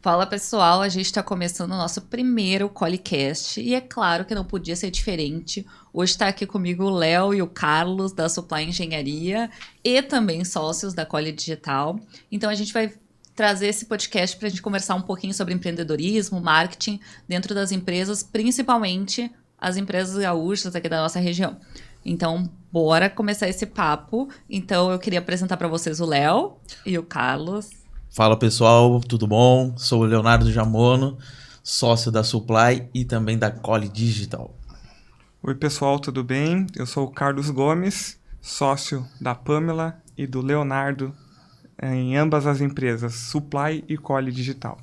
Fala pessoal, a gente está começando o nosso primeiro Qualicast e é claro que não podia ser diferente. Hoje está aqui comigo o Léo e o Carlos da Supply Engenharia e também sócios da Quali Digital. Então a gente vai trazer esse podcast para a gente conversar um pouquinho sobre empreendedorismo, marketing dentro das empresas, principalmente as empresas gaúchas aqui da nossa região. Então, bora começar esse papo. Então eu queria apresentar para vocês o Léo e o Carlos. Fala pessoal, tudo bom? Sou o Leonardo Jamono, sócio da Supply e também da Quali Digital. Oi pessoal, tudo bem? Eu sou o Carlos Gomes, sócio da Pamela e do Leonardo em ambas as empresas, Supply e Quali Digital.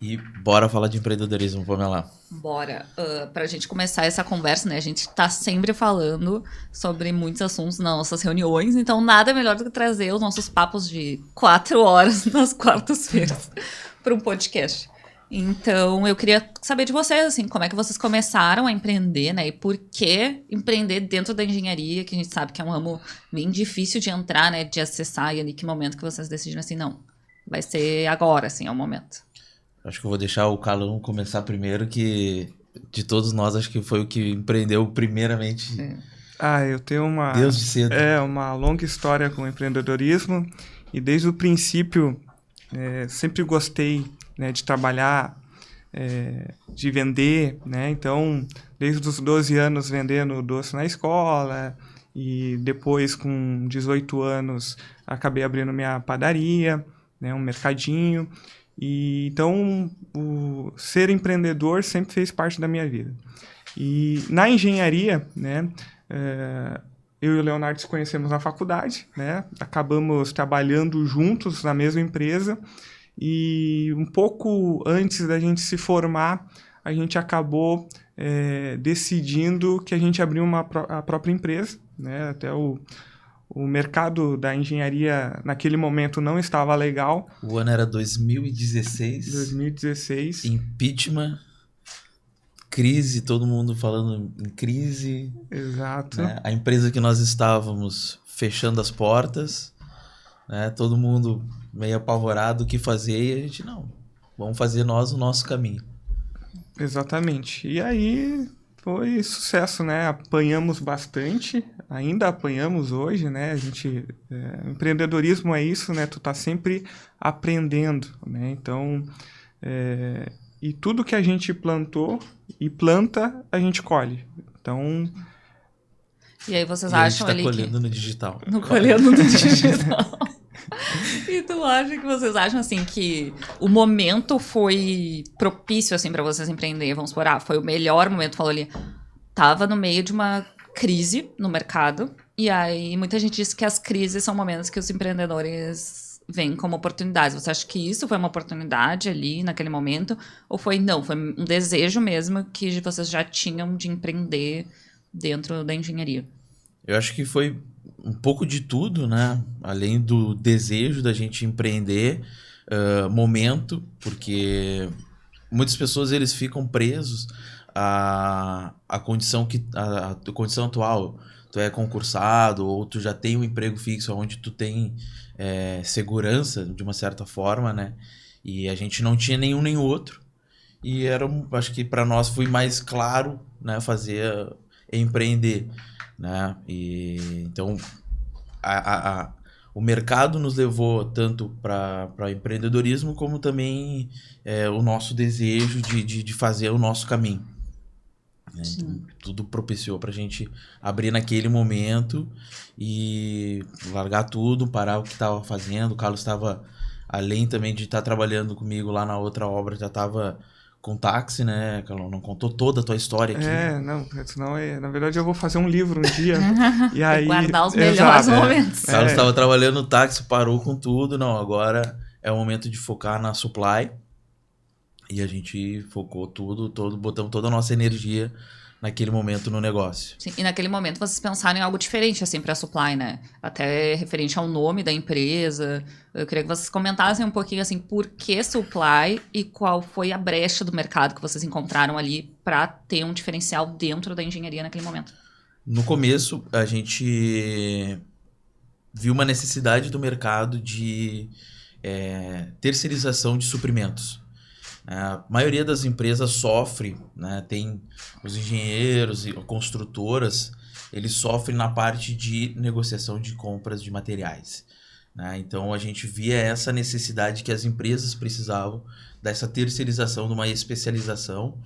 E bora falar de empreendedorismo, Pamela. Bora. Pra gente começar essa conversa, né? A gente tá sempre falando sobre muitos assuntos nas nossas reuniões, então nada melhor do que trazer os nossos papos de 4 horas nas quartas-feiras para um podcast. Então, eu queria saber de vocês, assim, como é que vocês começaram a empreender, né? E por que empreender dentro da engenharia, que a gente sabe que é um ramo bem difícil de entrar, né? De acessar, e ali que momento que vocês decidiram assim, não, vai ser agora, assim, é o momento. Acho que eu vou deixar o Carlos começar primeiro, que de todos nós acho que foi o que empreendeu primeiramente. Eu tenho Desde cedo. uma longa história com empreendedorismo e desde o princípio sempre gostei, né, de trabalhar, de vender, né? Então, desde os 12 anos vendendo doce na escola e depois com 18 anos acabei abrindo minha padaria, né, um mercadinho. E então, o ser empreendedor sempre fez parte da minha vida. E na engenharia, né, eu e o Leonardo se conhecemos na faculdade, né, acabamos trabalhando juntos na mesma empresa e um pouco antes da gente se formar, a gente acabou decidindo que a gente abriu a própria empresa, né, até o mercado da engenharia naquele momento não estava legal. O ano era 2016. 2016. Impeachment, crise, todo mundo falando em crise. Exato. Né? A empresa que nós estávamos fechando as portas, né? Todo mundo meio apavorado o que fazer e a gente, não, vamos fazer nós o nosso caminho. Exatamente. E aí foi sucesso, né? Apanhamos bastante, ainda apanhamos hoje, né? A gente, empreendedorismo é isso, né? Tu tá sempre aprendendo, né? Então, e tudo que a gente plantou e planta, a gente colhe. Então... E aí vocês E a acham gente tá ali colhendo no digital. colhendo no digital. E tu acha que vocês acham, assim, que o momento foi propício, assim, pra vocês empreender? Vamos supor, foi o melhor momento, falou ali. Tava no meio de uma crise no mercado, e aí muita gente diz que as crises são momentos que os empreendedores veem como oportunidades. Você acha que isso foi uma oportunidade ali, naquele momento? Ou foi um desejo mesmo que vocês já tinham de empreender dentro da engenharia? Eu acho que foi um pouco de tudo, né? Além do desejo da gente empreender, momento, porque muitas pessoas eles ficam presos à condição a condição atual. Tu é concursado ou tu já tem um emprego fixo onde tu tem segurança de uma certa forma, né? E a gente não tinha nenhum nem outro. E acho que para nós foi mais claro, né, empreender, né? E então o mercado nos levou tanto para empreendedorismo como também o nosso desejo de fazer o nosso caminho, né? Então, tudo propiciou para a gente abrir naquele momento e largar tudo, parar o que estava fazendo. O Carlos estava, além também de estar trabalhando comigo lá na outra obra, já estava com táxi, né? Não contou toda a tua história aqui. Não, senão na verdade eu vou fazer um livro um dia. E aí, guardar os melhores momentos. O Carlos estava trabalhando no táxi, parou com tudo. Não, agora é o momento de focar na Supply. E a gente focou botamos toda a nossa energia naquele momento no negócio. Sim, e naquele momento vocês pensaram em algo diferente, assim, para a Supply, né? Até referente ao nome da empresa. Eu queria que vocês comentassem um pouquinho, assim, por que Supply e qual foi a brecha do mercado que vocês encontraram ali para ter um diferencial dentro da engenharia naquele momento. No começo, a gente viu uma necessidade do mercado de terceirização de suprimentos. A maioria das empresas sofre, né? Tem os engenheiros e construtoras, eles sofrem na parte de negociação de compras de materiais, né? Então a gente via essa necessidade que as empresas precisavam dessa terceirização, de uma especialização,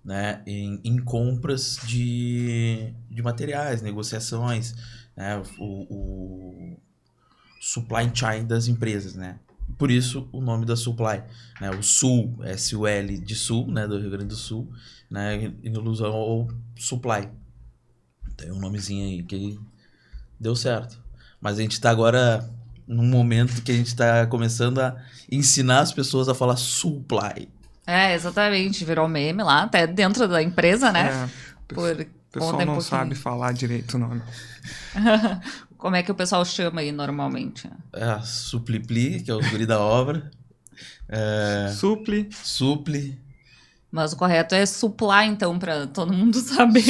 né? Em compras de materiais, negociações, né? O supply chain das empresas, né? Por isso o nome da Supply, né? O Sul, S-U-L de Sul, né? Do Rio Grande do Sul, né? Em alusão ao Supply. Tem um nomezinho aí que deu certo. Mas a gente está agora num momento que a gente está começando a ensinar as pessoas a falar Supply. Exatamente. Virou meme lá, até dentro da empresa, né? O pessoal não sabe falar direito o nome. Como é que o pessoal chama aí normalmente? Suplipli, que é o guri da obra. Supli. Mas o correto é supply, então, para todo mundo saber.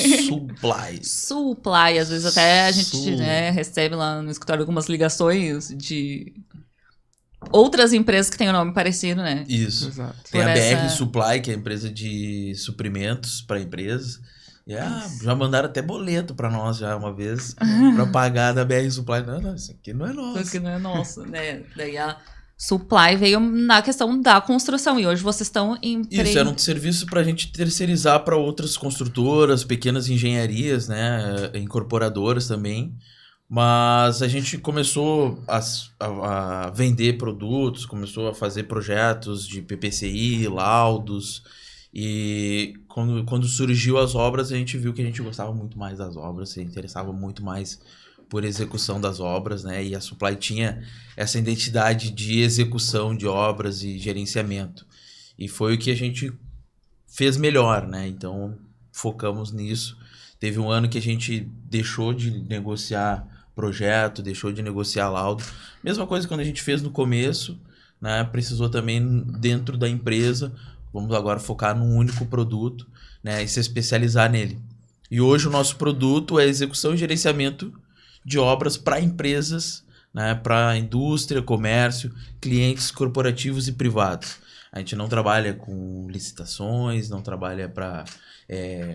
Supply. Às vezes até a gente recebe lá no escritório algumas ligações de outras empresas que têm o nome parecido, né? Isso. Exato. Tem a BR Supply, que é a empresa de suprimentos para empresas. E já mandaram até boleto para nós já uma vez para pagar da BR Supply. Não, isso aqui não é nosso. Isso aqui não é nosso, né? Daí a Supply veio na questão da construção e hoje vocês estão Isso, era um serviço para a gente terceirizar para outras construtoras, pequenas engenharias, né? Incorporadoras também. Mas a gente começou a vender produtos, começou a fazer projetos de PPCI, laudos. E quando surgiu as obras, a gente viu que a gente gostava muito mais das obras, se interessava muito mais por execução das obras, né? E a Supply tinha essa identidade de execução de obras e gerenciamento. E foi o que a gente fez melhor, né? Então, focamos nisso. Teve um ano que a gente deixou de negociar projeto, deixou de negociar laudo. Mesma coisa quando a gente fez no começo, né? Precisou também dentro da empresa. Vamos agora focar num único produto, né, e se especializar nele. E hoje o nosso produto é execução e gerenciamento de obras para empresas, né, para indústria, comércio, clientes corporativos e privados. A gente não trabalha com licitações, não trabalha para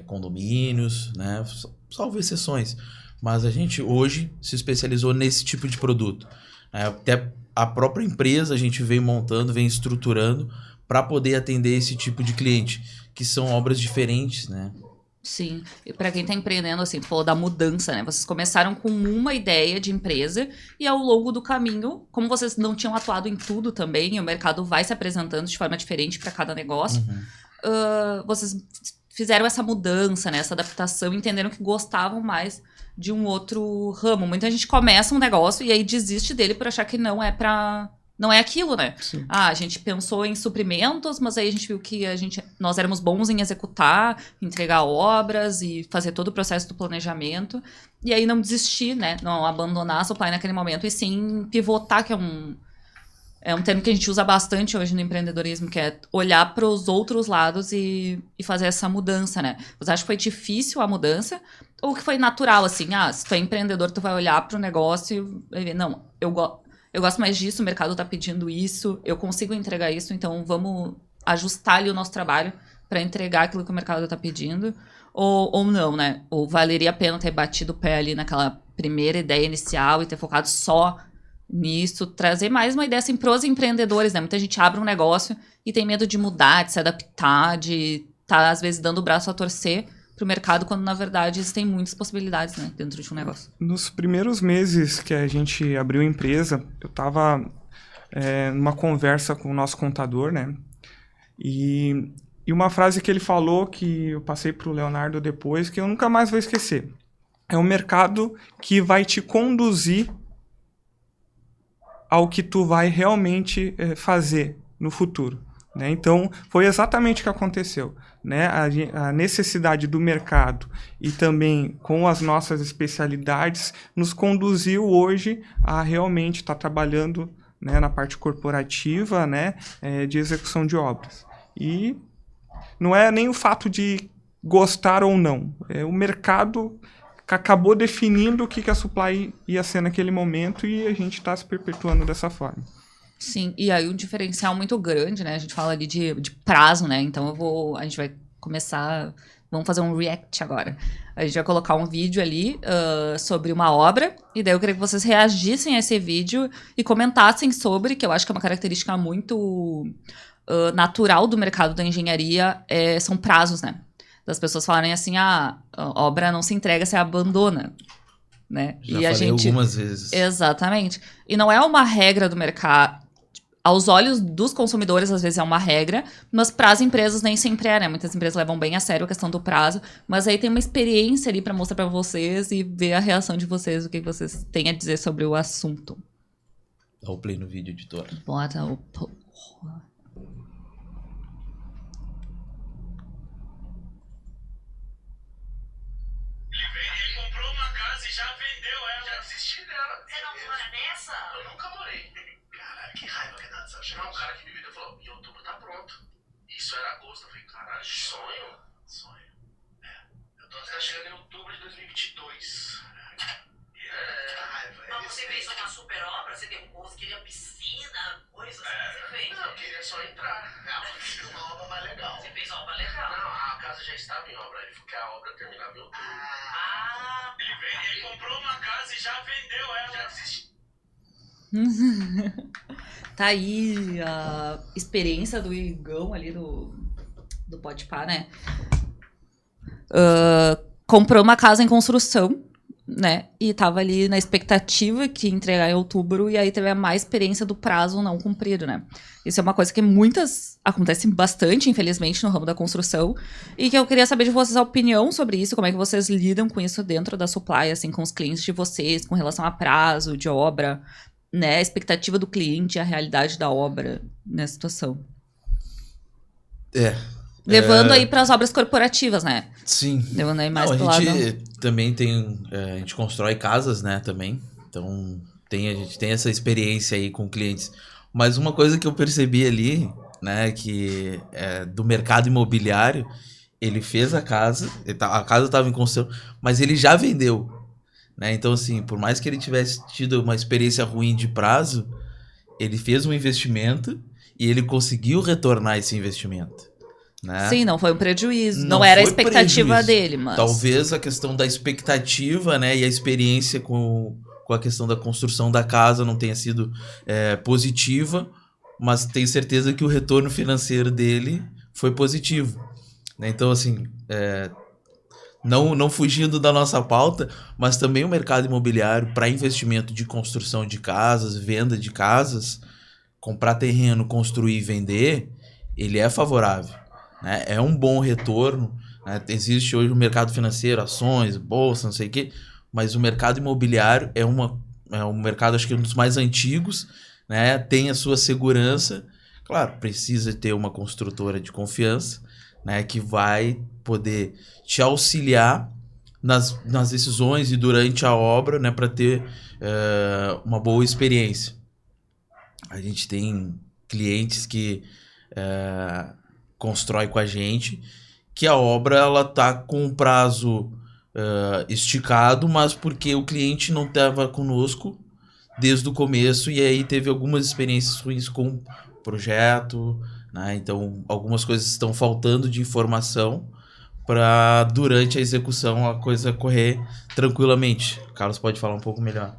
condomínios, né, salvo exceções. Mas a gente hoje se especializou nesse tipo de produto. Até a própria empresa a gente vem montando, vem estruturando para poder atender esse tipo de cliente, que são obras diferentes, né? Sim, e para quem está empreendendo, assim, tu falou da mudança, né? Vocês começaram com uma ideia de empresa e ao longo do caminho, como vocês não tinham atuado em tudo também, e o mercado vai se apresentando de forma diferente para cada negócio, vocês fizeram essa mudança, né? Essa adaptação, entenderam que gostavam mais de um outro ramo. Muita gente começa um negócio e aí desiste dele por achar que não é aquilo, né? Sim. A gente pensou em suprimentos, mas aí a gente viu que nós éramos bons em executar, entregar obras e fazer todo o processo do planejamento. E aí não desistir, né? Não abandonar a Supply naquele momento e sim pivotar, que é um termo que a gente usa bastante hoje no empreendedorismo, que é olhar para os outros lados e fazer essa mudança, né? Você acha que foi difícil a mudança? Ou que foi natural, assim? Se tu é empreendedor, tu vai olhar para o negócio e vai ver, não, eu gosto mais disso, o mercado está pedindo isso, eu consigo entregar isso, então vamos ajustar ali o nosso trabalho para entregar aquilo que o mercado está pedindo, ou não, né? Ou valeria a pena ter batido o pé ali naquela primeira ideia inicial e ter focado só nisso, trazer mais uma ideia assim para os empreendedores, né? Muita gente abre um negócio e tem medo de mudar, de se adaptar, de estar, às vezes, dando o braço a torcer para o mercado, quando na verdade existem muitas possibilidades, né, dentro de um negócio. Nos primeiros meses que a gente abriu a empresa, eu estava numa conversa com o nosso contador, né? E uma frase que ele falou, que eu passei para o Leonardo depois, que eu nunca mais vou esquecer. É o mercado que vai te conduzir ao que tu vai realmente fazer no futuro. Né? Então, foi exatamente o que aconteceu. Né? A necessidade do mercado e também com as nossas especialidades nos conduziu hoje a realmente estar trabalhando, né, na parte corporativa, né, de execução de obras. E não é nem o fato de gostar ou não. É o mercado que acabou definindo o que a Supply ia ser naquele momento e a gente está se perpetuando dessa forma. Sim, e aí um diferencial muito grande, né? A gente fala ali de prazo, né? Então a gente vai começar, vamos fazer um react agora. A gente vai colocar um vídeo ali sobre uma obra, e daí eu queria que vocês reagissem a esse vídeo e comentassem sobre, que eu acho que é uma característica muito natural do mercado da engenharia, são prazos, né? Das pessoas falarem assim, a obra não se entrega, você abandona. Né? Já falei algumas vezes. Exatamente. E não é uma regra do mercado. Aos olhos dos consumidores, às vezes é uma regra, mas para as empresas nem sempre é, né? Muitas empresas levam bem a sério a questão do prazo, mas aí tem uma experiência ali para mostrar para vocês e ver a reação de vocês, o que vocês têm a dizer sobre o assunto. Dá o play no vídeo, editor. Bota o... Chegar um cara que me viu e falou, em outubro tá pronto. Isso era agosto. Eu falei, caralho, sonho? Sonho. Eu tô chegando em outubro de 2022. Mas você fez uma super obra? Você derrubou, você queria piscina, coisas assim que você fez? Não, eu queria só entrar. Eu fiz uma obra mais legal. Você fez uma obra legal? Não, a casa já estava em obra. Ele falou que a obra terminava em outubro. Ele comprou uma casa e já vendeu ela. Já desistiu. Tá aí a experiência do Igão ali do Podpah, né? Comprou uma casa em construção, né? E tava ali na expectativa que ia entregar em outubro, e aí teve a má experiência do prazo não cumprido, né? Isso é uma coisa que acontece bastante, infelizmente, no ramo da construção, e que eu queria saber de vocês a opinião sobre isso, como é que vocês lidam com isso dentro da supply, assim, com os clientes de vocês, com relação a prazo de obra, né, a expectativa do cliente, a realidade da obra nessa situação. Levando aí para as obras corporativas, né? Sim. Levando aí mais a pro lado. gente também tem... a gente constrói casas, né, também. Então, a gente tem essa experiência aí com clientes. Mas uma coisa que eu percebi ali, né, que do mercado imobiliário, ele fez a casa estava em construção, mas ele já vendeu. Né? Então, assim, por mais que ele tivesse tido uma experiência ruim de prazo, ele fez um investimento e ele conseguiu retornar esse investimento. Né? Sim, não foi um prejuízo. Não era a expectativa dele, mas... Talvez a questão da expectativa, né, e a experiência com a questão da construção da casa não tenha sido positiva, mas tenho certeza que o retorno financeiro dele foi positivo. Né? Então, assim... Não fugindo da nossa pauta, mas também o mercado imobiliário para investimento de construção de casas, venda de casas, comprar terreno, construir e vender, ele é favorável. Né? É um bom retorno. Né? Existe hoje o mercado financeiro, ações, bolsa, não sei o quê, mas o mercado imobiliário é um mercado, acho que um dos mais antigos, né? Tem a sua segurança. Claro, precisa ter uma construtora de confiança, né, que vai poder te auxiliar nas decisões e durante a obra, né, para ter uma boa experiência. A gente tem clientes que constrói com a gente, que a obra ela tá com um prazo esticado, mas porque o cliente não estava conosco desde o começo e aí teve algumas experiências ruins com o projeto, né? Então algumas coisas estão faltando de informação para durante a execução a coisa correr tranquilamente. O Carlos pode falar um pouco melhor.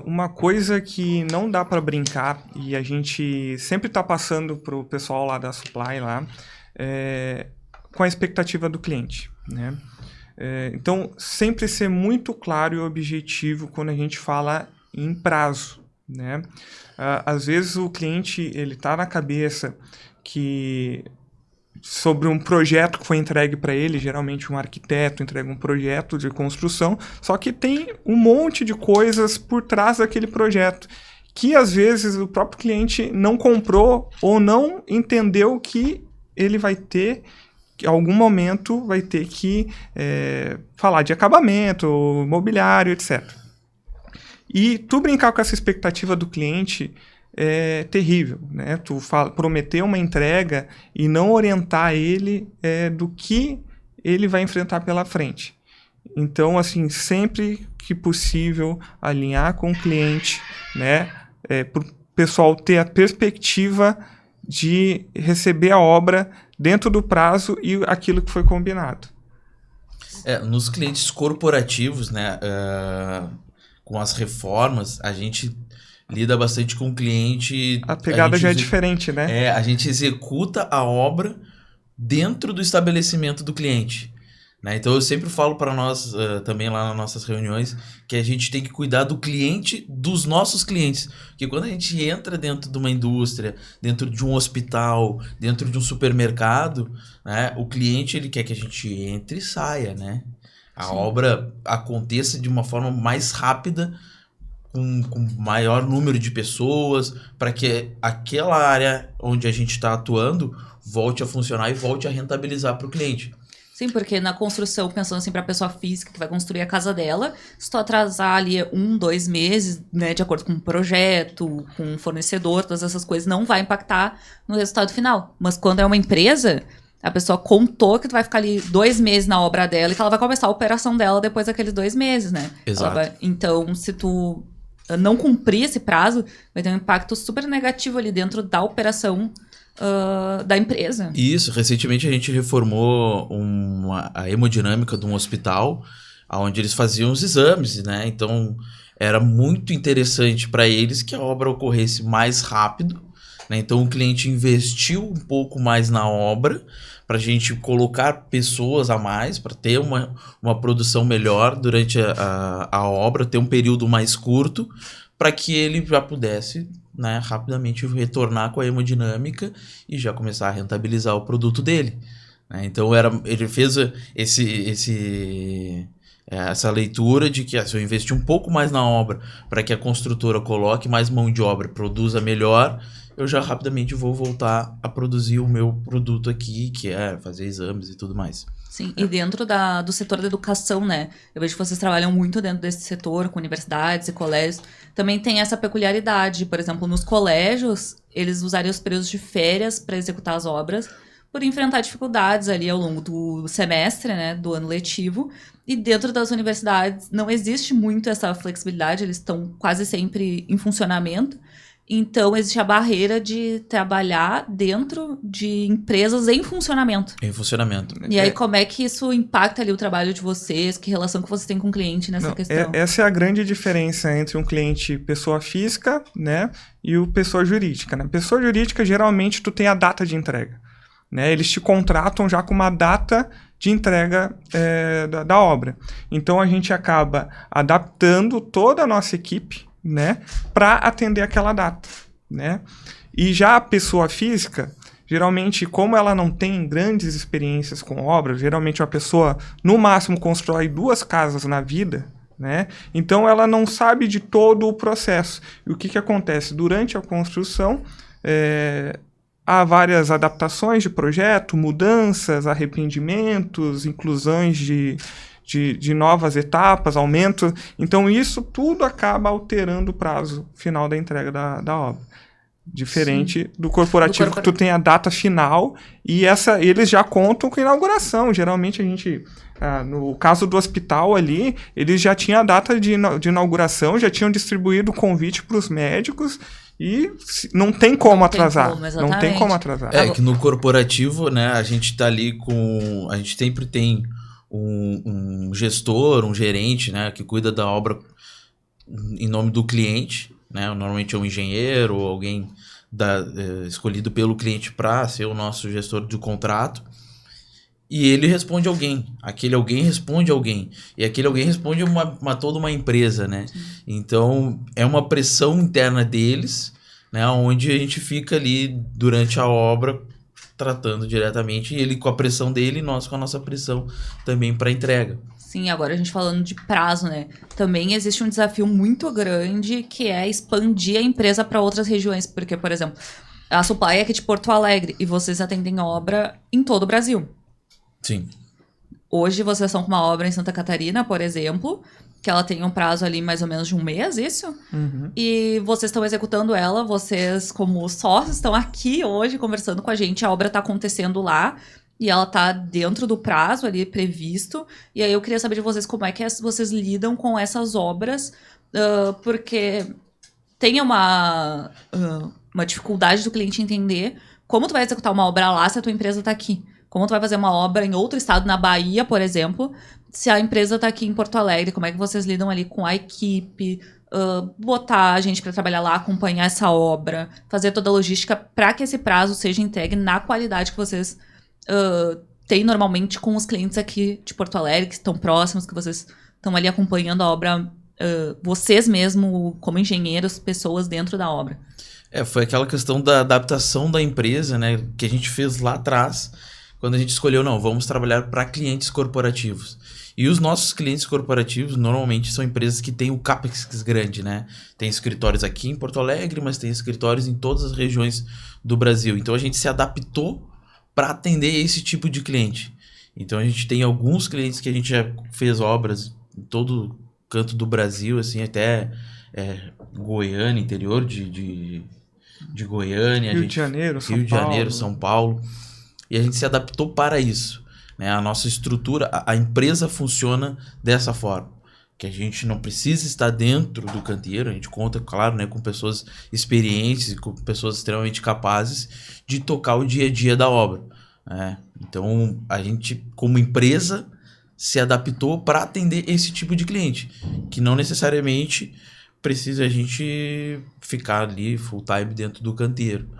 Uma coisa que não dá para brincar e a gente sempre está passando pro pessoal lá da supply lá, com a expectativa do cliente, né? Então sempre ser muito claro e objetivo quando a gente fala em prazo, né? Às vezes o cliente ele tá na cabeça que sobre um projeto que foi entregue para ele, geralmente um arquiteto entrega um projeto de construção, só que tem um monte de coisas por trás daquele projeto, que às vezes o próprio cliente não comprou ou não entendeu que ele vai ter, que em algum momento vai ter que falar de acabamento, mobiliário, etc. E tu brincar com essa expectativa do cliente é terrível, né? Tu prometer uma entrega e não orientar ele do que ele vai enfrentar pela frente. Então, assim, sempre que possível, alinhar com o cliente, né? pessoal ter a perspectiva de receber a obra dentro do prazo e aquilo que foi combinado. Nos clientes corporativos, né, com as reformas, a gente lida bastante com o cliente... A pegada gente já é diferente, né? a gente executa a obra dentro do estabelecimento do cliente. Né? Então eu sempre falo para nós, também lá nas nossas reuniões, que a gente tem que cuidar do cliente, dos nossos clientes. Porque quando a gente entra dentro de uma indústria, dentro de um hospital, dentro de um supermercado, né, o cliente ele quer que a gente entre e saia, né? A obra aconteça de uma forma mais rápida, com maior número de pessoas, para que aquela área onde a gente está atuando volte a funcionar e volte a rentabilizar para o cliente. Sim, porque na construção, pensando assim para a pessoa física que vai construir a casa dela, se tu atrasar ali 1, 2 meses, né, de acordo com o projeto, com o fornecedor, todas essas coisas, não vai impactar no resultado final. Mas quando é uma empresa, a pessoa contou que tu vai ficar ali 2 meses na obra dela e que ela vai começar a operação dela depois daqueles 2 meses, né? Exato. Então, se tu não cumprir esse prazo, vai ter um impacto super negativo ali dentro da operação da empresa. Isso, recentemente a gente reformou a hemodinâmica de um hospital, onde eles faziam os exames, né? Então era muito interessante para eles que a obra ocorresse mais rápido, né? Então o cliente investiu um pouco mais na obra para a gente colocar pessoas a mais, para ter uma produção melhor durante a obra, ter um período mais curto, para que ele já pudesse, né, rapidamente retornar com a hemodinâmica e já começar a rentabilizar o produto dele. Né? Então ele fez essa leitura de que se eu investir um pouco mais na obra para que a construtora coloque mais mão de obra, produza melhor, eu já rapidamente vou voltar a produzir o meu produto aqui, que é fazer exames e tudo mais. Sim, e dentro do setor da educação, né? Eu vejo que vocês trabalham muito dentro desse setor, com universidades e colégios. Também tem essa peculiaridade. Por exemplo, nos colégios, eles usariam os períodos de férias para executar as obras, por enfrentar dificuldades ali ao longo do semestre, né? Do ano letivo. E dentro das universidades não existe muito essa flexibilidade, eles estão quase sempre em funcionamento. Então, existe a barreira de trabalhar dentro de empresas em funcionamento. Em funcionamento. E aí, como é que isso impacta ali o trabalho de vocês? Que relação que vocês têm com o cliente nessa questão? Essa é a grande diferença entre um cliente pessoa física, né, e o pessoa jurídica. Né? Pessoa jurídica, geralmente, tu tem a data de entrega. Né? Eles te contratam já com uma data de entrega da obra. Então, a gente acaba adaptando toda a nossa equipe, né, para atender aquela data, né? E já a pessoa física, geralmente, como ela não tem grandes experiências com obras, geralmente uma pessoa, no máximo, constrói 2 casas na vida, né? Então, ela não sabe de todo o processo. E o que acontece? Durante a construção, há várias adaptações de projeto, mudanças, arrependimentos, inclusões de novas etapas, aumentos. Então, isso tudo acaba alterando o prazo final da entrega da obra. Diferente do corporativo, que tu tem a data final e eles já contam com a inauguração. Geralmente, a gente... no caso do hospital ali, eles já tinham a data de inauguração, já tinham distribuído o convite para os médicos e não tem como atrasar. Não tem como atrasar. Que no corporativo, né, a gente tá ali com... A gente sempre tem um gestor, um gerente, né, que cuida da obra em nome do cliente, né, normalmente é um engenheiro ou alguém escolhido pelo cliente para ser o nosso gestor de contrato, e ele responde alguém, aquele alguém responde alguém, e aquele alguém responde toda uma empresa, né? Então é uma pressão interna deles, né, onde a gente fica ali durante a obra tratando diretamente, e ele com a pressão dele e nós com a nossa pressão também para entrega. Sim, agora a gente falando de prazo, né? Também existe um desafio muito grande que é expandir a empresa para outras regiões, porque, por exemplo, a Supply é aqui de Porto Alegre e vocês atendem obra em todo o Brasil. Sim. Hoje vocês estão com uma obra em Santa Catarina, por exemplo, que ela tem um prazo ali mais ou menos de 1 mês, isso? Uhum. E vocês estão executando ela, vocês como sócios estão aqui hoje conversando com a gente, a obra está acontecendo lá e ela está dentro do prazo ali previsto. E aí eu queria saber de vocês como é que vocês lidam com essas obras, porque tenha uma dificuldade do cliente entender como tu vai executar uma obra lá se a tua empresa tá aqui. Como tu vai fazer uma obra em outro estado, na Bahia, por exemplo, se a empresa tá aqui em Porto Alegre, como é que vocês lidam ali com a equipe, botar a gente para trabalhar lá, acompanhar essa obra, fazer toda a logística para que esse prazo seja entregue na qualidade que vocês têm normalmente com os clientes aqui de Porto Alegre, que estão próximos, que vocês estão ali acompanhando a obra, vocês mesmo, como engenheiros, pessoas dentro da obra. Foi aquela questão da adaptação da empresa, né, que a gente fez lá atrás, quando a gente escolheu, não, vamos trabalhar para clientes corporativos. E os nossos clientes corporativos, normalmente, são empresas que têm o CAPEX grande, né? Tem escritórios aqui em Porto Alegre, mas tem escritórios em todas as regiões do Brasil. Então, a gente se adaptou para atender esse tipo de cliente. Então, a gente tem alguns clientes que a gente já fez obras em todo canto do Brasil, assim, até Goiânia, interior de Goiânia. Rio de Janeiro, São Paulo. E a gente se adaptou para isso, né? A nossa estrutura, a empresa funciona dessa forma, que a gente não precisa estar dentro do canteiro, a gente conta, claro, né, com pessoas experientes e com pessoas extremamente capazes de tocar o dia a dia da obra, né? Então, a gente, como empresa, se adaptou para atender esse tipo de cliente, que não necessariamente precisa a gente ficar ali full time dentro do canteiro.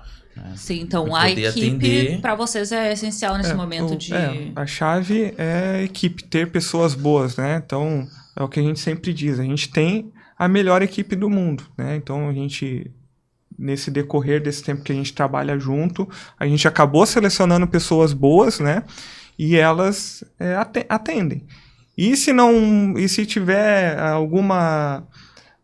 Sim, então a equipe para vocês é essencial nesse momento de... a chave é a equipe, ter pessoas boas, né? Então, é o que a gente sempre diz, a gente tem a melhor equipe do mundo, né? Então, a gente, nesse decorrer desse tempo que a gente trabalha junto, a gente acabou selecionando pessoas boas, né? E elas atendem. E se tiver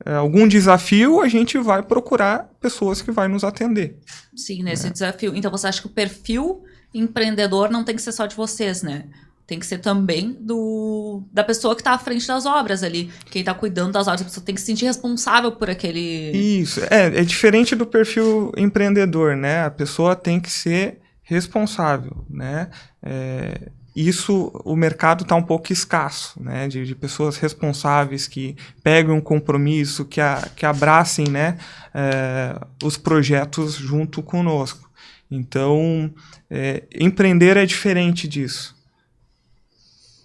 algum desafio, a gente vai procurar pessoas que vai nos atender. Sim, nesse desafio. Então, você acha que o perfil empreendedor não tem que ser só de vocês, né? Tem que ser também da pessoa que está à frente das obras ali. Quem está cuidando das obras, a pessoa tem que se sentir responsável por aquele... Isso, é diferente do perfil empreendedor, né? A pessoa tem que ser responsável, né? Isso, o mercado está um pouco escasso, né? De pessoas responsáveis que peguem um compromisso, que abracem, né? Os projetos junto conosco. Então, empreender é diferente disso.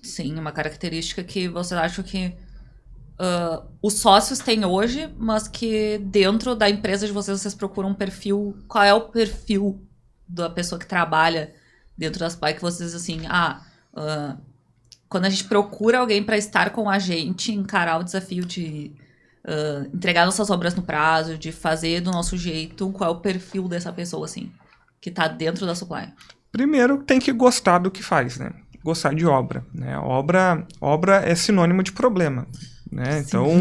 Sim, uma característica que você acha que os sócios têm hoje, mas que dentro da empresa de vocês procuram um perfil... Qual é o perfil da pessoa que trabalha dentro das PAI que vocês, assim, quando a gente procura alguém para estar com a gente, encarar o desafio de entregar nossas obras no prazo, de fazer do nosso jeito, qual é o perfil dessa pessoa, assim, que está dentro da Supply? Primeiro, tem que gostar do que faz, né? Gostar de obra, né? Obra é sinônimo de problema, né? Então...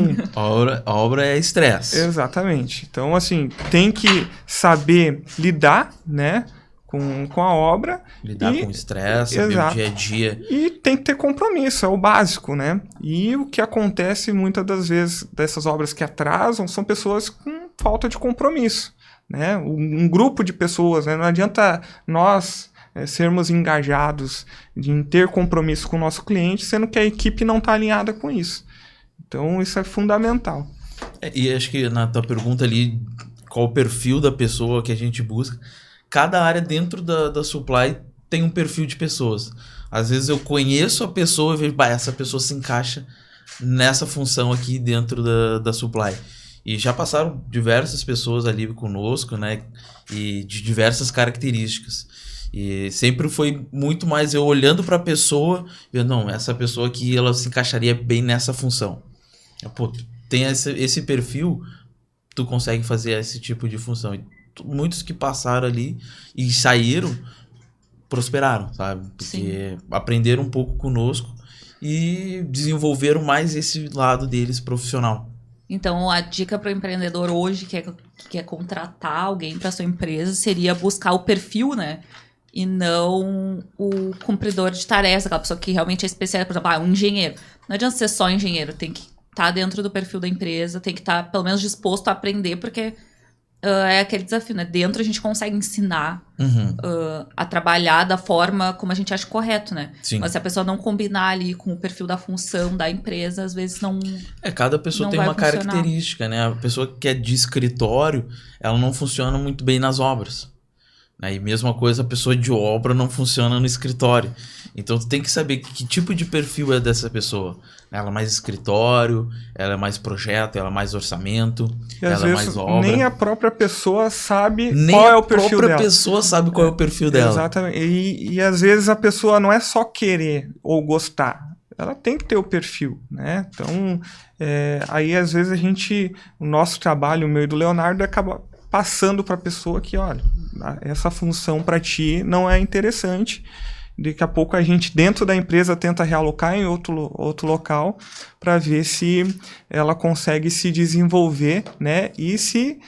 A obra é estresse. Exatamente. Então, assim, tem que saber lidar, né? Com a obra. Lidar com o estresse, saber o dia a dia. E tem que ter compromisso, é o básico, né? E o que acontece muitas das vezes dessas obras que atrasam são pessoas com falta de compromisso, né? Um grupo de pessoas, né? Não adianta nós sermos engajados em ter compromisso com o nosso cliente, sendo que a equipe não está alinhada com isso. Então, isso é fundamental. E acho que na tua pergunta ali, qual o perfil da pessoa que a gente busca... Cada área dentro da Supply tem um perfil de pessoas. Às vezes eu conheço a pessoa e vejo, essa pessoa se encaixa nessa função aqui dentro da Supply. E já passaram diversas pessoas ali conosco, né? E de diversas características. E sempre foi muito mais eu olhando para a pessoa, vendo, não, essa pessoa aqui ela se encaixaria bem nessa função. Pô, tem esse perfil, tu consegue fazer esse tipo de função. E muitos que passaram ali e saíram, prosperaram, sabe? Porque aprenderam um pouco conosco e desenvolveram mais esse lado deles profissional. Então, a dica para o empreendedor hoje que quer contratar alguém para sua empresa seria buscar o perfil, né? E não o cumpridor de tarefas, aquela pessoa que realmente é especial, por exemplo, um engenheiro. Não adianta ser só engenheiro, tem que estar dentro do perfil da empresa, tem que estar pelo menos disposto a aprender, porque é aquele desafio, né? Dentro a gente consegue ensinar Uhum. a trabalhar da forma como a gente acha correto, né? Sim. Mas se a pessoa não combinar ali com o perfil da função da empresa, às vezes não... Cada pessoa Não tem vai uma funcionar. característica, né? A pessoa que é de escritório, ela não funciona muito bem nas obras. Né? E mesma coisa, a pessoa de obra não funciona no escritório. Então, tu tem que saber que tipo de perfil é dessa pessoa. Ela é mais escritório, ela é mais projeto, ela é mais orçamento, E às ela é vezes mais obra. nem a própria pessoa sabe Nem qual é o a perfil própria dela. pessoa sabe qual é o perfil dela. Exatamente. E às vezes a pessoa não é só querer ou gostar. Ela tem que ter o perfil, né? Então, aí às vezes o nosso trabalho, o meu e do Leonardo, acaba passando para a pessoa que, olha, essa função para ti não é interessante. Daqui a pouco a gente, dentro da empresa, tenta realocar em outro local para ver se ela consegue se desenvolver, né? E se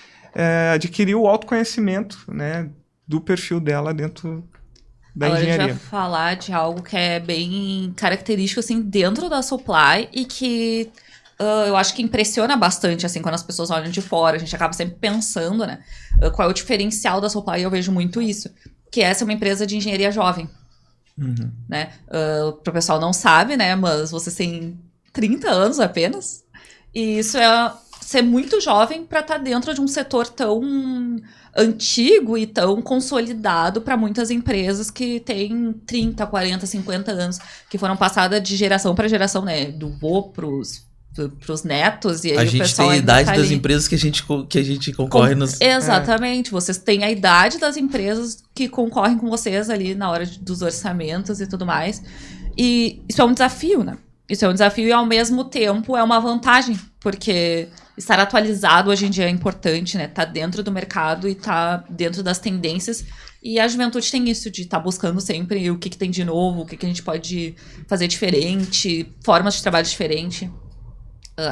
adquirir o autoconhecimento, né? Do perfil dela dentro da Agora engenharia. a gente vai falar de algo que é bem característico, assim, dentro da Supply e que eu acho que impressiona bastante, assim, quando as pessoas olham de fora. A gente acaba sempre pensando, né? Qual é o diferencial da Supply, e eu vejo muito isso. Que essa é uma empresa de engenharia jovem. Uhum. Né? Pro pessoal não sabe, né? Mas você tem 30 anos apenas. E isso é ser muito jovem para estar dentro de um setor tão antigo e tão consolidado para muitas empresas que têm 30, 40, 50 anos, que foram passadas de geração para geração, né? Do vô pros netos, e aí A o gente pessoal tem a ainda idade tá das ali. empresas que a gente concorre nos... Exatamente, vocês têm a idade das empresas que concorrem com vocês ali na hora dos orçamentos e tudo mais. E isso é um desafio, né? Isso é um desafio e ao mesmo tempo é uma vantagem, porque estar atualizado hoje em dia é importante, né? Tá dentro do mercado e tá dentro das tendências. E a juventude tem isso de estar buscando sempre o que tem de novo, o que a gente pode fazer diferente, formas de trabalho diferentes.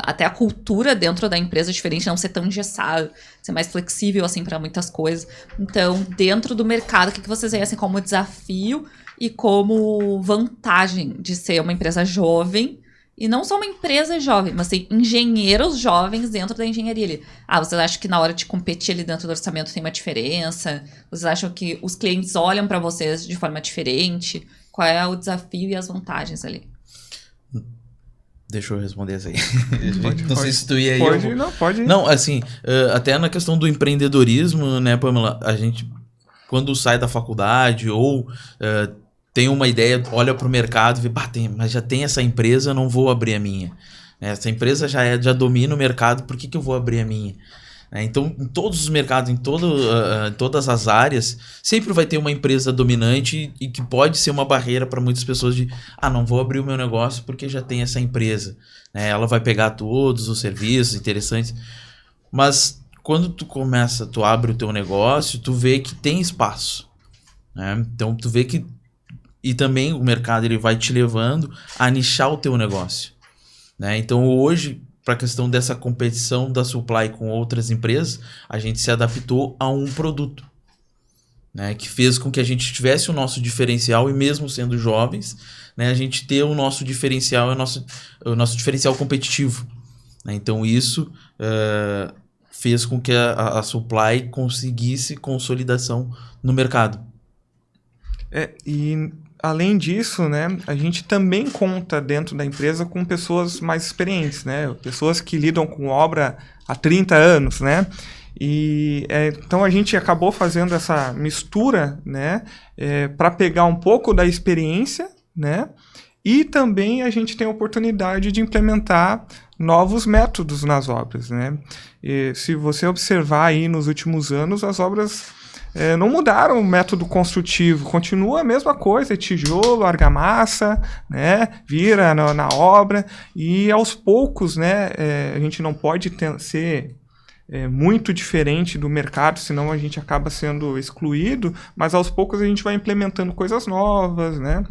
Até a cultura dentro da empresa é diferente, não ser tão engessado, ser mais flexível, assim, para muitas coisas. Então, dentro do mercado, o que vocês veem, assim, como desafio e como vantagem de ser uma empresa jovem, e não só uma empresa jovem, mas tem engenheiros jovens dentro da engenharia ali. Vocês acham que na hora de competir ali dentro do orçamento tem uma diferença? Vocês acham que os clientes olham para vocês de forma diferente? Qual é o desafio e as vantagens ali? Deixa eu responder essa aí. Não sei se tu ia aí. Pode ir. Não, assim, até na questão do empreendedorismo, né, Pamela? A gente, quando sai da faculdade ou tem uma ideia, olha pro mercado e vê, mas já tem essa empresa, eu não vou abrir a minha. Essa empresa já domina o mercado, por que eu vou abrir a minha? Então, em todos os mercados, em todas as áreas, sempre vai ter uma empresa dominante e que pode ser uma barreira para muitas pessoas de não vou abrir o meu negócio porque já tem essa empresa. Ela vai pegar todos os serviços interessantes. Mas quando tu abre o teu negócio, tu vê que tem espaço. Então, tu vê que... E também o mercado ele vai te levando a nichar o teu negócio. Então, hoje... para a questão dessa competição da Supply com outras empresas, a gente se adaptou a um produto, né, que fez com que a gente tivesse o nosso diferencial e mesmo sendo jovens, né, a gente ter o nosso diferencial, o nosso diferencial competitivo. Então isso fez com que a Supply conseguisse consolidação no mercado. E além disso, né, a gente também conta dentro da empresa com pessoas mais experientes, né, pessoas que lidam com obra há 30 anos, né, e então a gente acabou fazendo essa mistura, né, para pegar um pouco da experiência, né, e também a gente tem a oportunidade de implementar novos métodos nas obras, né. E se você observar aí nos últimos anos, as obras não mudaram o método construtivo, continua a mesma coisa, tijolo, argamassa, né, vira na obra, e aos poucos, né, a gente não pode ser muito diferente do mercado, senão a gente acaba sendo excluído, mas aos poucos a gente vai implementando coisas novas, né,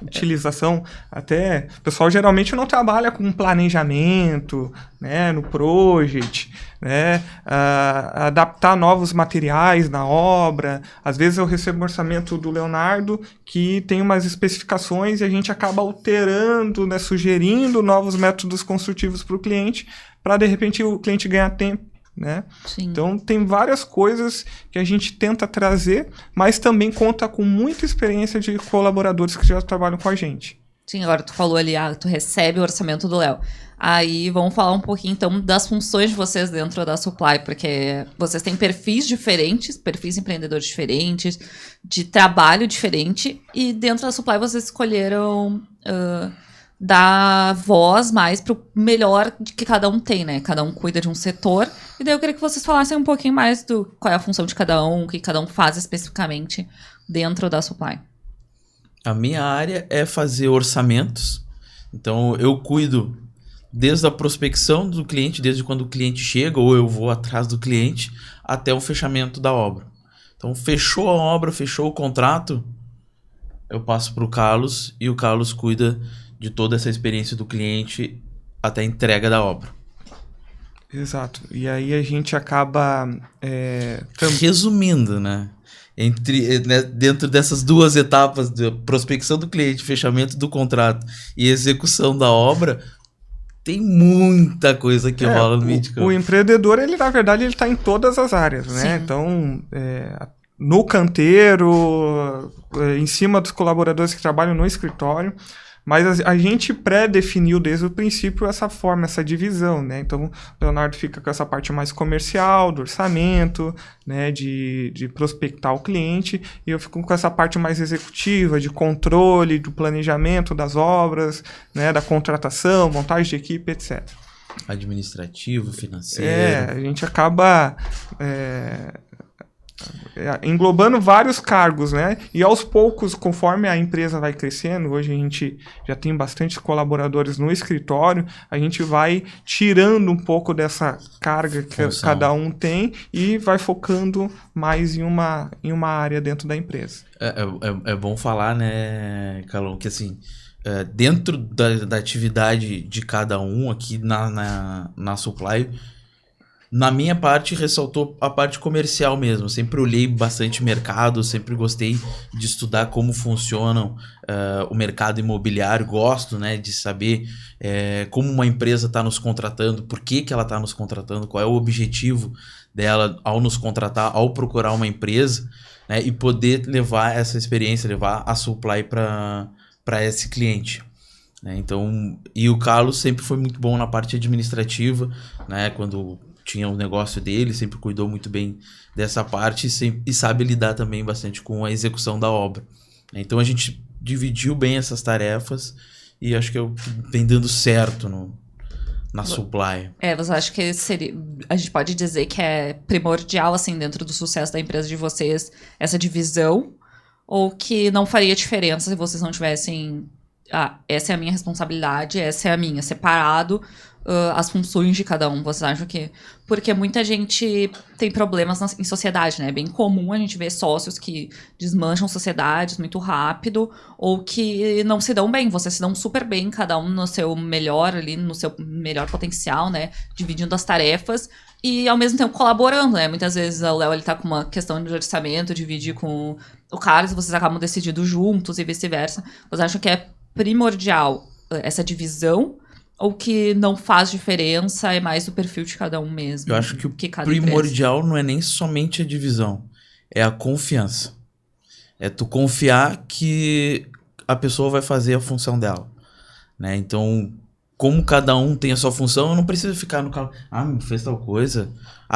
utilização, até o pessoal geralmente não trabalha com planejamento, né, no project, né, adaptar novos materiais na obra. Às vezes eu recebo um orçamento do Leonardo que tem umas especificações e a gente acaba alterando, né, sugerindo novos métodos construtivos para o cliente, para de repente o cliente ganhar tempo, né? Sim. Então, tem várias coisas que a gente tenta trazer, mas também conta com muita experiência de colaboradores que já trabalham com a gente. Sim, agora tu falou ali, tu recebe o orçamento do Léo. Aí vamos falar um pouquinho, então, das funções de vocês dentro da Supply, porque vocês têm perfis diferentes, perfis empreendedores diferentes, de trabalho diferente, e dentro da Supply vocês escolheram dar voz mais pro melhor que cada um tem, né? Cada um cuida de um setor, e daí eu queria que vocês falassem um pouquinho mais do qual é a função de cada um, o que cada um faz especificamente dentro da Supply. A minha área é fazer orçamentos. Então, eu cuido desde a prospecção do cliente, desde quando o cliente chega, ou eu vou atrás do cliente, até o fechamento da obra. Então, fechou a obra, fechou o contrato, eu passo para o Carlos, e o Carlos cuida de toda essa experiência do cliente até a entrega da obra. Exato. E aí a gente acaba... Resumindo, né? Dentro dessas duas etapas de prospecção do cliente, fechamento do contrato e execução da obra, tem muita coisa que rola no meio de campo. O empreendedor, ele na verdade, ele está em todas as áreas, né? Sim. Então, no canteiro, em cima dos colaboradores que trabalham no escritório, mas a gente pré-definiu desde o princípio essa forma, essa divisão, né? Então, o Leonardo fica com essa parte mais comercial, do orçamento, né? De prospectar o cliente, e eu fico com essa parte mais executiva, de controle, do planejamento das obras, né? Da contratação, montagem de equipe, etc. Administrativo, financeiro. A gente acaba... englobando vários cargos, né? E aos poucos, conforme a empresa vai crescendo, hoje a gente já tem bastante colaboradores no escritório, a gente vai tirando um pouco dessa carga que cada um tem e vai focando mais em uma área dentro da empresa. É bom falar, né, Calon, que assim, dentro da atividade de cada um aqui na Supply, na minha parte, ressaltou a parte comercial mesmo. Eu sempre olhei bastante mercado, sempre gostei de estudar como funcionam o mercado imobiliário. Gosto, né, de saber como uma empresa está nos contratando, por que ela está nos contratando, qual é o objetivo dela ao nos contratar, ao procurar uma empresa, né, e poder levar essa experiência, levar a Supply para esse cliente. Então, e o Carlos sempre foi muito bom na parte administrativa, né, quando tinha o negócio dele, sempre cuidou muito bem dessa parte e sabe lidar também bastante com a execução da obra. Então a gente dividiu bem essas tarefas e acho que vem dando certo na Supply. Você acha que a gente pode dizer que é primordial, assim, dentro do sucesso da empresa de vocês, essa divisão? Ou que não faria diferença se vocês não tivessem... essa é a minha responsabilidade, essa é a minha, separado as funções de cada um, vocês acham que... Porque muita gente tem problemas em sociedade, né? É bem comum a gente ver sócios que desmancham sociedades muito rápido ou que não se dão bem. Vocês se dão super bem, cada um no seu melhor ali, no seu melhor potencial, né? Dividindo as tarefas e ao mesmo tempo colaborando, né? Muitas vezes o Léo, ele tá com uma questão de orçamento, divide com o Carlos, vocês acabam decidindo juntos e vice-versa. Vocês acham que é primordial essa divisão? Ou que não faz diferença, é mais o perfil de cada um mesmo? Eu acho que o primordial não é nem somente a divisão, é a confiança. É tu confiar que a pessoa vai fazer a função dela, né? Então, como cada um tem a sua função, eu não preciso ficar no carro, me fez tal coisa,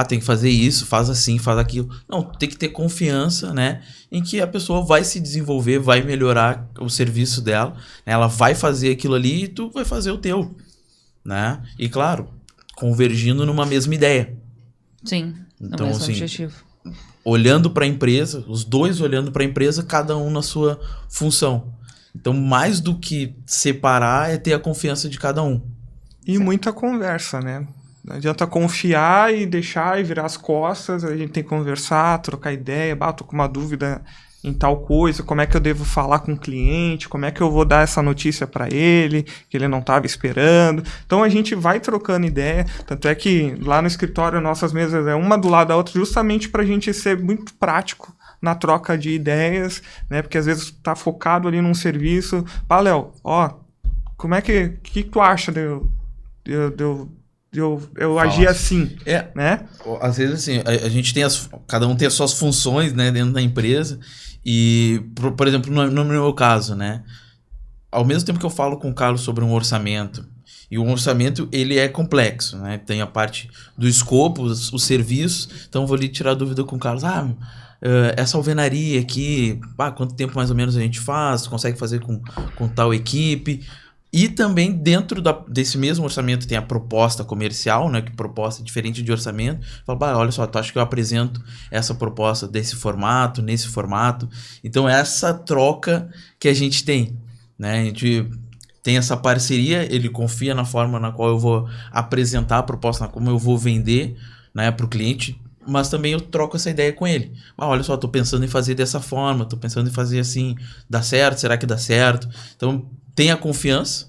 tem que fazer isso, faz assim, faz aquilo. Não, tem que ter confiança, né, em que a pessoa vai se desenvolver, vai melhorar o serviço dela, né? Ela vai fazer aquilo ali e tu vai fazer o teu. Né? E claro, convergindo numa mesma ideia. Sim, então, mesmo assim, objetivo. Olhando para a empresa, os dois olhando para a empresa, cada um na sua função. Então, mais do que separar é ter a confiança de cada um. E muita conversa, né? Não adianta confiar e deixar e virar as costas, a gente tem que conversar, trocar ideia, tô com uma dúvida em tal coisa, como é que eu devo falar com o cliente, como é que eu vou dar essa notícia para ele, que ele não estava esperando. Então a gente vai trocando ideia, tanto é que lá no escritório nossas mesas é uma do lado da outra, justamente para a gente ser muito prático na troca de ideias, né? Porque às vezes tá focado ali num serviço. Léo, como é que tu acha de eu eu agir assim, né? Às vezes, assim, a gente tem cada um tem as suas funções, né, dentro da empresa. E, por exemplo, no meu caso, né? Ao mesmo tempo que eu falo com o Carlos sobre um orçamento, e o orçamento, ele é complexo, né? Tem a parte do escopo, os serviços. Então, eu vou ali tirar dúvida com o Carlos. Essa alvenaria aqui, quanto tempo mais ou menos a gente faz? Consegue fazer com tal equipe? E também dentro desse mesmo orçamento tem a proposta comercial, né? Que proposta é diferente de orçamento. Fala, olha só, tu acha que eu apresento essa proposta desse formato, nesse formato? Então, essa troca que a gente tem, né? A gente tem essa parceria, ele confia na forma na qual eu vou apresentar a proposta, como eu vou vender, né, para o cliente, mas também eu troco essa ideia com ele. Olha só, tô pensando em fazer dessa forma, tô pensando em fazer assim, dá certo? Será que dá certo? Então, tem a confiança,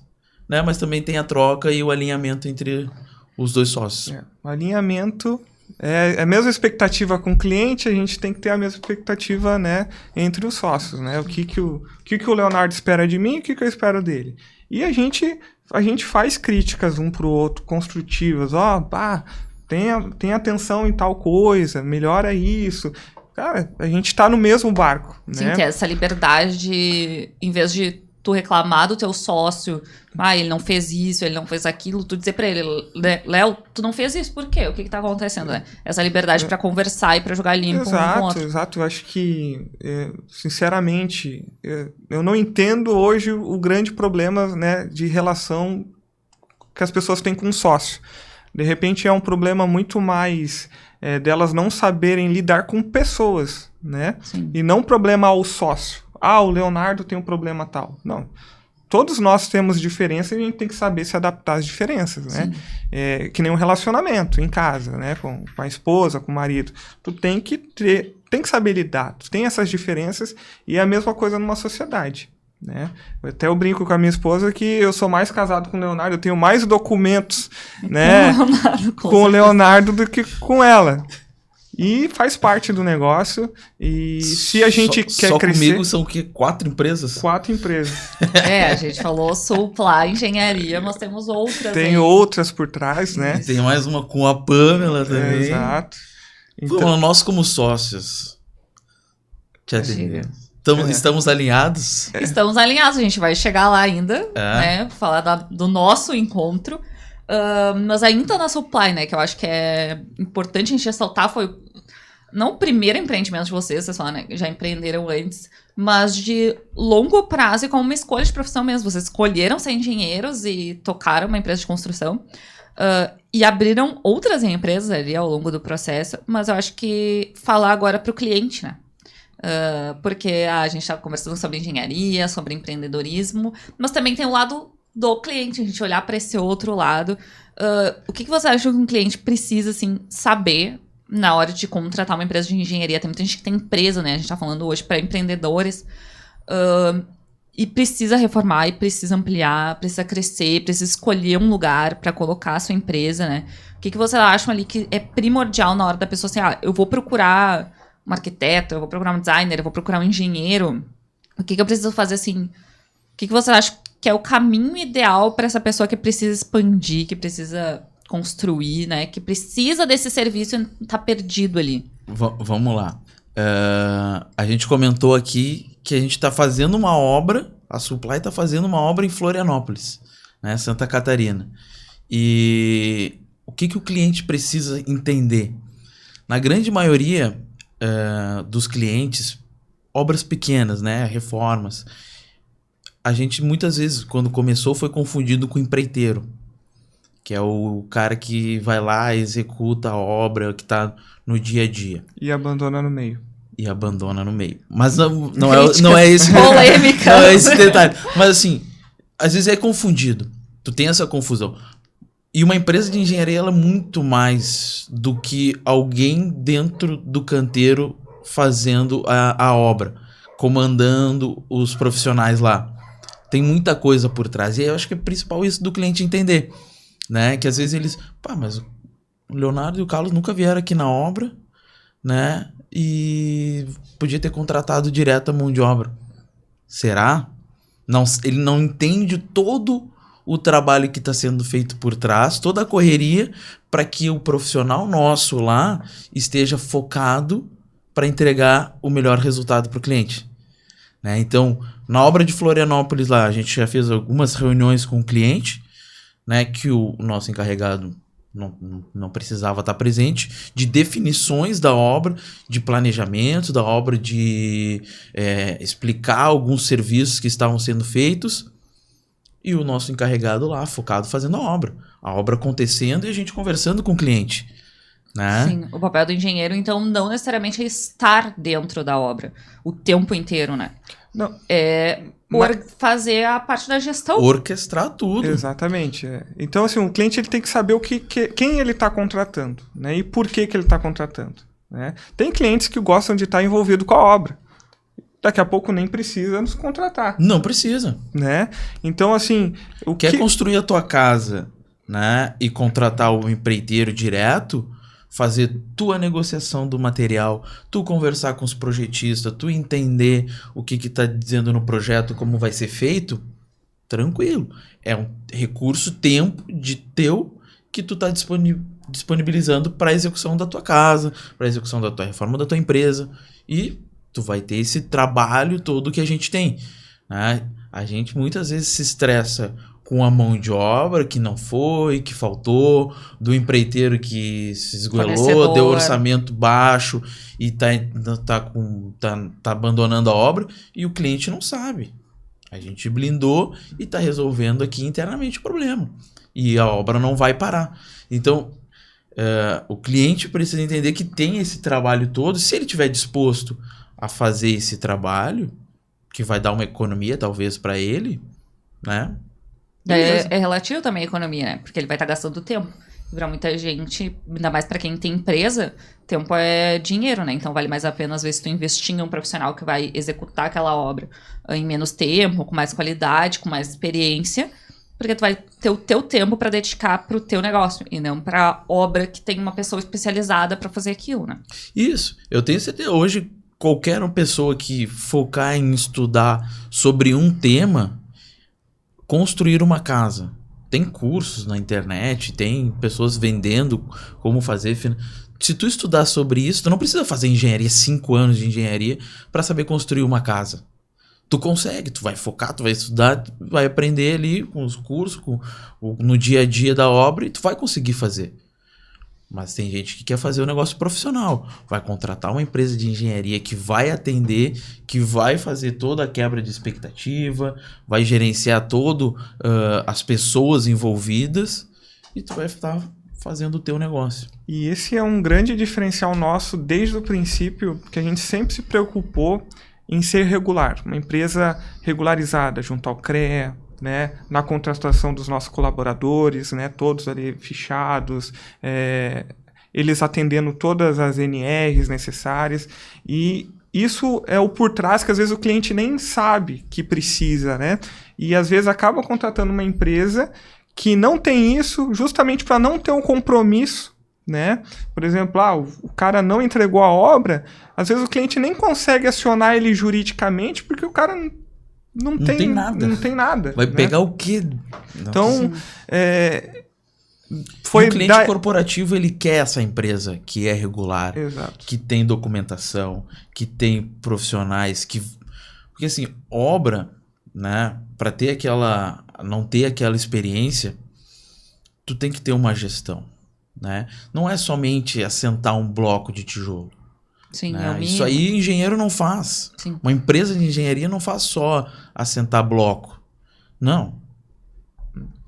né? Mas também tem a troca e o alinhamento entre os dois sócios. O alinhamento é a mesma expectativa com o cliente, a gente tem que ter a mesma expectativa, né, entre os sócios, né? O que o Leonardo espera de mim e o que eu espero dele. E a gente faz críticas um pro outro, construtivas. Tem atenção em tal coisa, melhora isso. Cara, a gente tá no mesmo barco, Sim, né? que é essa liberdade de, em vez de tu reclamar do teu sócio, ele não fez isso, ele não fez aquilo, tu dizer pra ele, Léo, tu não fez isso, por quê? O que tá acontecendo, né? Essa liberdade pra conversar e pra jogar limpo um com o outro. Exato. Eu acho que, sinceramente, eu não entendo hoje o grande problema, né, de relação que as pessoas têm com o sócio. De repente é um problema muito mais delas não saberem lidar com pessoas, né? Sim. E não problema ao sócio. O Leonardo tem um problema tal. Não. Todos nós temos diferenças e a gente tem que saber se adaptar às diferenças, né? Que nem um relacionamento em casa, né? Com a esposa, com o marido. Tu tem que saber lidar. Tu tem essas diferenças e é a mesma coisa numa sociedade, né? Eu brinco com a minha esposa que eu sou mais casado com o Leonardo, eu tenho mais documentos, né, com o Leonardo do que com ela. E faz parte do negócio. E se a gente quer só crescer... comigo são o quê? 4 empresas? 4 empresas. A gente falou supply, engenharia, mas temos outras. Tem outras por trás, né? E tem mais uma com a Pamela também. Exato. Então, nós como sócios, te atendemos. Estamos alinhados? Estamos alinhados, a gente vai chegar lá ainda, né? Falar do nosso encontro. Mas ainda na supply, né? Que eu acho que é importante a gente ressaltar, foi não o primeiro empreendimento de vocês falaram, né? Já empreenderam antes, mas de longo prazo e como uma escolha de profissão mesmo. Vocês escolheram ser engenheiros e tocaram uma empresa de construção. E abriram outras empresas ali ao longo do processo, mas eu acho que falar agora para o cliente, né? Porque a gente estava conversando sobre engenharia, sobre empreendedorismo, mas também tem o lado do cliente, a gente olhar para esse outro lado. O que você acha que um cliente precisa, assim, saber na hora de contratar uma empresa de engenharia? Tem muita gente que tem empresa, né? A gente tá falando hoje para empreendedores. E precisa reformar, e precisa ampliar, precisa crescer, precisa escolher um lugar para colocar a sua empresa, né? O que vocês acham ali que é primordial na hora da pessoa, assim, eu vou procurar um arquiteto, eu vou procurar um designer, eu vou procurar um engenheiro. O que eu preciso fazer, assim... O que você acha que é o caminho ideal para essa pessoa que precisa expandir, que precisa construir, né? Que precisa desse serviço e tá perdido ali. Vamos lá. A gente comentou aqui que a gente está fazendo uma obra, a Supply está fazendo uma obra em Florianópolis, né, Santa Catarina. E o que o cliente precisa entender? Na grande maioria dos clientes, obras pequenas, né, reformas, a gente muitas vezes, quando começou, foi confundido com empreiteiro, que é o cara que vai lá, executa a obra, que está no dia a dia. E abandona no meio. Mas não é esse polêmica. Não é esse detalhe. Mas assim, às vezes é confundido. Tu tem essa confusão. E uma empresa de engenharia, ela é muito mais do que alguém dentro do canteiro fazendo a obra, comandando os profissionais lá. Tem muita coisa por trás. E eu acho que é principal isso do cliente entender, né? Que às vezes eles... mas o Leonardo e o Carlos nunca vieram aqui na obra, né? E podia ter contratado direto a mão de obra. Será? Não, ele não entende todo o trabalho que está sendo feito por trás, toda a correria, para que o profissional nosso lá esteja focado para entregar o melhor resultado para o cliente. Né? Então, na obra de Florianópolis lá, a gente já fez algumas reuniões com o cliente, né, que o nosso encarregado não precisava estar presente, de definições da obra, de planejamento da obra, de explicar alguns serviços que estavam sendo feitos, e o nosso encarregado lá, focado fazendo a obra acontecendo e a gente conversando com o cliente. Né? Sim, o papel do engenheiro, então, não necessariamente é estar dentro da obra o tempo inteiro, né? Não. Fazer a parte da gestão. Orquestrar tudo. Exatamente. Então, assim, o cliente ele tem que saber quem ele está contratando, né? E por que ele está contratando. Né? Tem clientes que gostam de estar envolvido com a obra. Daqui a pouco nem precisa nos contratar. Não precisa. Né? Então, assim... Quer construir a tua casa, né? E contratar o empreiteiro direto... Fazer tua negociação do material, tu conversar com os projetistas, tu entender o que tá dizendo no projeto, como vai ser feito, tranquilo. É um recurso, tempo de teu que tu tá disponibilizando para a execução da tua casa, para a execução da tua reforma da tua empresa. E tu vai ter esse trabalho todo que a gente tem. Né? A gente muitas vezes se estressa com a mão de obra que não foi, que faltou, do empreiteiro que se esgoelou, deu orçamento baixo e tá abandonando a obra, e o cliente não sabe. A gente blindou e tá resolvendo aqui internamente o problema. E a obra não vai parar. Então, o cliente precisa entender que tem esse trabalho todo. Se ele estiver disposto a fazer esse trabalho, que vai dar uma economia talvez para ele, né? É relativo também a economia, né? Porque ele vai estar gastando tempo. Para muita gente, ainda mais para quem tem empresa, tempo é dinheiro, né? Então vale mais a pena, às vezes, tu investir em um profissional que vai executar aquela obra em menos tempo, com mais qualidade, com mais experiência, porque tu vai ter o teu tempo para dedicar para o teu negócio e não para obra que tem uma pessoa especializada para fazer aquilo, né? Isso. Eu tenho certeza. Hoje, qualquer pessoa que focar em estudar sobre um tema, construir uma casa. Tem cursos na internet, tem pessoas vendendo como fazer. Se tu estudar sobre isso, tu não precisa fazer engenharia, 5 anos de engenharia, para saber construir uma casa. Tu consegue, tu vai focar, tu vai estudar, tu vai aprender ali com os cursos, no dia a dia da obra, e tu vai conseguir fazer. Mas tem gente que quer fazer um negócio profissional. Vai contratar uma empresa de engenharia que vai atender, que vai fazer toda a quebra de expectativa, vai gerenciar as pessoas envolvidas, e tu vai estar fazendo o teu negócio. E esse é um grande diferencial nosso desde o princípio, que a gente sempre se preocupou em ser regular. Uma empresa regularizada junto ao CREA, né, na contratação dos nossos colaboradores, né, todos ali fichados, eles atendendo todas as NRs necessárias, e isso é o por trás que às vezes o cliente nem sabe que precisa, né, e às vezes acaba contratando uma empresa que não tem isso justamente para não ter um compromisso, né, por exemplo, o cara não entregou a obra, às vezes o cliente nem consegue acionar ele juridicamente porque o cara não tem nada. Vai pegar o quê? Então, o cliente corporativo, ele quer essa empresa que é regular, exato, que tem documentação, que tem profissionais, porque assim, obra, né, para ter não ter aquela experiência, tu tem que ter uma gestão, né? Não é somente assentar um bloco de tijolo. Sim, né? Isso aí engenheiro não faz. Sim. Uma empresa de engenharia não faz só assentar bloco. Não.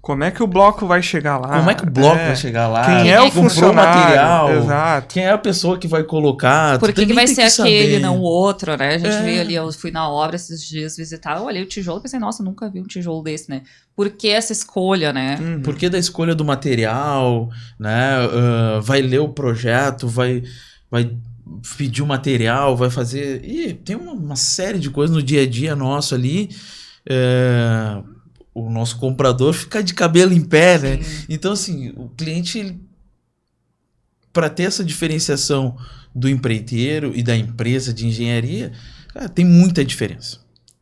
Como é que o bloco vai chegar lá? Como é que o bloco vai chegar lá? Quem é o funcionário? Material? Exato. Quem é a pessoa que vai colocar? Por que vai ser aquele, saber. não o outro, né? A gente veio ali, eu fui na obra esses dias visitar, eu olhei o tijolo e pensei, nossa, nunca vi um tijolo desse, né? Por que essa escolha, né? Por que da escolha do material, né? Vai ler o projeto, vai pedir o material, vai fazer... Ih, tem uma série de coisas no dia a dia nosso ali. O nosso comprador fica de cabelo em pé, né? Então, assim, o cliente, para ter essa diferenciação do empreiteiro e da empresa de engenharia, cara, tem muita diferença.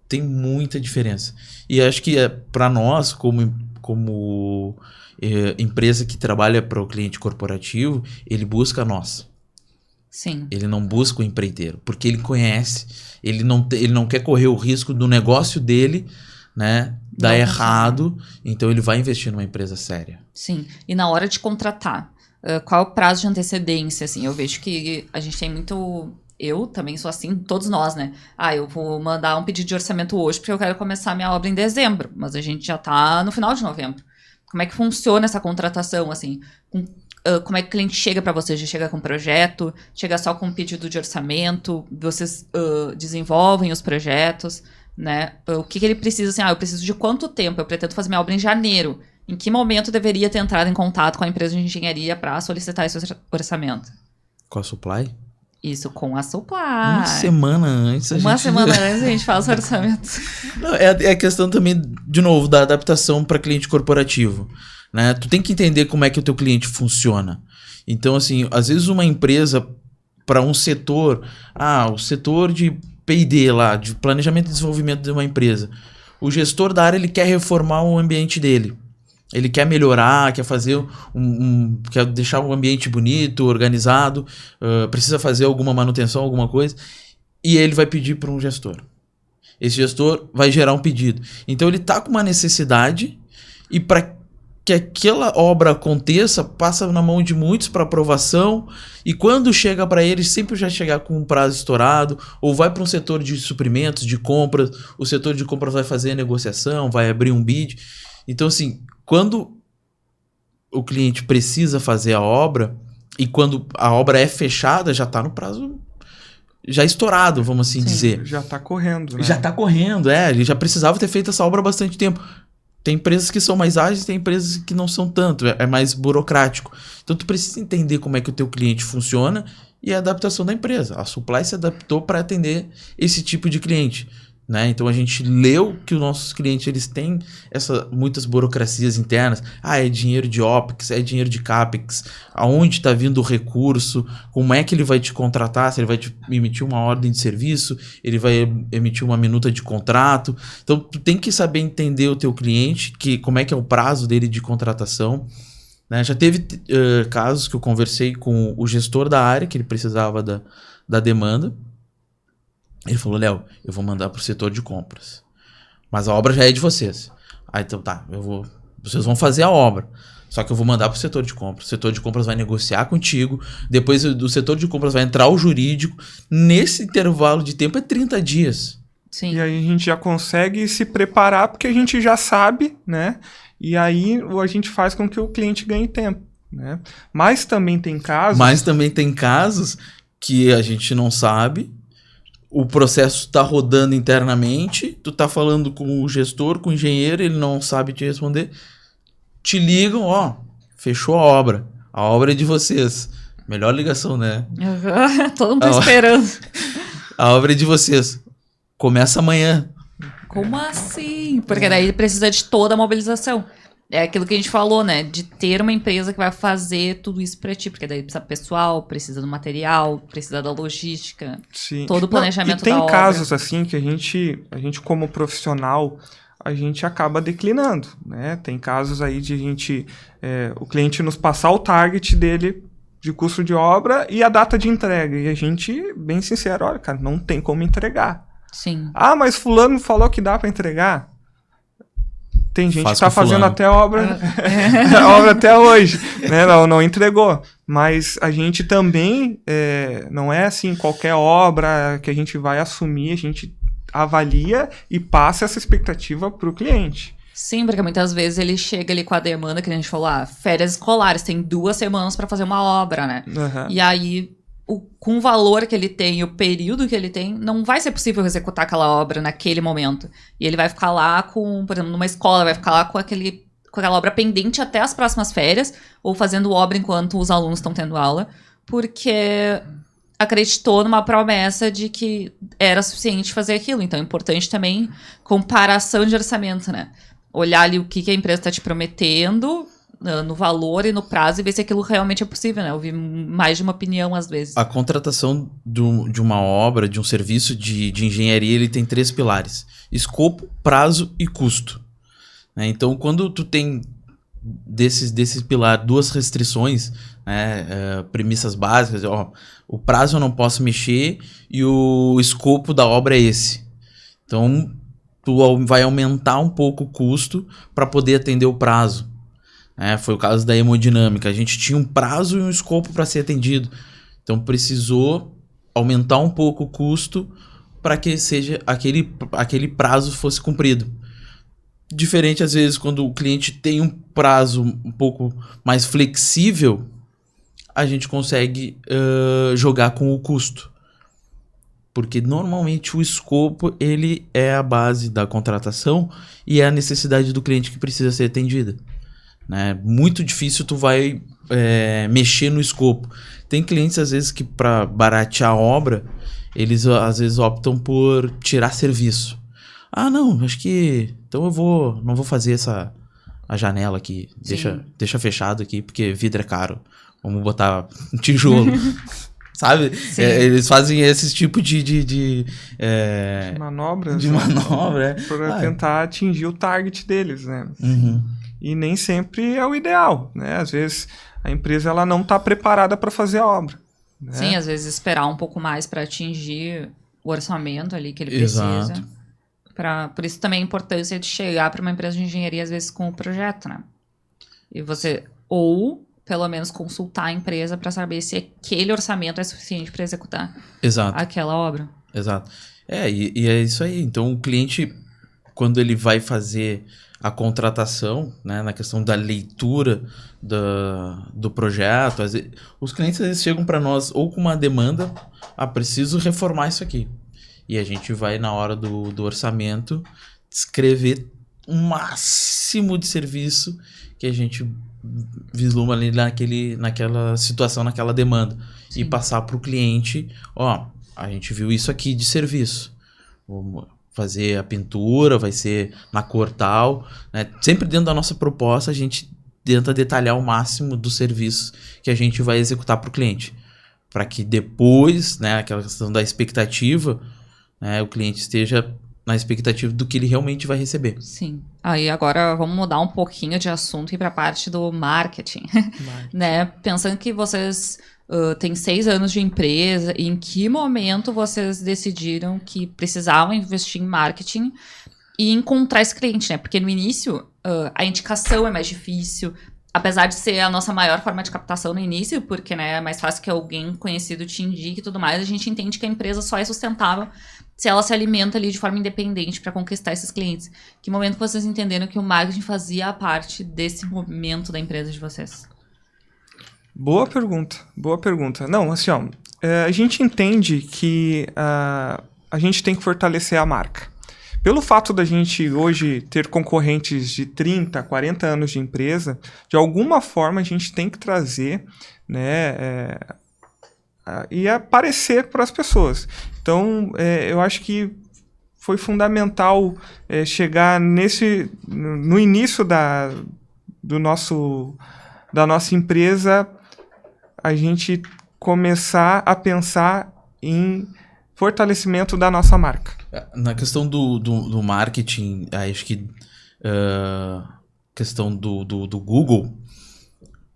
Tem muita diferença. E acho que para nós, como como empresa que trabalha para o cliente corporativo, ele busca nós. Sim. Ele não busca o empreiteiro, porque ele conhece, ele não quer correr o risco do negócio dele, né, dar Não errado, então ele vai investir numa empresa séria. Sim. E na hora de contratar, qual é o prazo de antecedência, assim? Eu vejo que a gente tem muito... Eu também sou assim, todos nós, né? Eu vou mandar um pedido de orçamento hoje porque eu quero começar minha obra em dezembro, mas a gente já tá no final de novembro. Como é que funciona essa contratação, assim? Como é que o cliente chega para você? Já chega com projeto? Chega só com um pedido de orçamento? Vocês desenvolvem os projetos, né? O que ele precisa, assim? Eu preciso de quanto tempo? Eu pretendo fazer minha obra em janeiro. Em que momento eu deveria ter entrado em contato com a empresa de engenharia para solicitar esse orçamento? Com a Supply? Isso, com a Supply. Uma semana antes semana antes a gente faz o orçamento. Não, é a questão também, de novo, da adaptação para cliente corporativo, né? Tu tem que entender como é que o teu cliente funciona. Então, assim, às vezes uma empresa para um setor, o setor de P&D lá, de planejamento e desenvolvimento de uma empresa, o gestor da área ele quer reformar o ambiente dele. Ele quer melhorar, quer fazer quer deixar o ambiente bonito, organizado, precisa fazer alguma manutenção, alguma coisa, e ele vai pedir para um gestor. Esse gestor vai gerar um pedido. Então ele está com uma necessidade e para que aquela obra aconteça, passa na mão de muitos para aprovação e quando chega para ele, sempre já chegar com um prazo estourado ou vai para um setor de suprimentos, de compras, o setor de compras vai fazer a negociação, vai abrir um bid. Então assim, quando o cliente precisa fazer a obra e quando a obra é fechada, já está no prazo já estourado, vamos assim dizer. Já está correndo, né? Já está correndo, ele já precisava ter feito essa obra há bastante tempo. Tem empresas que são mais ágeis, tem empresas que não são tanto, é mais burocrático. Então tu precisa entender como é que o teu cliente funciona e a adaptação da empresa. A Supply se adaptou para atender esse tipo de cliente. Né? Então a gente leu que os nossos clientes eles têm muitas burocracias internas. É dinheiro de OPEX, é dinheiro de CAPEX, aonde está vindo o recurso, como é que ele vai te contratar, se ele vai te emitir uma ordem de serviço, ele vai emitir uma minuta de contrato. Então tu tem que saber entender o teu cliente, como é que é o prazo dele de contratação. Né? Já teve casos que eu conversei com o gestor da área, que ele precisava da demanda. Ele falou, Léo, eu vou mandar pro setor de compras. Mas a obra já é de vocês. Então tá, vocês vão fazer a obra. Só que eu vou mandar pro setor de compras. O setor de compras vai negociar contigo. Depois do setor de compras vai entrar o jurídico. Nesse intervalo de tempo é 30 dias. Sim. E aí a gente já consegue se preparar porque a gente já sabe, né? E aí a gente faz com que o cliente ganhe tempo, né? Mas também tem casos que a gente não sabe. O processo está rodando internamente, tu tá falando com o gestor, com o engenheiro, ele não sabe te responder. Te ligam, fechou a obra é de vocês. Melhor ligação, né? Todo mundo tá esperando. A obra é de vocês. Começa amanhã. Como assim? Porque daí precisa de toda a mobilização. É aquilo que a gente falou, né? De ter uma empresa que vai fazer tudo isso pra ti. Porque daí precisa pessoal, precisa do material, precisa da logística. Sim. Todo o planejamento da obra. E tem casos obra. assim que a gente como profissional, a gente acaba declinando, né? Tem casos aí de o cliente nos passar o target dele de custo de obra e a data de entrega. E a gente, bem sincero, olha, cara, não tem como entregar. Sim. Mas fulano falou que dá pra entregar. Tem gente que tá fazendo até obra até hoje, né? Não entregou. Mas a gente também, não é assim, qualquer obra que a gente vai assumir, a gente avalia e passa essa expectativa pro cliente. Sim, porque muitas vezes ele chega ali com a demanda, que a gente falou, férias escolares, tem 2 semanas para fazer uma obra, né? Uhum. E aí, com o valor que ele tem e o período que ele tem, não vai ser possível executar aquela obra naquele momento. E ele vai ficar lá por exemplo, numa escola, vai ficar lá com aquela obra pendente até as próximas férias, ou fazendo obra enquanto os alunos estão tendo aula, porque acreditou numa promessa de que era suficiente fazer aquilo. Então é importante também comparação de orçamento, né? Olhar ali o que a empresa está te prometendo no valor e no prazo e ver se aquilo realmente é possível, né? Ouvir mais de uma opinião às vezes. A contratação de uma obra, de um serviço de engenharia, ele tem 3 pilares: escopo, prazo e custo. né? Então, quando tu tem desses pilar 2 restrições, né, premissas básicas, ó, o prazo eu não posso mexer e o escopo da obra é esse. Então, tu vai aumentar um pouco o custo para poder atender o prazo. Foi o caso da hemodinâmica. A gente tinha um prazo e um escopo para ser atendido. Então, precisou aumentar um pouco o custo para que seja aquele prazo fosse cumprido. Diferente, às vezes, quando o cliente tem um prazo um pouco mais flexível, a gente consegue jogar com o custo. Porque, normalmente, o escopo ele é a base da contratação e é a necessidade do cliente que precisa ser atendida. Né? Muito difícil tu vai mexer no escopo. Tem clientes, às vezes, que para baratear a obra, eles, às vezes, optam por tirar serviço. Ah, não, acho que... Então não vou fazer a janela aqui. Deixa fechado aqui, porque vidro é caro. Vamos botar um tijolo. Sabe? Eles fazem esse tipo de manobras. De manobra, para tentar atingir o target deles, né? Uhum. E nem sempre é o ideal, né? Às vezes a empresa ela não está preparada para fazer a obra. Né? Sim, às vezes esperar um pouco mais para atingir o orçamento ali que ele precisa. Exato. Por isso também a importância de chegar para uma empresa de engenharia, às vezes, com o projeto, né? Ou, pelo menos, consultar a empresa para saber se aquele orçamento é suficiente para executar aquela obra. Exato. E é isso aí. Então, o cliente, quando ele vai fazer a contratação, né, na questão da leitura do projeto, os clientes às vezes chegam para nós ou com uma demanda, preciso reformar isso aqui. E a gente vai, na hora do orçamento, descrever o máximo de serviço que a gente vislumbra ali naquela situação, naquela demanda. Sim. E passar para o cliente, a gente viu isso aqui de serviço. Vamos fazer a pintura, vai ser na cor tal. Né? Sempre dentro da nossa proposta, a gente tenta detalhar o máximo dos serviços que a gente vai executar para o cliente. Para que depois, né, aquela questão da expectativa... o cliente esteja na expectativa do que ele realmente vai receber. Sim. Aí agora vamos mudar um pouquinho de assunto e ir para a parte do marketing. Né? Pensando que vocês têm 6 anos de empresa, em que momento vocês decidiram que precisavam investir em marketing e encontrar esse cliente? Né? Porque no início a indicação é mais difícil, apesar de ser a nossa maior forma de captação no início, porque, né, é mais fácil que alguém conhecido te indique e tudo mais, a gente entende que a empresa só é sustentável se ela se alimenta ali de forma independente para conquistar esses clientes. Que momento vocês entenderam que o marketing fazia parte desse momento da empresa de vocês? Boa pergunta. Não, assim, a gente entende que a gente tem que fortalecer a marca. Pelo fato da gente hoje ter concorrentes de 30, 40 anos de empresa, de alguma forma a gente tem que trazer, né, e aparecer para as pessoas. Então, eu acho que foi fundamental chegar no início da nossa empresa, a gente começar a pensar em fortalecimento da nossa marca. Na questão do marketing, acho que questão do Google,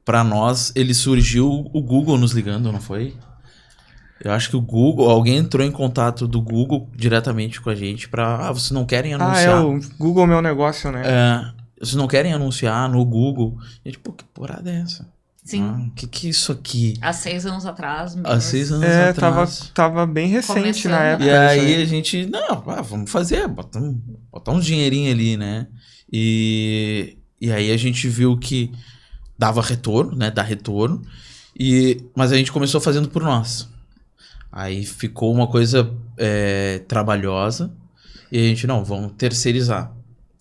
para nós, ele surgiu o Google nos ligando, não foi? Eu acho que o Google, alguém entrou em contato do Google diretamente com a gente para, vocês não querem anunciar? O Google Meu Negócio, né? Vocês não querem anunciar no Google? E a gente, que porrada é essa? Sim. Que é isso aqui? Há 6 anos atrás. Há 6 anos atrás. Tava bem recente começando na época. E aí a gente, vamos fazer, botar uns dinheirinho ali, né? E aí a gente viu que dava retorno, né? Dá retorno. Mas a gente começou fazendo por nós. Aí ficou uma coisa trabalhosa. E a gente, vamos terceirizar.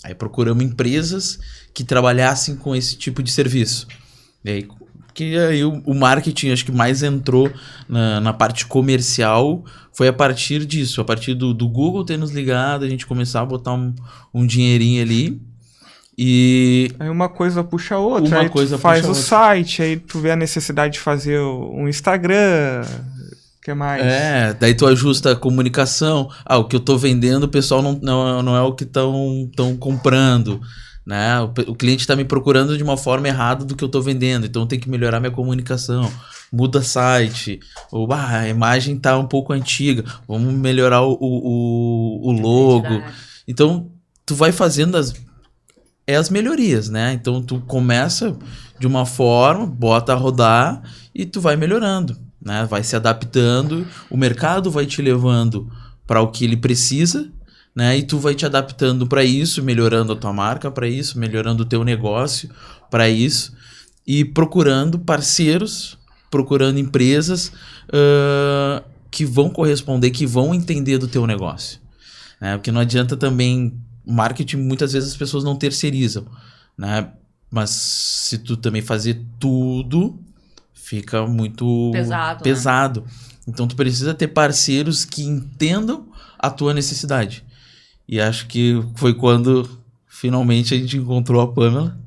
Aí procuramos empresas que trabalhassem com esse tipo de serviço. E aí, o marketing, acho que mais entrou na parte comercial, foi a partir disso. A partir do Google ter nos ligado, a gente começar a botar um dinheirinho ali. E aí uma coisa puxa a outra. Aí tu faz o site, aí tu vê a necessidade de fazer um Instagram... que mais? Daí tu ajusta a comunicação. O que eu tô vendendo, o pessoal não é o que estão comprando. né? O cliente está me procurando de uma forma errada do que eu estou vendendo, então eu tenho que melhorar minha comunicação. Muda site, ou a imagem tá um pouco antiga, vamos melhorar o logo. Então, tu vai fazendo as melhorias, né? Então, tu começa de uma forma, bota a rodar e tu vai melhorando, né? Vai se adaptando, o mercado vai te levando para o que ele precisa, né? E tu vai te adaptando para isso, melhorando a tua marca para isso, melhorando o teu negócio para isso e procurando parceiros, procurando empresas que vão corresponder, que vão entender do teu negócio. Né? Porque não adianta também... Marketing, muitas vezes as pessoas não terceirizam. Né? Mas se tu também fazer tudo, fica muito pesado. Né? Então tu precisa ter parceiros que entendam a tua necessidade. E acho que foi quando finalmente a gente encontrou a Pamela.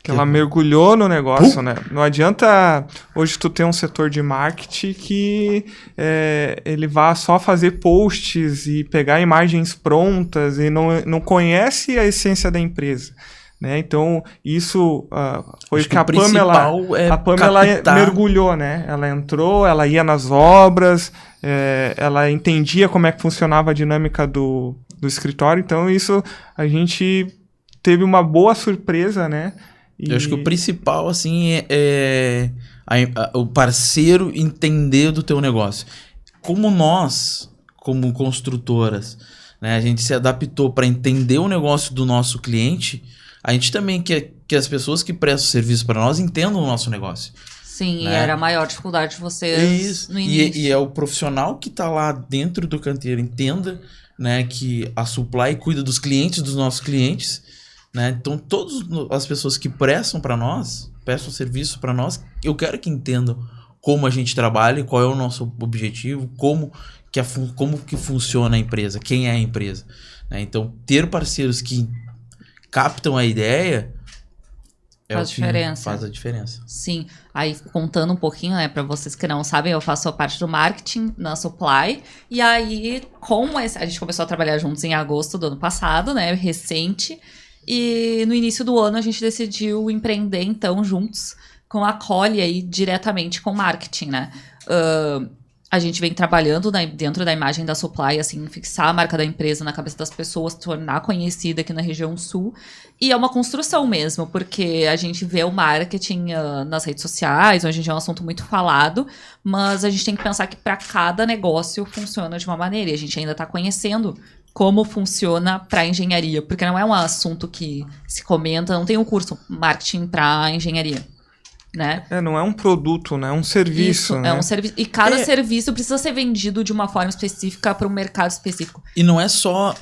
Que ela mergulhou no negócio, né? Não adianta hoje tu ter um setor de marketing que ele vá só fazer posts e pegar imagens prontas e não conhece a essência da empresa. Né? Então, isso foi o que a Pamela mergulhou, né? Ela entrou, ela ia nas obras, ela entendia como é que funcionava a dinâmica do escritório. Então, isso a gente teve uma boa surpresa, né? Eu acho que o principal, assim, o parceiro entender do teu negócio. Como nós, como construtoras, né, a gente se adaptou para entender o negócio do nosso cliente, a gente também quer que as pessoas que prestam serviço para nós entendam o nosso negócio. Sim, né? E era a maior dificuldade de vocês no início. E é o profissional que está lá dentro do canteiro, entenda, né, que a Supply cuida dos clientes, dos nossos clientes. Né? Então, todas as pessoas que prestam serviço para nós, eu quero que entendam como a gente trabalha, qual é o nosso objetivo, como que funciona a empresa, quem é a empresa. Né? Então, ter parceiros que captam a ideia faz a diferença. Sim. Aí, contando um pouquinho, né, para vocês que não sabem, eu faço a parte do marketing na Supply. E aí, a gente começou a trabalhar juntos em agosto do ano passado, né, recente. E no início do ano a gente decidiu empreender, então, juntos com a Collie aí, diretamente com marketing, né? A gente vem trabalhando dentro da imagem da Supply, assim, fixar a marca da empresa na cabeça das pessoas, tornar conhecida aqui na região sul. E é uma construção mesmo, porque a gente vê o marketing nas redes sociais, hoje em dia é um assunto muito falado, mas a gente tem que pensar que para cada negócio funciona de uma maneira, e a gente ainda está conhecendo como funciona para engenharia, porque não é um assunto que se comenta, não tem um curso marketing para engenharia, né? Não é um produto, né? É um serviço. Isso, né? É um serviço. E cada serviço precisa ser vendido de uma forma específica para um mercado específico. E não é só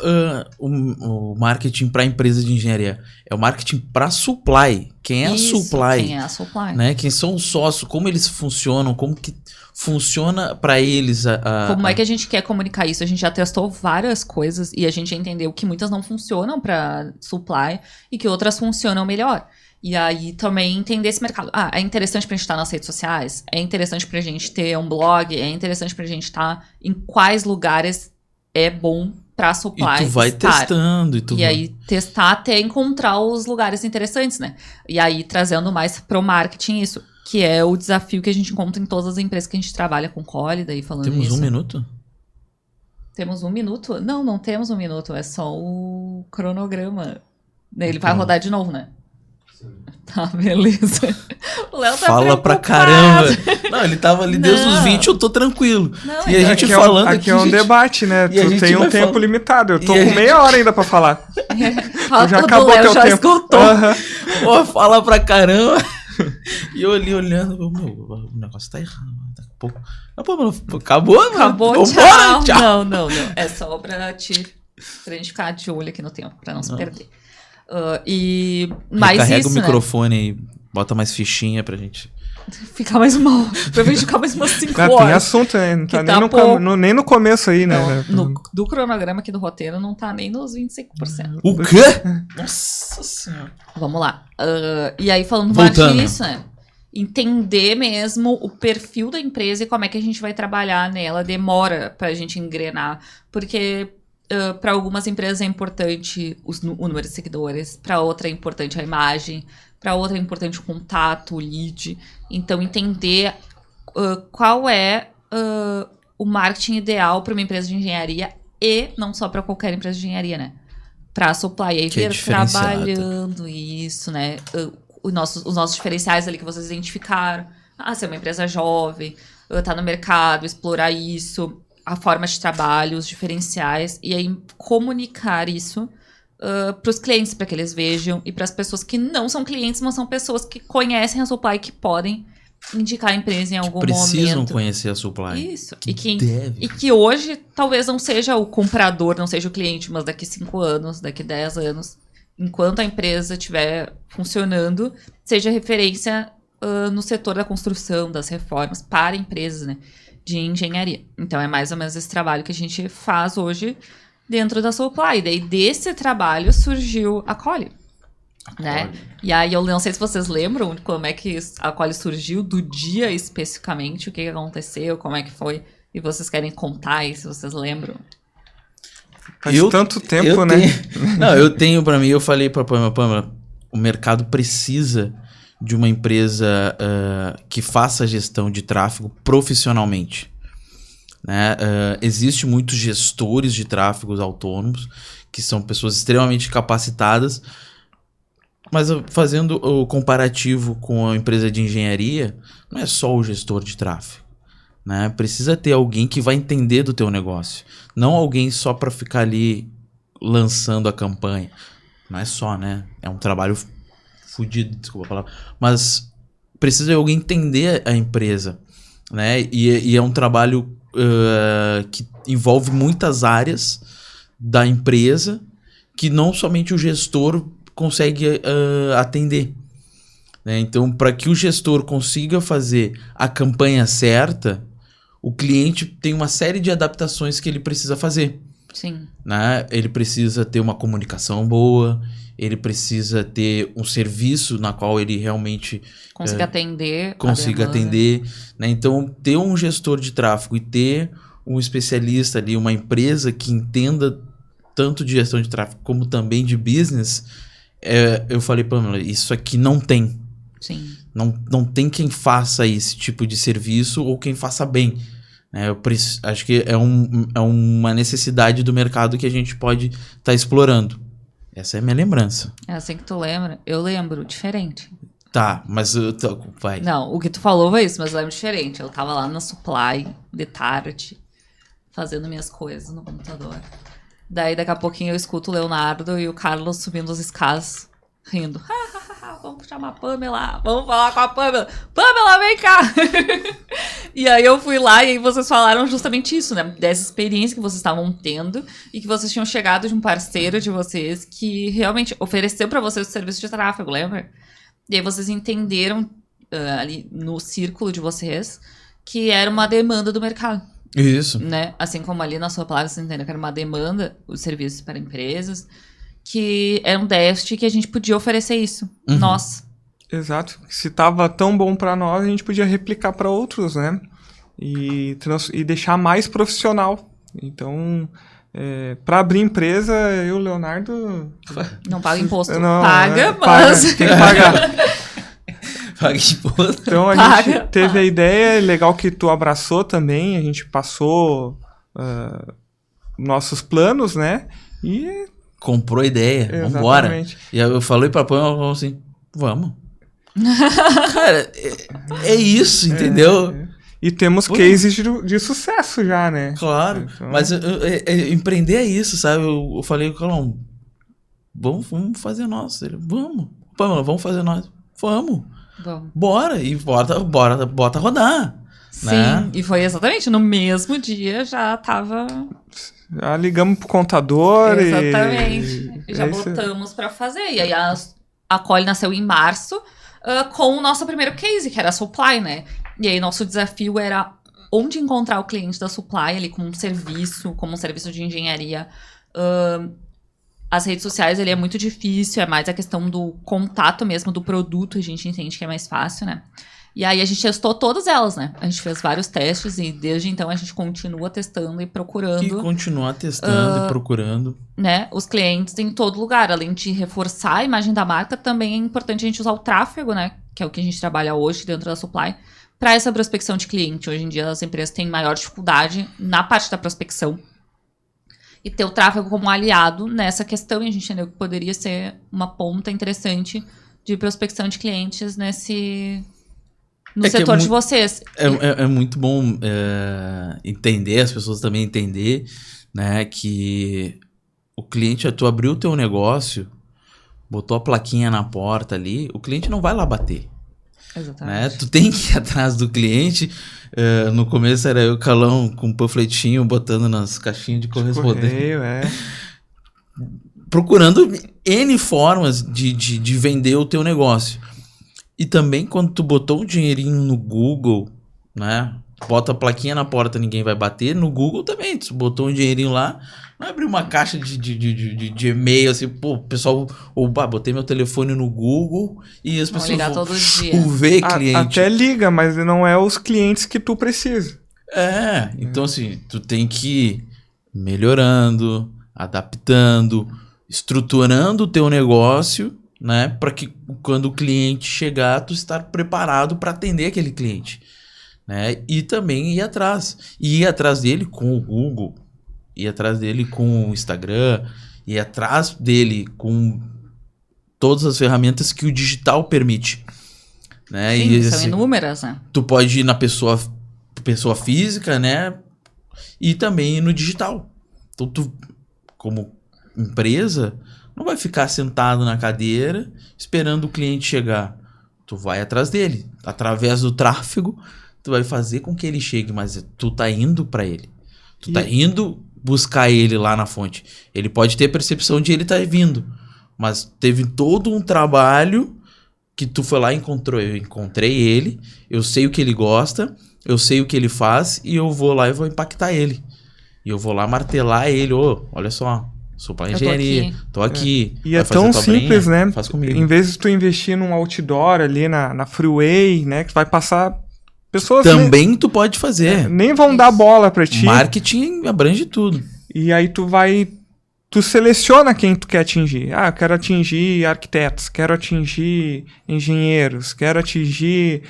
o marketing para a empresa de engenharia, é o marketing para supply. Quem é a supply? Quem é a supply? Né? Quem são os sócios, como eles funcionam, como que funciona para eles como é que a gente quer comunicar isso? A gente já testou várias coisas e a gente entendeu que muitas não funcionam para supply e que outras funcionam melhor. E aí também entender esse mercado. É interessante pra gente estar nas redes sociais, é interessante pra gente ter um blog, é interessante pra gente estar em quais lugares é bom pra supply. E tu vai testando. E aí testar até encontrar os lugares interessantes, né? E aí trazendo mais pro marketing isso, que é o desafio que a gente encontra em todas as empresas que a gente trabalha com Collie, daí falando isso. Temos 1 minuto? Temos 1 minuto? Não temos 1 minuto, é só o cronograma. Ele vai rodar de novo, né? Tá, beleza. O Léo tá Fala pra caramba. Não, ele tava ali desde os 20, eu tô tranquilo. Não, e a gente falando aqui é um debate, né? Tu tem um tempo limitado. Eu tô com gente... meia hora ainda pra falar. Fala, já acabou teu tempo. Esgotou. Pô, fala pra caramba. E eu ali olhando, o negócio tá errado. Daqui a pouco. Acabou, tchau. Não. É só pra gente ficar de olho aqui no tempo, pra não se perder. Carrega o microfone aí, bota mais fichinha pra gente. Ficar mais mal. Pra gente ficar mais umas 5 horas. Tem assunto, né? Não tá nem no começo aí, né? Do cronograma aqui do roteiro não tá nem nos 25%. O quê? Nossa senhora. Vamos lá. E aí, falando mais disso, né? Entender mesmo o perfil da empresa e como é que a gente vai trabalhar nela. Demora pra gente engrenar. Porque para algumas empresas é importante o número de seguidores, para outra é importante a imagem, para outra é importante o contato, o lead. Então, entender qual é o marketing ideal para uma empresa de engenharia e não só para qualquer empresa de engenharia, né? Para a supply Que é ver trabalhando isso, né? Os nossos diferenciais ali que vocês identificaram. Ser uma empresa jovem, tá no mercado, explorar isso, a forma de trabalho, os diferenciais, e aí comunicar isso para os clientes, para que eles vejam, e para as pessoas que não são clientes, mas são pessoas que conhecem a supply, que podem indicar a empresa em algum Precisam momento. conhecer a supply. Isso. Que E que deve. e que hoje talvez não seja o comprador, não seja o cliente, mas daqui 5 anos, daqui 10 anos, enquanto a empresa estiver funcionando, seja referência no setor da construção, das reformas, para empresas, né, de engenharia. Então, é mais ou menos esse trabalho que a gente faz hoje dentro da Supply. E daí, desse trabalho, surgiu a Collie, né? E aí, eu não sei se vocês lembram como é que a Collie surgiu, do dia especificamente, o que aconteceu, como é que foi. E vocês querem contar aí, se vocês lembram? Faz tanto tempo, né? Não, eu tenho pra mim, eu falei pra Pamela, o mercado precisa de uma empresa que faça a gestão de tráfego profissionalmente. Né? Existem muitos gestores de tráfegos autônomos, que são pessoas extremamente capacitadas, mas fazendo o comparativo com a empresa de engenharia, não é só o gestor de tráfego. Né? Precisa ter alguém que vai entender do teu negócio. Não alguém só para ficar ali lançando a campanha. Não é só, né? É um trabalho fudido, desculpa a palavra. Mas precisa alguém entender a empresa. Né? E é um trabalho que envolve muitas áreas da empresa que não somente o gestor consegue atender. Né? Então, para que o gestor consiga fazer a campanha certa, o cliente tem uma série de adaptações que ele precisa fazer. Sim. Né? Ele precisa ter uma comunicação boa, ele precisa ter um serviço na qual ele realmente consiga atender. Consiga atender. Né? Então, ter um gestor de tráfego e ter um especialista ali, uma empresa que entenda tanto de gestão de tráfego como também de business, eu falei, Pamela, isso aqui não tem. Sim. Não tem quem faça esse tipo de serviço ou quem faça bem. Acho que é uma necessidade do mercado que a gente pode estar explorando. Essa é a minha lembrança. É assim que tu lembra? Eu lembro, diferente. Tá, mas vai. Não, o que tu falou foi isso, mas eu lembro diferente. Eu tava lá na Supply, de tarde, fazendo minhas coisas no computador. Daí, daqui a pouquinho, eu escuto o Leonardo e o Carlos subindo as escadas, rindo. Vamos chamar a Pamela, vamos falar com a Pamela. Pamela, vem cá! E aí eu fui lá e aí vocês falaram justamente isso, né? Dessa experiência que vocês estavam tendo e que vocês tinham chegado de um parceiro de vocês que realmente ofereceu pra vocês o serviço de tráfego, lembra? E aí vocês entenderam ali no círculo de vocês que era uma demanda do mercado. Isso. Né? Assim como ali na sua palavra vocês entenderam que era uma demanda, os serviços para empresas, que era um déficit que a gente podia oferecer isso. Uhum. Nós. Exato. Se tava tão bom para nós, a gente podia replicar para outros, né? E deixar mais profissional. Então, para abrir empresa, eu, Leonardo... Não paga imposto. Não, paga, mas... Tem que pagar. Paga imposto. Então, a gente teve a ideia, legal que tu abraçou também, a gente passou nossos planos, né? E... comprou a ideia, Exatamente. Vambora. E aí eu falei pra Pamela, ela falou assim, vamos. Cara, é isso, entendeu? E temos cases de sucesso já, né? Claro, então... mas empreender é isso, sabe? Eu falei com ela, vamos fazer nós. Ele, vamos. Pamela, vamos fazer nós. Vamos. Bora. E bota rodar. Sim, né? E foi exatamente no mesmo dia já tava... Já ligamos pro contador exatamente. E já botamos pra fazer. E aí a Collie nasceu em março com o nosso primeiro case, que era a Supply, né? E aí nosso desafio era onde encontrar o cliente da Supply ali como um serviço de engenharia. As redes sociais, ele é muito difícil, é mais a questão do contato mesmo do produto, a gente entende que é mais fácil, né? E aí a gente testou todas elas, né? A gente fez vários testes e desde então a gente continua testando e procurando. E continuar testando e procurando. Né, os clientes em todo lugar. Além de reforçar a imagem da marca, também é importante a gente usar o tráfego, né? Que é o que a gente trabalha hoje dentro da Supply, para essa prospecção de cliente. Hoje em dia as empresas têm maior dificuldade na parte da prospecção. E ter o tráfego como aliado nessa questão, e a gente entendeu que poderia ser uma ponta interessante de prospecção de clientes no setor de vocês. É muito bom entender, as pessoas também entender, né, que o cliente, tu abriu o teu negócio, botou a plaquinha na porta ali, o cliente não vai lá bater. Exatamente. Né? Tu tem que ir atrás do cliente. No começo era eu, Calão, com um panfletinho, botando nas caixinhas de correspondência. Procurando N formas de vender o teu negócio. E também quando tu botou um dinheirinho no Google, né? Bota a plaquinha na porta, ninguém vai bater. No Google também, tu botou um dinheirinho lá, não abriu uma caixa de e-mail, assim, pô, pessoal, botei meu telefone no Google e as pessoas ligar vão todo dia. ver cliente. Até liga, mas não é os clientes que tu precisa. Então assim, tu tem que ir melhorando, adaptando, estruturando o teu negócio, né, para que quando o cliente chegar, tu estar preparado para atender aquele cliente, né? E também ir atrás dele com o Google, ir atrás dele com o Instagram, ir atrás dele com todas as ferramentas que o digital permite, né? Sim, e são assim, inúmeras, né? tu pode ir na pessoa física, né? E também ir no digital. Então tu, como empresa, não vai ficar sentado na cadeira esperando o cliente chegar. Tu vai atrás dele. Através do tráfego, tu vai fazer com que ele chegue, mas tu tá indo para ele. Tu tá indo buscar ele lá na fonte. Ele pode ter a percepção de ele tá vindo, mas teve todo um trabalho que tu foi lá e encontrou. Eu encontrei ele, eu sei o que ele gosta, eu sei o que ele faz e eu vou lá e vou impactar ele. E eu vou lá martelar ele. Olha só, sou pra engenharia, tô aqui. E é tão simples, né? Faz comigo. Em vez de tu investir num outdoor ali na freeway, né? Que vai passar pessoas... Também tu pode fazer. Nem vão dar bola pra ti. Marketing abrange tudo. E aí tu seleciona quem tu quer atingir. Eu quero atingir arquitetos, quero atingir engenheiros, quero atingir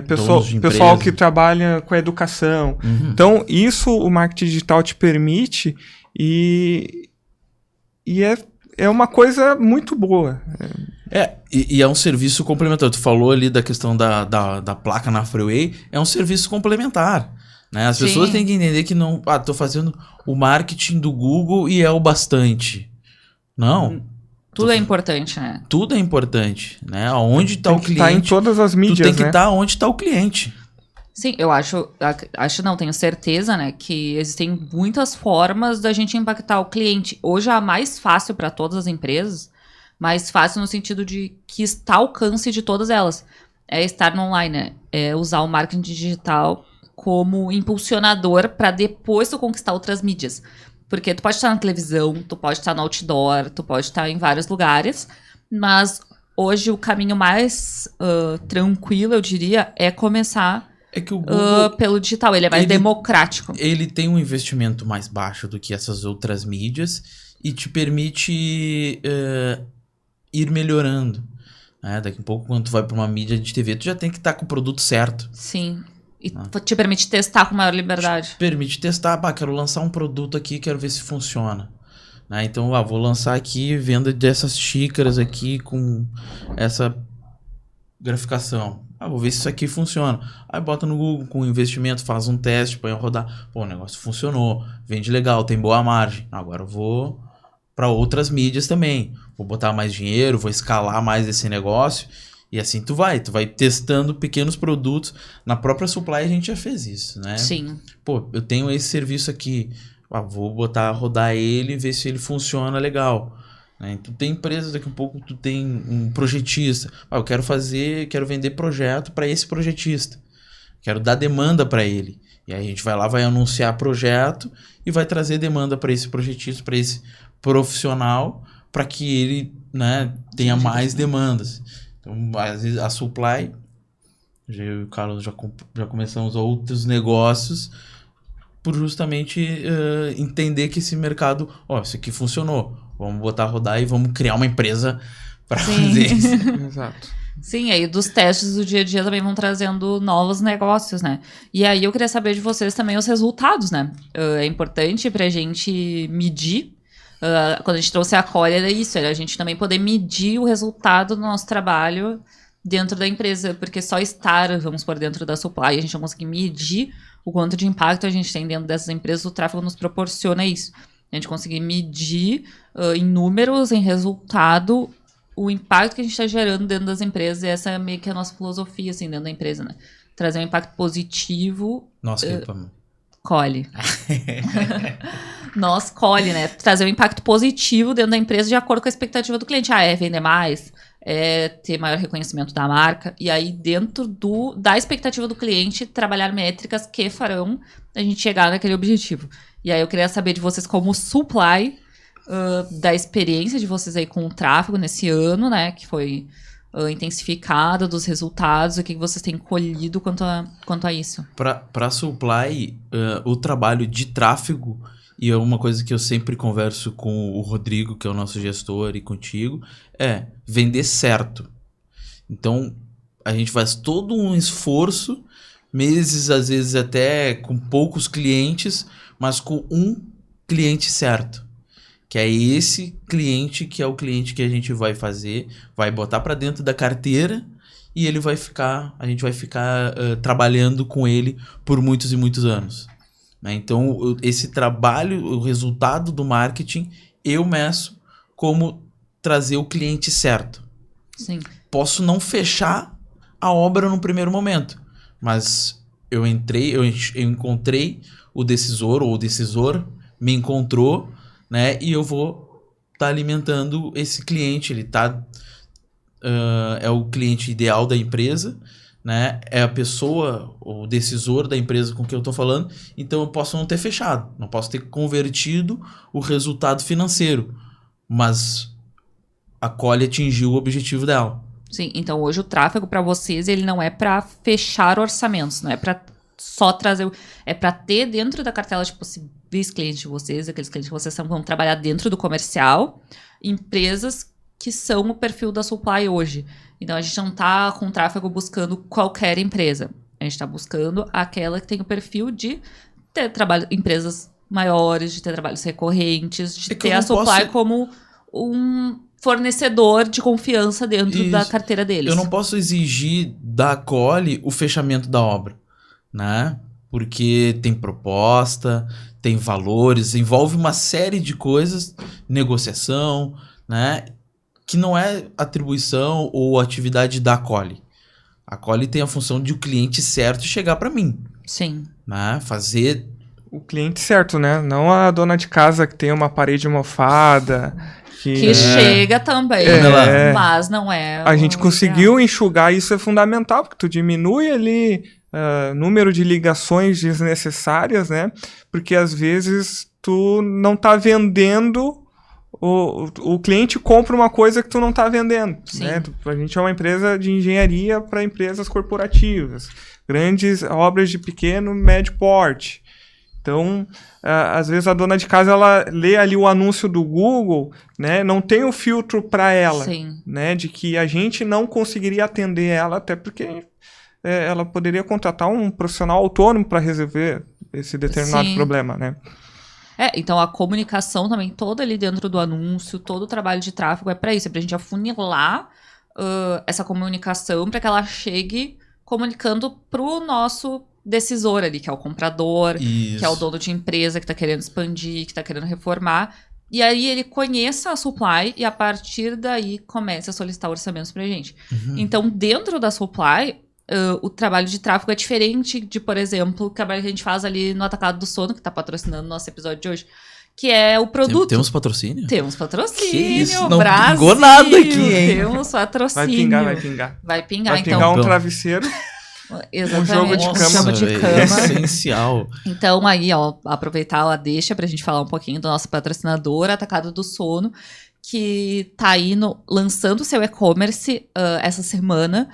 pessoal que trabalha com a educação. Uhum. Então, isso o marketing digital te permite e é uma coisa muito boa. E é um serviço complementar. Tu falou ali da questão da placa na freeway, é um serviço complementar. Né? As pessoas têm que entender que não... tô fazendo o marketing do Google e é o bastante. Não. Tudo é importante, né? Tudo é importante. Né? Onde está o cliente... Tá em todas as mídias, tu tem que né? estar onde está o cliente. Sim, eu não, tenho certeza, né, que existem muitas formas da gente impactar o cliente. Hoje é a mais fácil para todas as empresas, mais fácil no sentido de que está ao alcance de todas elas. É estar no online, né? É usar o marketing digital como impulsionador para depois tu conquistar outras mídias. Porque tu pode estar na televisão, tu pode estar no outdoor, tu pode estar em vários lugares, mas hoje o caminho mais tranquilo, eu diria, é começar que o Google, pelo digital. Ele é mais democrático. Ele tem um investimento mais baixo do que essas outras mídias e te permite ir melhorando. Né? Daqui a pouco, quando tu vai para uma mídia de TV, tu já tem que estar com o produto certo. Sim. E te permite testar com maior liberdade. Te permite testar. Quero lançar um produto aqui, quero ver se funciona. Né? Então, vou lançar aqui venda dessas xícaras aqui com essa graficação. Vou ver se isso aqui funciona. Aí bota no Google com investimento, faz um teste, põe a rodar. O negócio funcionou, vende legal, tem boa margem. Agora eu vou para outras mídias também. Vou botar mais dinheiro, vou escalar mais esse negócio. E assim tu vai testando pequenos produtos. Na própria Supply a gente já fez isso, né? Sim. Eu tenho esse serviço aqui. Vou botar, rodar ele e ver se ele funciona legal. Então tem empresas, daqui a pouco tu tem um projetista. Eu quero vender projeto para esse projetista. Quero dar demanda para ele. E aí a gente vai lá, vai anunciar projeto e vai trazer demanda para esse projetista, para esse profissional, para que ele, né, tenha mais demandas. Então, às vezes, a Supply Eu e o Carlos já começamos outros negócios por justamente entender que esse mercado, isso aqui funcionou. Vamos botar a rodar e vamos criar uma empresa para fazer isso. Exato. Sim, aí dos testes do dia a dia também vão trazendo novos negócios, né? E aí eu queria saber de vocês também os resultados, né? É importante pra gente medir. Quando a gente trouxe a Cole, era isso, era a gente também poder medir o resultado do nosso trabalho dentro da empresa, porque só estar, vamos por dentro da supply, a gente não conseguir medir o quanto de impacto a gente tem dentro dessas empresas, o tráfego nos proporciona isso. A gente conseguir medir em números, em resultado, o impacto que a gente está gerando dentro das empresas, e essa é meio que a nossa filosofia, assim, dentro da empresa, né? Trazer um impacto positivo. Nossa, Colhe. Nós colhe, né? Trazer um impacto positivo dentro da empresa de acordo com a expectativa do cliente. É vender mais, é ter maior reconhecimento da marca. E aí, dentro da expectativa do cliente, trabalhar métricas que farão a gente chegar naquele objetivo. E aí, eu queria saber de vocês como supply, da experiência de vocês aí com o tráfego nesse ano, né? Que foi intensificada, dos resultados, o que vocês têm colhido quanto a isso. Para supply, o trabalho de tráfego, e é uma coisa que eu sempre converso com o Rodrigo, que é o nosso gestor, e contigo, é vender certo. Então, a gente faz todo um esforço, meses, às vezes até com poucos clientes, mas com um cliente certo. Que é esse cliente que é o cliente que a gente vai fazer, vai botar para dentro da carteira e ele vai ficar, a gente vai ficar trabalhando com ele por muitos e muitos anos. Né? Então, esse trabalho, o resultado do marketing, eu meço como trazer o cliente certo. Sim. Posso não fechar a obra no primeiro momento, mas eu encontrei o decisor, ou o decisor me encontrou, né? E eu vou estar alimentando esse cliente. Ele é o cliente ideal da empresa, né? É a pessoa, o decisor da empresa com quem eu estou falando. Então eu posso não ter fechado, não posso ter convertido o resultado financeiro, mas a Cole atingiu o objetivo dela. Sim, então hoje o tráfego para vocês, ele não é para fechar orçamentos, não é para só trazer, é para ter dentro da cartela de possíveis clientes de vocês, aqueles clientes que vocês vão trabalhar dentro do comercial, empresas que são o perfil da supply hoje. Então a gente não está com tráfego buscando qualquer empresa, a gente está buscando aquela que tem o perfil de ter empresas maiores, de ter trabalhos recorrentes, de ter a supply como um fornecedor de confiança dentro da carteira deles. Eu não posso exigir da Cole o fechamento da obra, né? Porque tem proposta, tem valores, envolve uma série de coisas, negociação, né? Que não é atribuição ou atividade da Cole. A Cole tem a função de o cliente certo chegar para mim. Sim. Né? Fazer... O cliente certo, né? Não a dona de casa que tem uma parede mofada. Que chega também, mas não é... A gente conseguiu enxugar, isso é fundamental, porque tu diminui ali número de ligações desnecessárias, né? Porque às vezes tu não tá vendendo, o cliente compra uma coisa que tu não tá vendendo. Né? A gente é uma empresa de engenharia para empresas corporativas, grandes obras de pequeno, médio porte. Então, às vezes a dona de casa, ela lê ali o anúncio do Google, né? Não tem o filtro para ela, né? De que a gente não conseguiria atender ela, até porque ela poderia contratar um profissional autônomo para resolver esse determinado problema, né? Então a comunicação também toda ali dentro do anúncio, todo o trabalho de tráfego é para isso, é pra gente afunilar essa comunicação para que ela chegue comunicando pro nosso decisor ali, que é o comprador, que é o dono de empresa que está querendo expandir, que está querendo reformar. E aí ele conheça a supply e a partir daí comece a solicitar orçamentos pra gente. Então, dentro da supply, o trabalho de tráfego é diferente de, por exemplo, o trabalho que a gente faz ali no Atacado do Sono, que está patrocinando o nosso episódio de hoje, que é o produto. Temos patrocínio? Temos patrocínio, que isso? Não Brasil. Pingou nada aqui, hein? Temos patrocínio. Vai pingar. Vai pingar, vai pingar um travesseiro. Exatamente. Um jogo de cama. É essencial. Então aí, ó, aproveitar a deixa pra gente falar um pouquinho do nosso patrocinador, Atacado do Sono, que tá aí lançando o seu e-commerce essa semana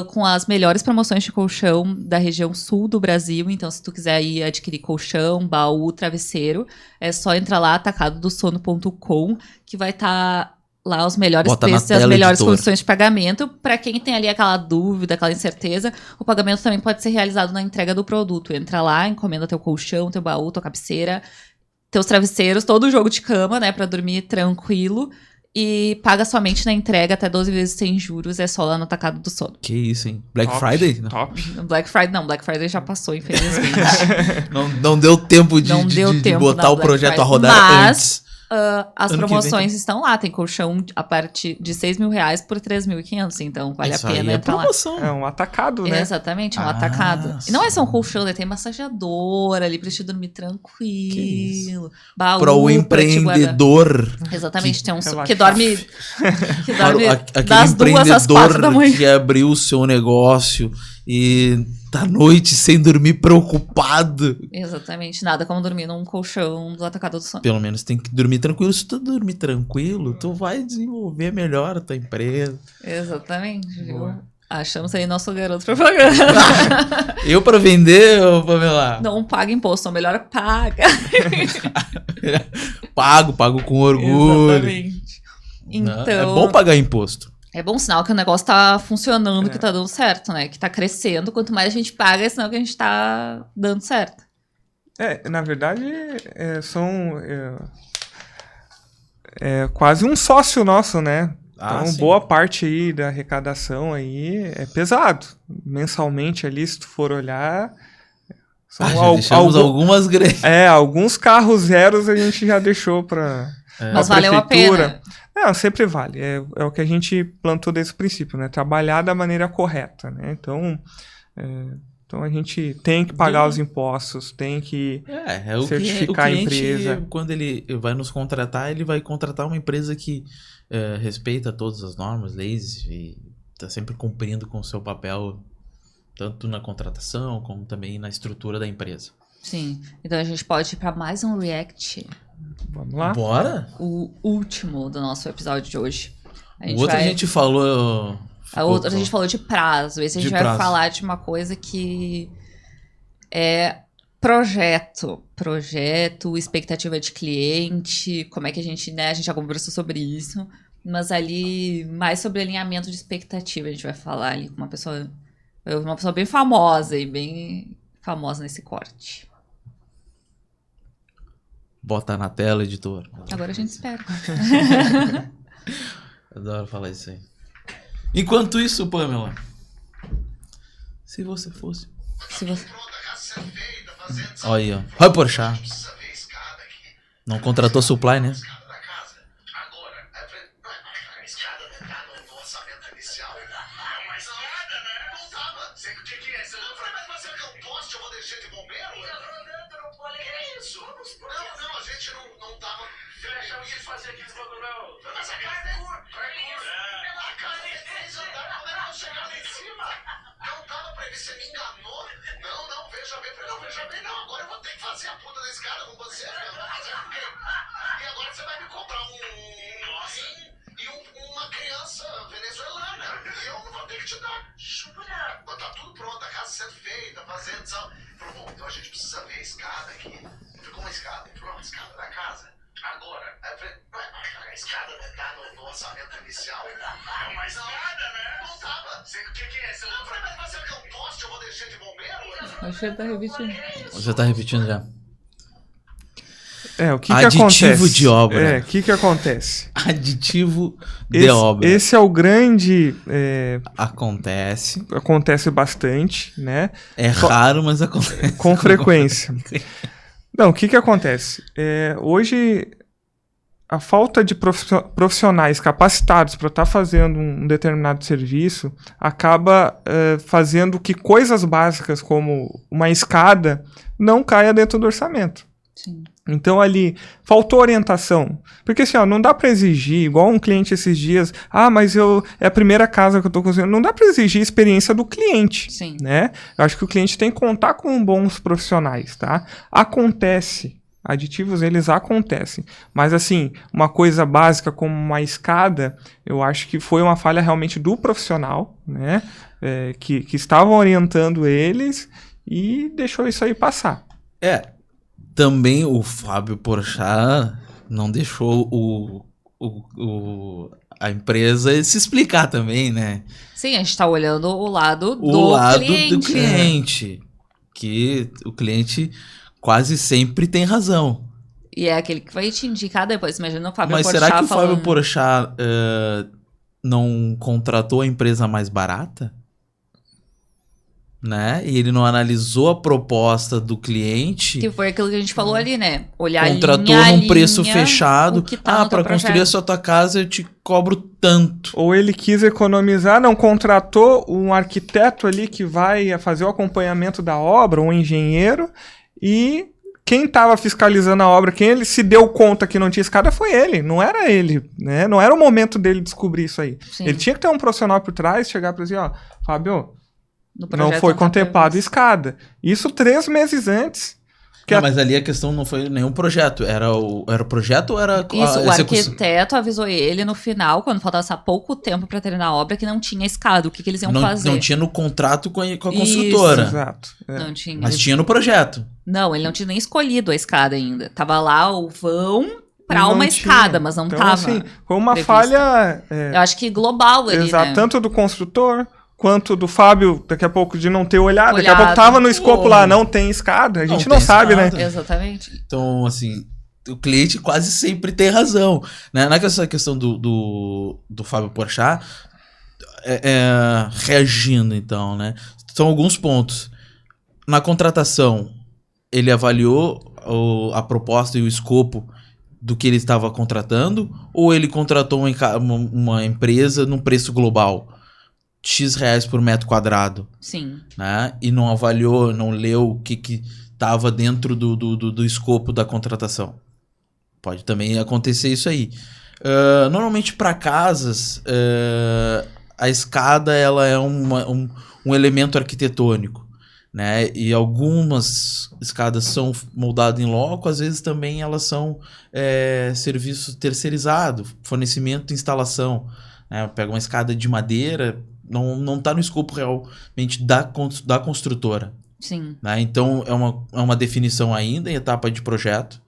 com as melhores promoções de colchão da região sul do Brasil. Então, se tu quiser ir adquirir colchão, baú, travesseiro, é só entrar lá, atacadodossono.com, que vai estar lá os melhores Bota na preços e as tela, melhores editor. condições de pagamento. Para quem tem ali aquela dúvida, aquela incerteza, o pagamento também pode ser realizado na entrega do produto. Entra lá, encomenda teu colchão, teu baú, tua cabeceira, teus travesseiros, todo o jogo de cama, né, pra dormir tranquilo. E paga somente na entrega, até 12 vezes sem juros, é só lá no Atacado do Sono. Que isso, hein? Black Top, Friday? Não. Top. Black Friday já passou, infelizmente. Não deu tempo de, Não deu de tempo botar da o Black projeto a Friday. rodar Mas, antes. As Ano que promoções vem estão lá, tem colchão a partir de R$6.000 por R$3.500, então vale Isso a pena aí é entrar lá. promoção. É um atacado, né? Exatamente, é um Ah, atacado. E não é só um sim. colchão, né? Tem massageador ali pra te dormir tranquilo. Baú Para o pra te guardar. empreendedor. Exatamente, tem um relaxar. que dorme Aquele das 2 às 4 da empreendedor manhã. que abriu o seu negócio e tá à noite sem dormir preocupado. Exatamente, nada como dormir num colchão do Atacado do Sono. Pelo menos tem que dormir tranquilo. Se tu dormir tranquilo, tu vai desenvolver melhor a tua empresa. Exatamente, viu? Boa. Achamos aí nosso garoto propaganda. Eu pra vender, ô Pamela? Não paga imposto, ou melhor, paga. Pago com orgulho. Exatamente. Então, É bom pagar imposto. é bom sinal que o negócio tá funcionando, que tá dando certo, né? Que tá crescendo. Quanto mais a gente paga, é sinal que a gente tá dando certo. Na verdade, é quase um sócio nosso, né? Ah, Então, sim. boa parte aí da arrecadação aí é pesado. Mensalmente ali, se tu for olhar, são Já deixamos algumas alguns carros zeros a gente já deixou para Mas valeu a pena. Sempre vale. É o que a gente plantou desde o princípio, né? Trabalhar da maneira correta, né? Então a gente tem que pagar os impostos, tem que É o certificar a cliente, empresa. quando ele vai nos contratar, ele vai contratar uma empresa que respeita todas as normas, leis e tá sempre cumprindo com o seu papel, tanto na contratação como também na estrutura da empresa. Sim. Então a gente pode ir pra mais um react. Vamos lá? Bora? O último do nosso episódio de hoje. O outro a gente falou... A outra a gente falou de prazo. Esse a gente De vai prazo. falar de uma coisa que é projeto. Projeto, expectativa de cliente, como é que a gente, né? A gente já conversou sobre isso. Mas ali, mais sobre alinhamento de expectativa, a gente vai falar ali com uma pessoa bem famosa e bem famosa nesse corte. Bota na tela, editor. Agora a gente espera. Adoro falar isso aí. Enquanto isso, Pamela, se você fosse... Se você... Pronto, a casa sendo feita, fazendo... Olha aí, ó. Vai Porchat. Precisa ver a escada aqui. Não contratou supply, né? A escada da casa. Agora, a escada não tá no orçamento inicial. Mas nada, né? Não tava. Sei o que é. Você não falei, mas é que eu poste, eu vou deixar de bombeiro? Que isso? Não, a gente não tava... Você achava que ia fazer aqui de bagulho? Mas a casa é curta. A casa tem 3 andares, como é que eu chegar lá em cima? Não tava previsto, você me enganou? Não, veja bem, não. Agora eu vou ter que fazer a puta da escada com você, velho. Fazer o quê? E agora você vai me cobrar um rim e uma criança venezuelana. E eu não vou ter que te dar. Jura? Tá tudo pronto, a casa sendo feita, fazendo, sabe? Falou, bom, então a gente precisa ver a escada aqui. Ficou uma escada, a escada da casa. Agora, aí eu falei, a escada não tá no orçamento inicial. Mas nada, né? Não tava. Sei o que é. Você não falei, mas você quer um poste, eu vou deixar de bombeiro? Acho que ele tá repetindo. Já tá repetindo já. O que Aditivo acontece? de obra. O que acontece? Aditivo de obra. Esse é o grande... Acontece. acontece bastante, né? É raro, mas acontece. Com frequência. Não, o que acontece? Hoje, a falta de profissionais capacitados para estar fazendo um determinado serviço acaba fazendo que coisas básicas como uma escada não caia dentro do orçamento. Sim. Então ali, faltou orientação. Porque assim, não dá para exigir, igual um cliente esses dias, mas é a primeira casa que eu tô construindo. Não dá para exigir a experiência do cliente. Sim. Né? Eu acho que o cliente tem que contar com bons profissionais, tá? Acontece Aditivos, eles acontecem. Mas, assim, uma coisa básica como uma escada, eu acho que foi uma falha realmente do profissional, né? Que estavam orientando eles e deixou isso aí passar. Também o Fábio Porchat não deixou a empresa se explicar também, né? Sim, a gente tá olhando o lado Do cliente. Que o cliente quase sempre tem razão. E é aquele que vai te indicar depois. Imagina o Fábio Mas Porchat será que o falando... Fábio Porchat não contratou a empresa mais barata? Né? E ele não analisou a proposta do cliente. Que foi aquilo que a gente falou ali, né? Olhar Contratou linha a num preço linha, fechado. o que tá no teu Para construir a sua casa eu te cobro tanto. Ou ele quis economizar, não contratou um arquiteto ali que vai fazer o acompanhamento da obra, um engenheiro, e quem estava fiscalizando a obra, quem ele se deu conta que não tinha escada foi ele, não era ele, né? Não era o momento dele descobrir isso aí. Sim. Ele tinha que ter um profissional por trás, chegar para dizer, ó, Fábio, No não projeto foi não tá contemplado previsto. escada. Isso 3 meses antes. Não, mas ali a questão não foi nenhum projeto. Era o projeto ou era Isso, a o execução? arquiteto avisou ele no final, quando faltava pouco tempo pra terminar a obra, que não tinha escada. O que eles iam fazer? Não tinha no contrato com a construtora. Exato. Não tinha. Mas tinha no projeto. Não, ele não tinha nem escolhido a escada ainda. Tava lá o vão pra Não uma tinha. escada, mas não Então, tava. assim, foi uma prevista. falha... Eu acho que global ali, Exato, né? tanto do construtor quanto do Fábio, daqui a pouco, de não ter olhado. Daqui a Olhado. pouco tava no escopo Pô. lá, não tem escada. A gente Não não tem sabe, escada. né? Exatamente. Então, assim, o cliente quase sempre tem razão. Né? Nessa questão do Fábio Porchat, reagindo, então, né? São alguns pontos. Na contratação, ele avaliou a proposta e o escopo do que ele estava contratando, ou ele contratou uma empresa num preço global? X reais por metro quadrado, Sim. né? E não avaliou, não leu o que estava dentro do escopo da contratação. Pode também acontecer isso aí. Normalmente para casas, a escada ela é um elemento arquitetônico, né? E algumas escadas são moldadas em loco, às vezes também elas são serviço terceirizado, fornecimento e instalação. Né? Pega uma escada de madeira, não está no escopo realmente da construtora. Sim. Né? Então é uma definição ainda em etapa de projeto,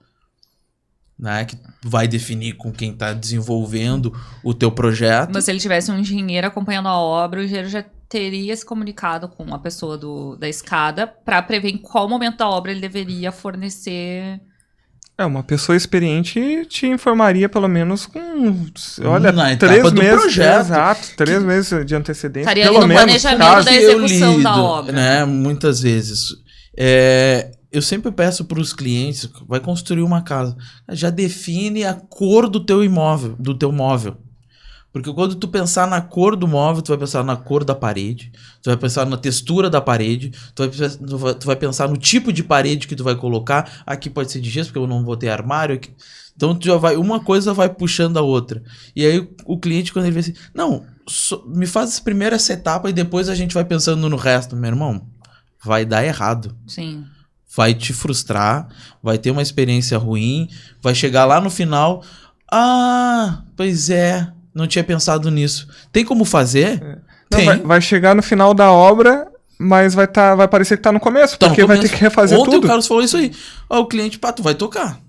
né? Que vai definir com quem está desenvolvendo o teu projeto. Mas se ele tivesse um engenheiro acompanhando a obra, o engenheiro já teria se comunicado com a pessoa da escada para prever em qual momento da obra ele deveria fornecer. Uma pessoa experiente te informaria pelo menos com, olha, na etapa 3 do meses. projeto. Exato, 3 meses de antecedência. Estaria pelo ali no menos, planejamento caso- da execução da obra. Né, muitas vezes. Eu sempre peço para os clientes, vai construir uma casa, já define a cor do teu imóvel, do teu móvel. Porque quando tu pensar na cor do móvel, tu vai pensar na cor da parede, tu vai pensar na textura da parede, tu vai pensar no tipo de parede que tu vai colocar. Aqui pode ser de gesso, porque eu não vou ter armário. Aqui. Então tu já vai, uma coisa vai puxando a outra. E aí o cliente, quando ele vê assim, não, me faz primeiro essa etapa e depois a gente vai pensando no resto. Meu irmão, vai dar errado. Sim. Vai te frustrar, vai ter uma experiência ruim, vai chegar lá no final, pois é, não tinha pensado nisso. Tem como fazer? Não, Tem. vai chegar no final da obra, mas vai parecer que tá no começo, Tá no porque vai começo. ter que refazer Ontem tudo. o Carlos falou isso aí. O cliente, tu vai tocar.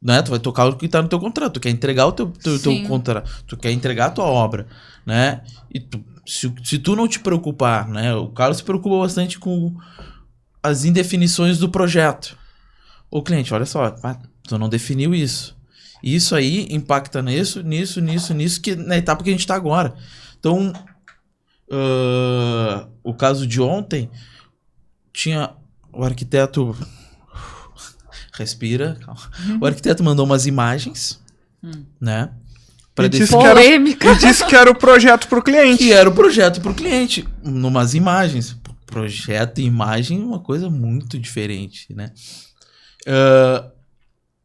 Né? Tu vai tocar o que tá no teu contrato. Tu quer entregar o teu Sim. contrato. Tu quer entregar a tua obra. Né? E se tu não te preocupar, né? O Carlos se preocupa bastante com as indefinições do projeto. O cliente, olha só, tu não definiu isso. Isso aí impacta nisso, que na etapa que a gente tá agora. Então, o caso de ontem, tinha o arquiteto... Respira, calma. O arquiteto mandou umas imagens, né? Pra E disse definir que era- Polêmica. E disse que era o projeto pro cliente. que era o projeto para o cliente, numas imagens. Projeto e imagem é uma coisa muito diferente, né?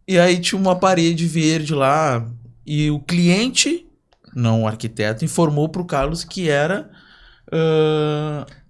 E aí tinha uma parede verde lá e o cliente, não o arquiteto, informou pro Carlos que era...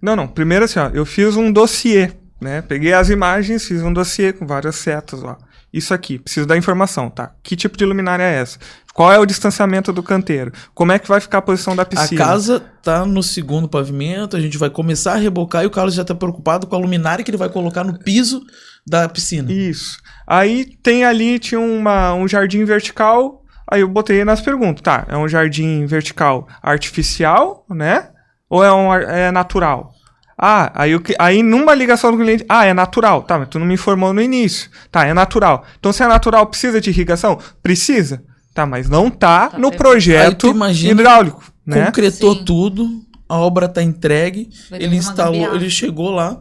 Não. Primeiro assim, ó, eu fiz um dossiê, né? Peguei as imagens, fiz um dossiê com várias setas lá. isso aqui, preciso da informação, tá? Que tipo de luminária é essa? Qual é o distanciamento do canteiro? Como é que vai ficar a posição da piscina? A casa tá no segundo pavimento, a gente vai começar a rebocar e o Carlos já tá preocupado com a luminária que ele vai colocar no piso da piscina. Isso. Aí tem ali, tinha um jardim vertical, aí eu botei nas perguntas, tá? É um jardim vertical artificial, né? Ou é natural? Ah, aí numa ligação do cliente, é natural. Tá, mas tu não me informou no início. Tá, é natural. Então se é natural, precisa de irrigação? Precisa. Tá, mas não tá no projeto hidráulico, né? Concretou Sim. tudo, a obra tá entregue, Vai ter ele uma instalou, gambiarra. ele chegou lá,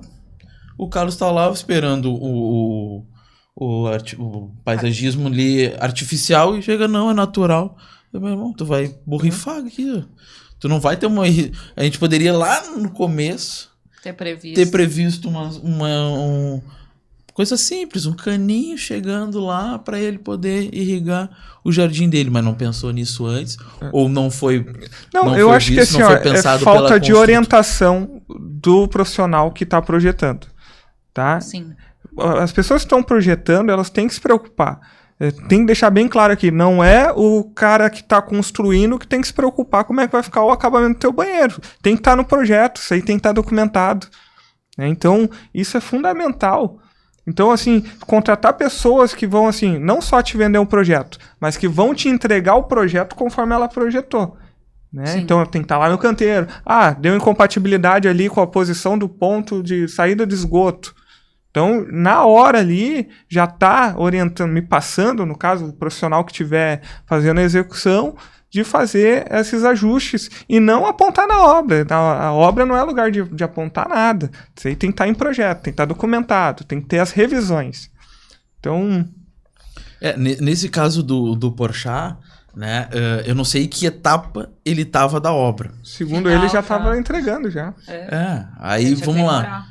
o Carlos tá lá esperando o paisagismo ali artificial e chega, não, é natural. Eu, meu irmão, tu vai borrifar aqui, ó. Tu não vai ter uma... A gente poderia lá no começo Ter previsto uma coisa simples, um caninho chegando lá para ele poder irrigar o jardim dele, mas não pensou nisso antes, ou não foi... Não, eu acho que assim, ó, é falta de orientação do profissional que está projetando, tá? Sim. As pessoas que estão projetando, elas têm que se preocupar. Tem que deixar bem claro aqui, não é o cara que está construindo que tem que se preocupar como é que vai ficar o acabamento do teu banheiro. Tem que estar no projeto, isso aí tem que estar documentado, né? Então, isso é fundamental. Então, assim, contratar pessoas que vão, assim, não só te vender um projeto, mas que vão te entregar o projeto conforme ela projetou, né? Então, tem que estar lá no canteiro. Deu incompatibilidade ali com a posição do ponto de saída de esgoto. Então, na hora ali, já está orientando, me passando, no caso, o profissional que estiver fazendo a execução, de fazer esses ajustes e não apontar na obra. A obra não é lugar de apontar nada. Isso aí tem que estar em projeto, tem que estar documentado, tem que ter as revisões. Então... nesse caso do Porchat, né, eu não sei que etapa ele estava da obra. Segundo ele, já estava entregando já. Aí vamos lá.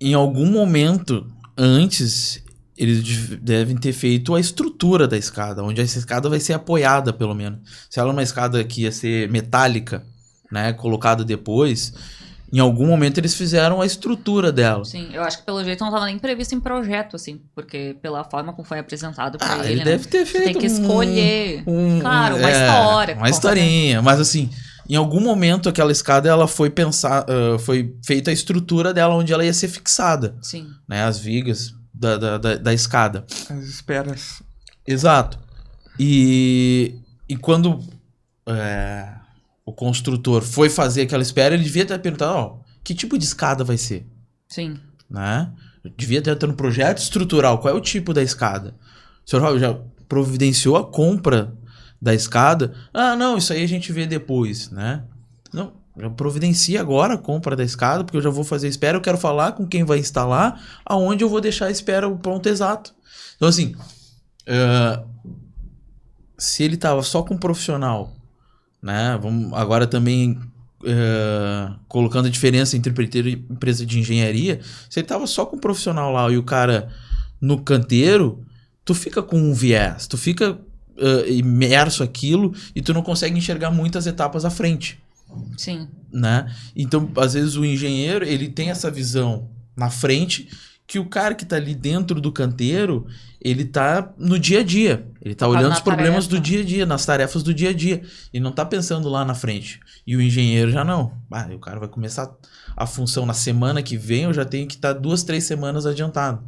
Em algum momento antes, eles devem ter feito a estrutura da escada, onde essa escada vai ser apoiada, pelo menos. Se ela é uma escada que ia ser metálica, né, colocada depois, em algum momento eles fizeram a estrutura dela. Sim, eu acho que pelo jeito não estava nem previsto em projeto, assim, porque pela forma como foi apresentado pra ele, ele deve ter feito tem que escolher, claro, uma história. Uma historinha, mas assim... Em algum momento aquela escada ela foi foi feita a estrutura dela onde ela ia ser fixada. Sim. Né, as vigas da escada. As esperas. Exato. E quando o construtor foi fazer aquela espera, ele devia ter perguntado, que tipo de escada vai ser? Sim. Né? Devia ter no projeto estrutural, qual é o tipo da escada? O senhor já providenciou a compra da escada? Não, isso aí a gente vê depois, né? Não, já providencia agora a compra da escada, porque eu já vou fazer a espera, eu quero falar com quem vai instalar, aonde eu vou deixar a espera o ponto exato. Então, assim, se ele tava só com um profissional, né? Vamos agora também colocando a diferença entre empresa de engenharia, se ele tava só com um profissional lá e o cara no canteiro, tu fica com um viés, tu fica imerso aquilo e tu não consegue enxergar muitas etapas à frente. Sim. Né? Então, às vezes o engenheiro, ele tem essa visão na frente que o cara que tá ali dentro do canteiro, ele tá no dia a dia. Ele tá olhando os problemas do dia a dia, nas tarefas do dia a dia. E não tá pensando lá na frente. E o engenheiro já não. O cara vai começar a função na semana que vem, eu já tenho que estar 2, 3 semanas adiantado.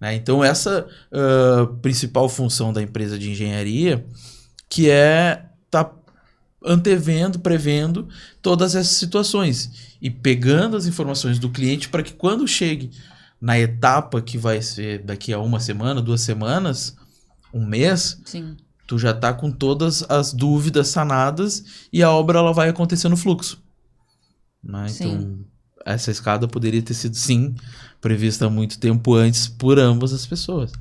Né? Então, essa principal função da empresa de engenharia, que é tá antevendo, prevendo todas essas situações e pegando as informações do cliente para que quando chegue na etapa que vai ser daqui a 1 semana, 2 semanas, 1 mês, sim, tu já tá com todas as dúvidas sanadas e a obra ela vai acontecer no fluxo. Né? Então, essa escada poderia ter sido, sim, prevista há muito tempo antes por ambas as pessoas.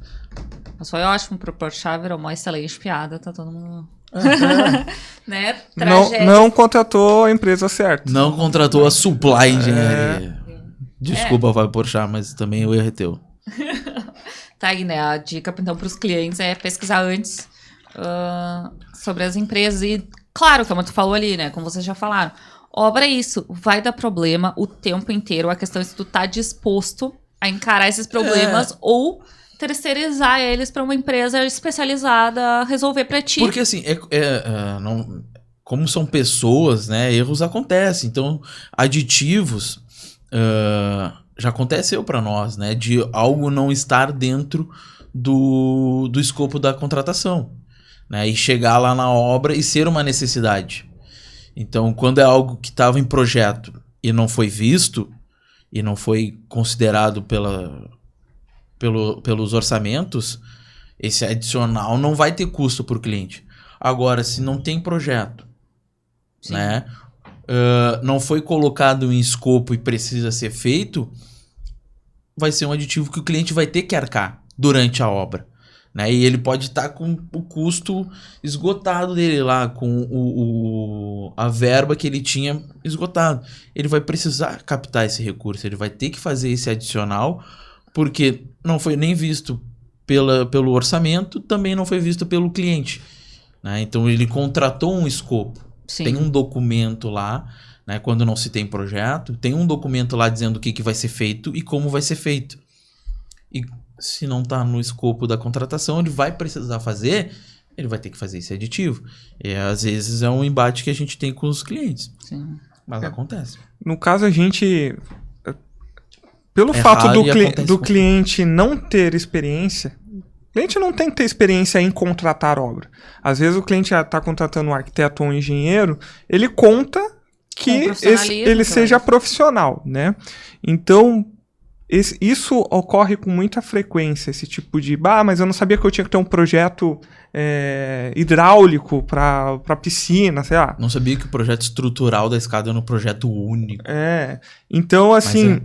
Só eu acho que pro Porchat virou uma excelente piada, tá todo mundo... né? Não contratou a empresa certa. Não contratou a Supply Engenharia. Desculpa, vai Porchat, mas também o erro é teu. Tá aí, né? A dica, então, pros clientes é pesquisar antes sobre as empresas. E, claro, como tu falou ali, né? Como vocês já falaram, obra é isso. Vai dar problema o tempo inteiro. A questão é se tu tá disposto a encarar esses problemas ou terceirizar eles para uma empresa especializada resolver para ti. Porque assim, como são pessoas, né, erros acontecem. Então, aditivos já aconteceu para nós, né, de algo não estar dentro do escopo da contratação, né, e chegar lá na obra e ser uma necessidade. Então, quando é algo que estava em projeto e não foi visto e não foi considerado pelos orçamentos, esse adicional não vai ter custo para o cliente. Agora, se não tem projeto, Sim. né, não foi colocado em escopo e precisa ser feito, vai ser um aditivo que o cliente vai ter que arcar durante a obra, né? E ele pode estar com o custo esgotado dele lá, com a verba que ele tinha esgotado. Ele vai precisar captar esse recurso, ele vai ter que fazer esse adicional, porque não foi nem visto pelo orçamento, também não foi visto pelo cliente, né? Então ele contratou um escopo. Sim. Tem um documento lá, né, quando não se tem projeto, tem um documento lá dizendo o que vai ser feito e como vai ser feito. E se não está no escopo da contratação, ele vai precisar fazer, ele vai ter que fazer esse aditivo. E às vezes é um embate que a gente tem com os clientes. Sim. Mas acontece. No caso, a gente... Pelo É fato raro e acontece do com- cliente não ter experiência, o cliente não tem que ter experiência em contratar obra. Às vezes o cliente está contratando um arquiteto ou um engenheiro, ele conta Com que profissionalismo, ele seja claro. profissional, né? Então, isso ocorre com muita frequência, esse tipo de... mas eu não sabia que eu tinha que ter um projeto hidráulico para piscina, sei lá. Não sabia que o projeto estrutural da escada era um projeto único. Então, assim,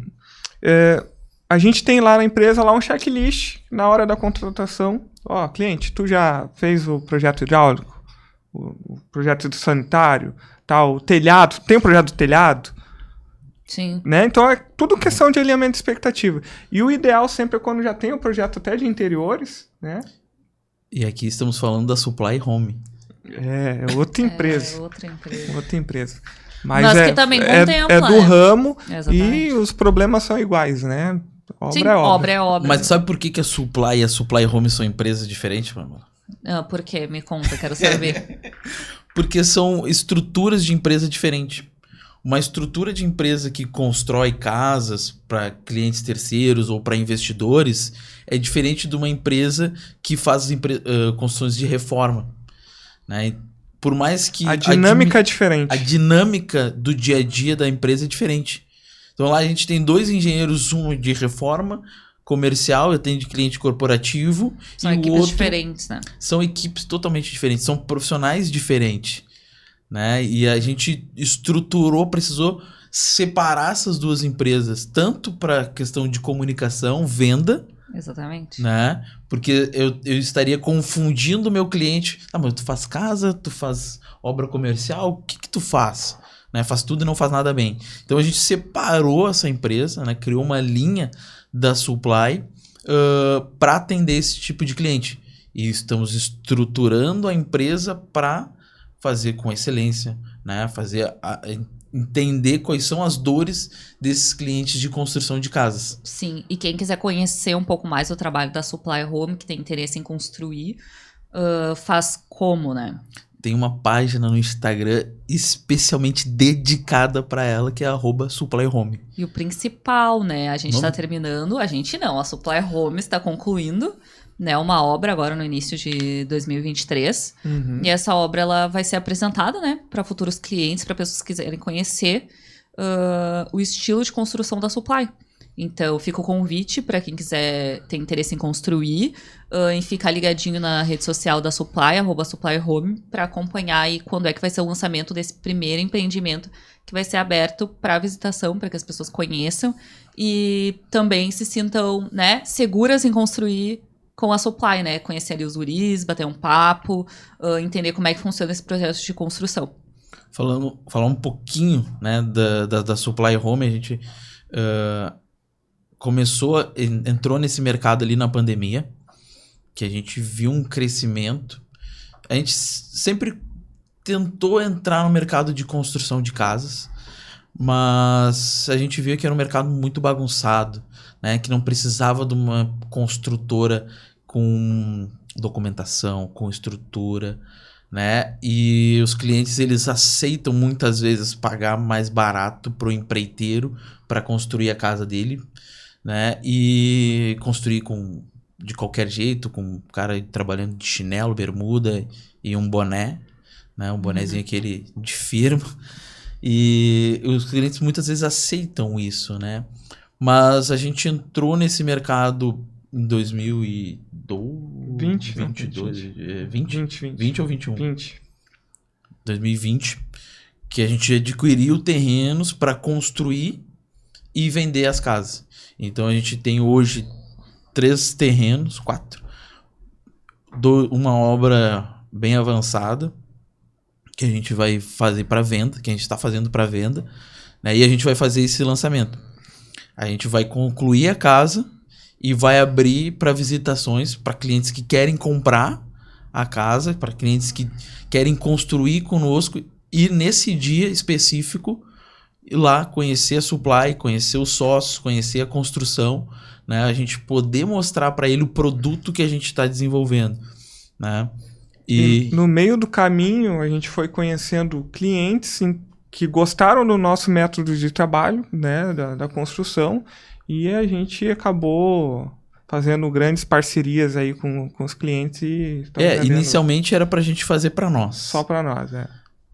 a gente tem lá na empresa lá um checklist na hora da contratação. Ó, cliente, tu já fez o projeto hidráulico? O projeto do sanitário? Tal, o telhado? Tem o projeto do telhado? Sim. Né? Então, é tudo questão de alinhamento de expectativa. E o ideal sempre é quando já tem o projeto até de interiores, né? E aqui estamos falando da Supply Home. É outra empresa. É outra empresa. Outra empresa. Mas Nós que também contempla, é do né? ramo Exatamente. e os problemas são iguais, né? Obra Sim, é obra. obra é obra. Mas sabe por que a Supply e a Supply Home são empresas diferentes, mano? Por quê? Me conta, quero saber. Porque são estruturas de empresa diferentes. Uma estrutura de empresa que constrói casas para clientes terceiros ou para investidores é diferente de uma empresa que faz construções de reforma, né? E por mais que A dinâmica é diferente. a dinâmica do dia a dia da empresa é diferente. Então lá a gente tem 2 engenheiros, um de reforma comercial, atende cliente corporativo, São e o equipes outro diferentes, né? são equipes totalmente diferentes, são profissionais diferentes, né? E a gente precisou separar essas 2 empresas, tanto para questão de comunicação, venda, Exatamente. né? Porque eu estaria confundindo o meu cliente. Ah, mas tu faz casa, tu faz obra comercial, o que tu faz? Né? Faz tudo e não faz nada bem. Então a gente separou essa empresa, né? Criou uma linha da Supply para atender esse tipo de cliente. E estamos estruturando a empresa para fazer com excelência, né? Entender quais são as dores desses clientes de construção de casas. Sim, e quem quiser conhecer um pouco mais o trabalho da Supply Home, que tem interesse em construir, faz como, né? Tem uma página no Instagram especialmente dedicada para ela, que é @supplyhome. E o principal, né? A gente Vamos? está terminando, a gente não, a Supply Home está concluindo, né, uma obra agora no início de 2023. Uhum. E essa obra ela vai ser apresentada, né, para futuros clientes, para pessoas que quiserem conhecer o estilo de construção da Supply. Então, fica o convite para quem quiser ter interesse em construir, em ficar ligadinho na rede social da Supply, @supplyhome, para acompanhar aí quando é que vai ser o lançamento desse primeiro empreendimento que vai ser aberto para visitação, para que as pessoas conheçam e também se sintam, né, seguras em construir com a Supply, né? Conhecer ali os guris, bater um papo, entender como é que funciona esse processo de construção. Falar um pouquinho, né, da Supply Home, a gente entrou nesse mercado ali na pandemia, que a gente viu um crescimento. A gente sempre tentou entrar no mercado de construção de casas, mas a gente via que era um mercado muito bagunçado, né? Que não precisava de uma construtora com documentação, com estrutura, né? E os clientes, eles aceitam muitas vezes pagar mais barato pro empreiteiro para construir a casa dele, né? E construir de qualquer jeito, com o cara trabalhando de chinelo, bermuda e um boné, né? Um bonézinho aquele de firma. E os clientes muitas vezes aceitam isso, né? Mas a gente entrou nesse mercado em 2020 ou 21? 20. 2020, que a gente adquiriu terrenos para construir e vender as casas. Então a gente tem hoje 3 terrenos, 4. Uma obra bem avançada que a gente vai fazer para venda, que a gente está fazendo para venda, né? E a gente vai fazer esse lançamento. A gente vai concluir a casa e vai abrir para visitações para clientes que querem comprar a casa, para clientes que querem construir conosco e nesse dia específico ir lá conhecer a supply, conhecer os sócios, conhecer a construção, né? A gente poder mostrar para ele o produto que a gente está desenvolvendo, né? E no meio do caminho, a gente foi conhecendo clientes que gostaram do nosso método de trabalho, né, da construção, e a gente acabou fazendo grandes parcerias aí com os clientes. Inicialmente era pra gente fazer pra nós. Só pra nós,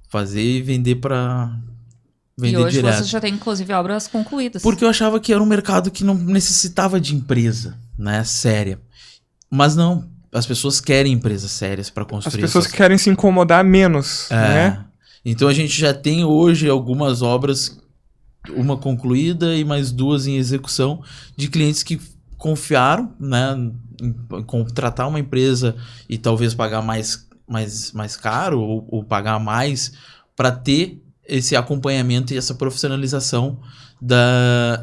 Fazer e vender pra... Vender e hoje direto. vocês já têm, inclusive, obras concluídas. Porque eu achava que era um mercado que não necessitava de empresa, né, séria. Mas não, as pessoas querem empresas sérias para construir. As pessoas querem se incomodar menos, né? Então a gente já tem hoje algumas obras, uma concluída e mais 2 em execução, de clientes que confiaram, né, em contratar uma empresa e talvez pagar mais caro ou pagar mais para ter esse acompanhamento e essa profissionalização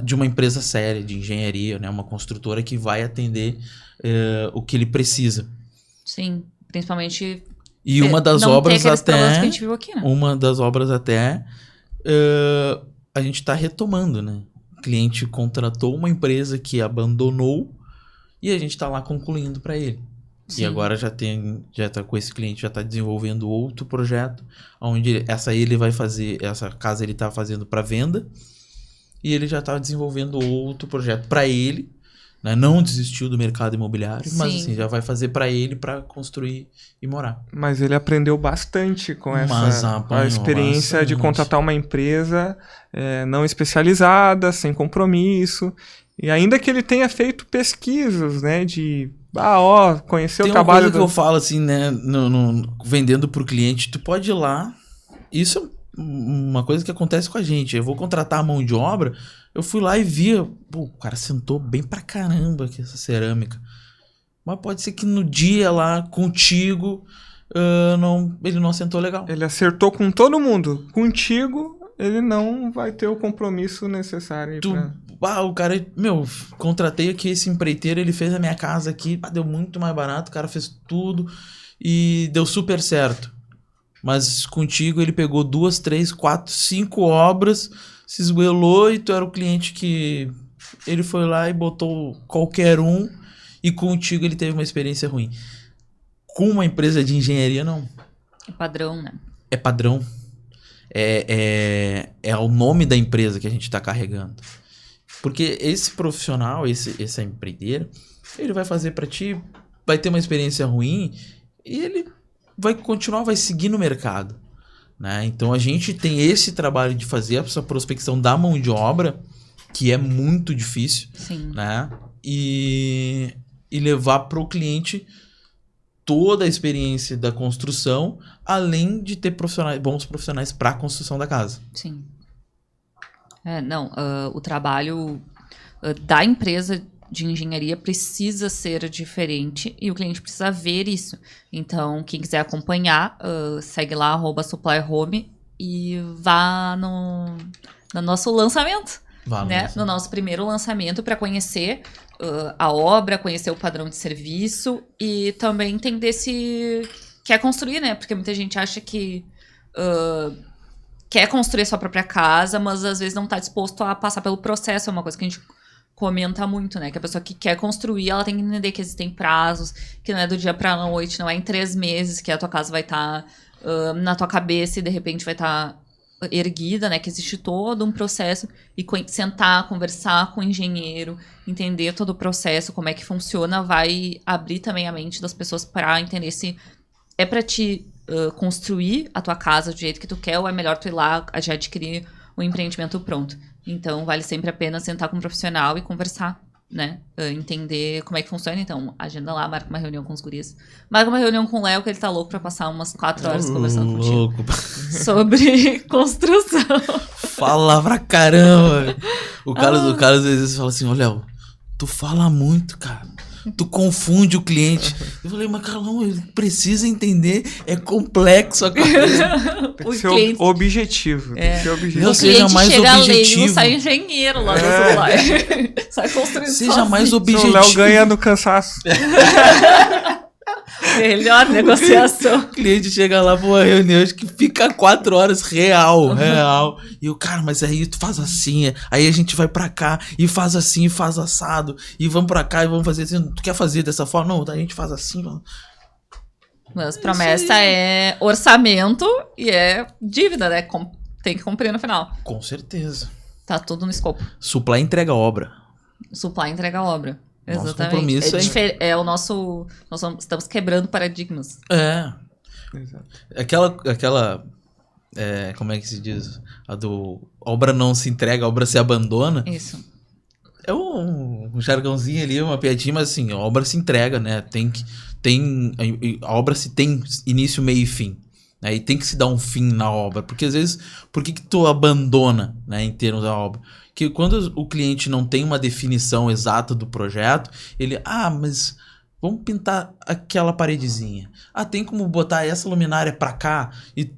de uma empresa séria de engenharia, né, uma construtora que vai atender o que ele precisa. Sim, principalmente... E uma das obras até... que a gente viu aqui, né? Uma das obras até... a gente está retomando, né? O cliente contratou uma empresa que abandonou e a gente está lá concluindo para ele. Sim. E agora já tá com esse cliente, já está desenvolvendo outro projeto, onde essa casa ele está fazendo para venda e ele já está desenvolvendo outro projeto para ele, né? Não desistiu do mercado imobiliário, Sim. mas assim, já vai fazer para ele, para construir e morar. Mas ele aprendeu bastante com a experiência bastante. De contratar uma empresa não especializada, sem compromisso. E ainda que ele tenha feito pesquisas, né, conhecer o trabalho... Tem uma coisa que eu falo assim, né, vendendo pro cliente, tu pode ir lá, isso é uma coisa que acontece com a gente, eu vou contratar a mão de obra, eu fui lá e via, o cara sentou bem pra caramba aqui essa cerâmica, mas pode ser que no dia lá, contigo, ele não sentou legal. Ele acertou com todo mundo, contigo... Ele não vai ter o compromisso necessário. O cara, contratei aqui esse empreiteiro, ele fez a minha casa aqui, deu muito mais barato, o cara fez tudo e deu super certo. Mas contigo ele pegou 2, 3, 4, 5 obras, se esgoelou e tu era o cliente que ele foi lá e botou qualquer um e contigo ele teve uma experiência ruim. Com uma empresa de engenharia, não. É padrão, né? É padrão. É o nome da empresa que a gente está carregando. Porque esse profissional, esse empreiteiro, ele vai fazer para ti, vai ter uma experiência ruim e ele vai continuar, vai seguir no mercado, né? Então a gente tem esse trabalho de fazer essa prospecção da mão de obra, que é muito difícil. Sim. Né? E levar para o cliente toda a experiência da construção, além de ter bons profissionais para a construção da casa. Sim. O trabalho da empresa de engenharia precisa ser diferente e o cliente precisa ver isso. Então, quem quiser acompanhar, segue lá, @supplyhome e vá no nosso lançamento. No nosso primeiro lançamento, para conhecer a obra, conhecer o padrão de serviço e também entender se quer construir, né? Porque muita gente acha que quer construir a sua própria casa, mas às vezes não tá disposto a passar pelo processo. É uma coisa que a gente comenta muito, né? Que a pessoa que quer construir, ela tem que entender que existem prazos, que não é do dia pra noite, não é em 3 meses que a tua casa vai estar na tua cabeça e de repente vai estar erguida, né? Que existe todo um processo e sentar, conversar com o engenheiro, entender todo o processo, como é que funciona, vai abrir também a mente das pessoas para entender se é para te construir a tua casa do jeito que tu quer ou é melhor tu ir lá já adquirir o empreendimento pronto. Então, vale sempre a pena sentar com um profissional e conversar, né? Entender como é que funciona. Então, agenda lá, marca uma reunião com os guris. Marca uma reunião com o Léo, que ele tá louco pra passar umas 4 horas conversando contigo. Sobre construção. Fala pra caramba. O Carlos às vezes fala assim, ô Léo, tu fala muito, cara. Tu confunde o cliente. Eu falei, mas Carlão, ele precisa entender, é complexo a coisa. Tem que ser objetivo. Tem que ser objetivo. Não, seja mais objetivo. Leigo, sai engenheiro lá no celular. Sai construindo Seja sozinho. mais objetivo. O Léo ganha no cansaço. Melhor negociação. O cliente chega lá pra uma reunião que fica 4 horas real. E o cara, mas aí tu faz assim, aí a gente vai pra cá e faz assim, faz assado, e vamos pra cá e vamos fazer assim. Tu quer fazer dessa forma? Não, a gente faz assim. Mas promessa é orçamento e é dívida, né? Tem que cumprir no final. Com certeza. Tá tudo no escopo. Supply entrega obra. Supply entrega a obra. Nosso Exatamente. compromisso É o nosso... Nós estamos quebrando paradigmas. Exato. Aquela como é que se diz? A do obra não se entrega, a obra se abandona. Isso. É um jargãozinho ali, uma piadinha, mas assim, a obra se entrega, né? A obra se tem início, meio e fim. Né? E tem que se dar um fim na obra. Porque às vezes, por que tu abandona, né, em termos da obra? Que quando o cliente não tem uma definição exata do projeto, ele, mas vamos pintar aquela paredezinha. Tem como botar essa luminária pra cá? E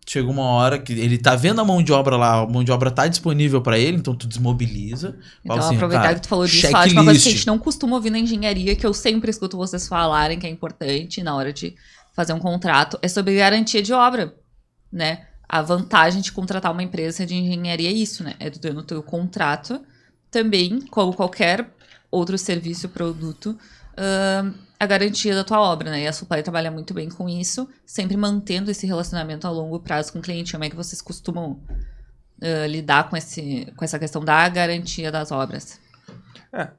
chega uma hora que ele tá vendo a mão de obra lá, a mão de obra tá disponível pra ele, então tu desmobiliza. Então, assim, aproveitar cara, que tu falou disso, checklist. acho uma coisa que a gente não costuma ouvir na engenharia, que eu sempre escuto vocês falarem que é importante na hora de fazer um contrato, é sobre garantia de obra, né? A vantagem de contratar uma empresa de engenharia é isso, né? É tu ter no teu contrato também, como qualquer outro serviço, produto, a garantia da tua obra, né? E a Supply trabalha muito bem com isso, sempre mantendo esse relacionamento a longo prazo com o cliente. Como é que vocês costumam lidar com essa questão da garantia das obras?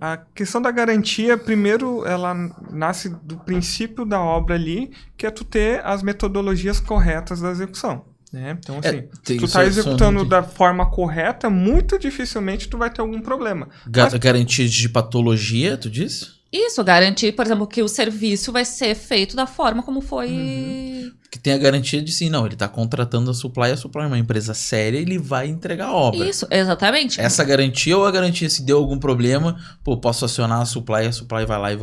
A questão da garantia, primeiro, ela nasce do princípio da obra ali, que é tu ter as metodologias corretas da execução. Né? Então, assim, se tu tá executando da forma correta, muito dificilmente tu vai ter algum problema. Garantia de patologia, tu disse? Isso, garantir, por exemplo, que o serviço vai ser feito da forma como foi... Que tem a garantia de sim, não, ele tá contratando a Supply é uma empresa séria, ele vai entregar a obra. Isso, exatamente. Essa garantia ou a garantia se deu algum problema, posso acionar a Supply vai lá e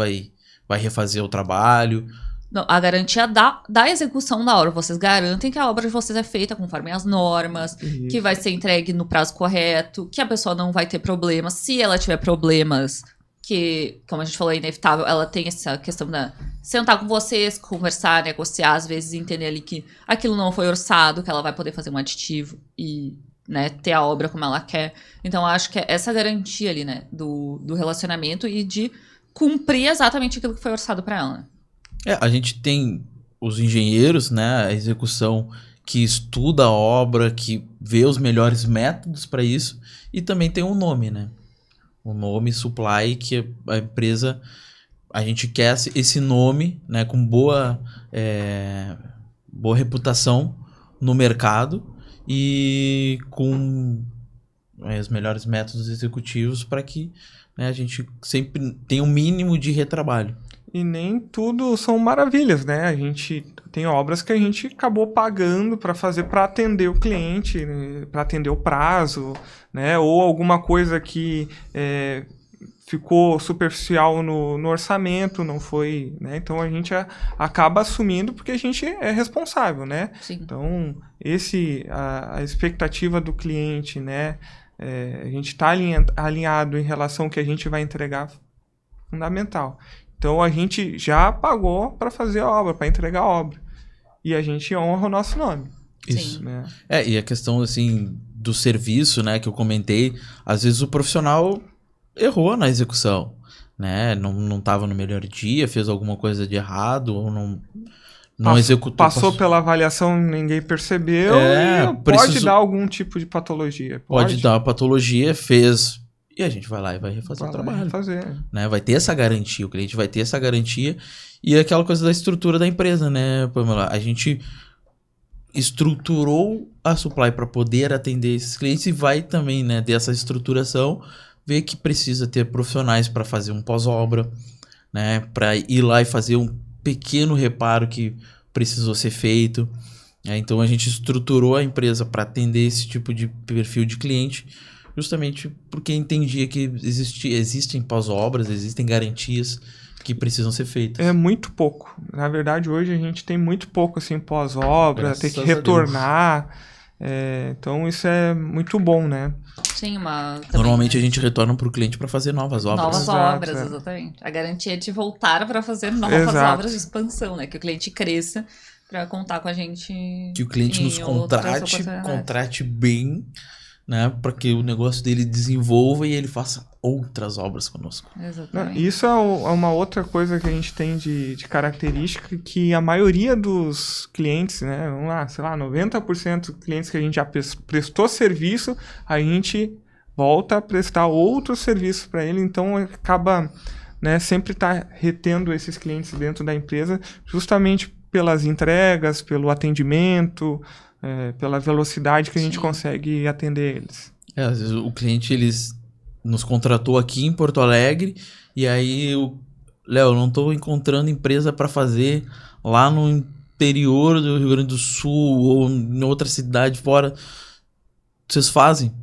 vai refazer o trabalho... Não, a garantia da execução da obra. Vocês garantem que a obra de vocês é feita conforme as normas, que vai ser entregue no prazo correto, que a pessoa não vai ter problemas. Se ela tiver problemas, que, como a gente falou, é inevitável, ela tem essa questão da sentar com vocês, conversar, negociar, às vezes entender ali que aquilo não foi orçado, que ela vai poder fazer um aditivo e, né, ter a obra como ela quer. Então, acho que é essa garantia ali, né, do relacionamento e de cumprir exatamente aquilo que foi orçado para ela, né? A gente tem os engenheiros, né, a execução que estuda a obra, que vê os melhores métodos para isso, e também tem um nome, né? O nome Supply, que a empresa, a gente quer esse nome, né, com boa reputação no mercado e com os melhores métodos executivos para que, né, a gente sempre tenha um mínimo de retrabalho. E nem tudo são maravilhas, né? A gente tem obras que a gente acabou pagando para fazer para atender o cliente, né? Para atender o prazo, né? Ou alguma coisa que ficou superficial no orçamento, não foi, né? Então a gente acaba assumindo porque a gente é responsável, né? Sim. Então a expectativa do cliente, né? A gente está alinhado em relação ao que a gente vai entregar, fundamental. Então, a gente já pagou para fazer a obra, para entregar a obra. E a gente honra o nosso nome. Isso. né? E a questão, assim, do serviço, né, que eu comentei, às vezes o profissional errou na execução, né? Não tava no melhor dia, fez alguma coisa de errado, ou não executou. Passou pela avaliação, ninguém percebeu e pode dar algum tipo de patologia. Pode dar uma patologia, fez... E a gente vai lá e vai refazer o trabalho. Né? Vai ter essa garantia, o cliente vai ter essa garantia. E aquela coisa da estrutura da empresa, né, Pamela? A gente estruturou a Supply para poder atender esses clientes e vai também, né, dessa estruturação, ver que precisa ter profissionais para fazer um pós-obra, né, para ir lá e fazer um pequeno reparo que precisou ser feito. Então a gente estruturou a empresa para atender esse tipo de perfil de cliente, justamente porque entendia que existem pós-obras, existem garantias que precisam ser feitas. É muito pouco. Na verdade, hoje a gente tem muito pouco assim pós-obra, tem que retornar. Então isso é muito bom, né? Sim, normalmente a gente retorna para o cliente para fazer novas obras. Novas obras, exatamente. A garantia é de voltar para fazer novas obras de expansão, né? Que o cliente cresça para contar com a gente. Que o cliente nos contrate bem, né? Para que o negócio dele desenvolva e ele faça outras obras conosco. Exatamente. Isso é uma outra coisa que a gente tem de característica, que a maioria dos clientes, né? Vamos lá, sei lá, 90% dos clientes que a gente já prestou serviço, a gente volta a prestar outros serviços para ele, então acaba, né, sempre retendo esses clientes dentro da empresa, justamente pelas entregas, pelo atendimento, pela velocidade que a gente consegue atender eles. Às vezes o cliente nos contratou aqui em Porto Alegre e aí Léo, não estou encontrando empresa para fazer lá no interior do Rio Grande do Sul ou em outra cidade fora. Vocês fazem?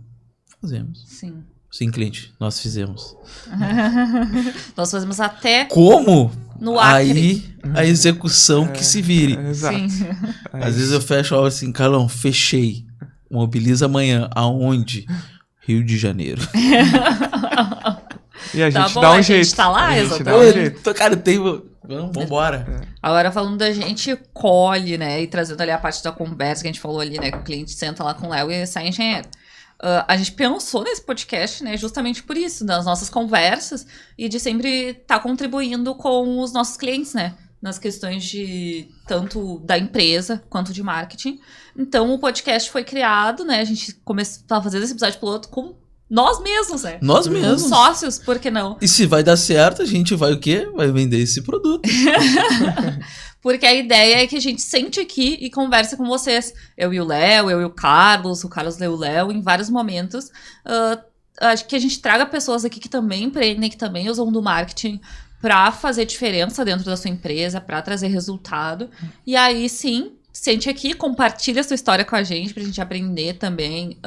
Fazemos. Sim. Sim, cliente, nós fizemos. Nós fazemos até... Como? No Acre. Aí a execução que se vire. Exato. Sim. Às vezes eu fecho a obra assim, Carlão, fechei. Mobiliza amanhã. Aonde? Rio de Janeiro. E a gente bom, dá um a jeito. gente tá lá, a gente exatamente. dá um jeito. Cara, vamos embora. Agora, falando da gente colhe, né, e trazendo ali a parte da conversa que a gente falou ali, né, que o cliente senta lá com o Léo e sai engenheiro. A gente pensou nesse podcast, né, justamente por isso, das nossas conversas e de sempre estar contribuindo com os nossos clientes, né, nas questões de tanto da empresa quanto de marketing. Então, o podcast foi criado, né, a gente começou a fazer esse episódio piloto com nós mesmos, né? Nós mesmos. Com sócios, por que não? E se vai dar certo, a gente vai o quê? Vai vender esse produto. Porque a ideia é que a gente sente aqui e converse com vocês. Eu e o Léo, eu e o Carlos lê o Léo, em vários momentos. Acho que a gente traga pessoas aqui que também empreendem, que também usam do marketing para fazer diferença dentro da sua empresa, para trazer resultado. E aí, sim, sente aqui, compartilha a sua história com a gente, pra gente aprender também,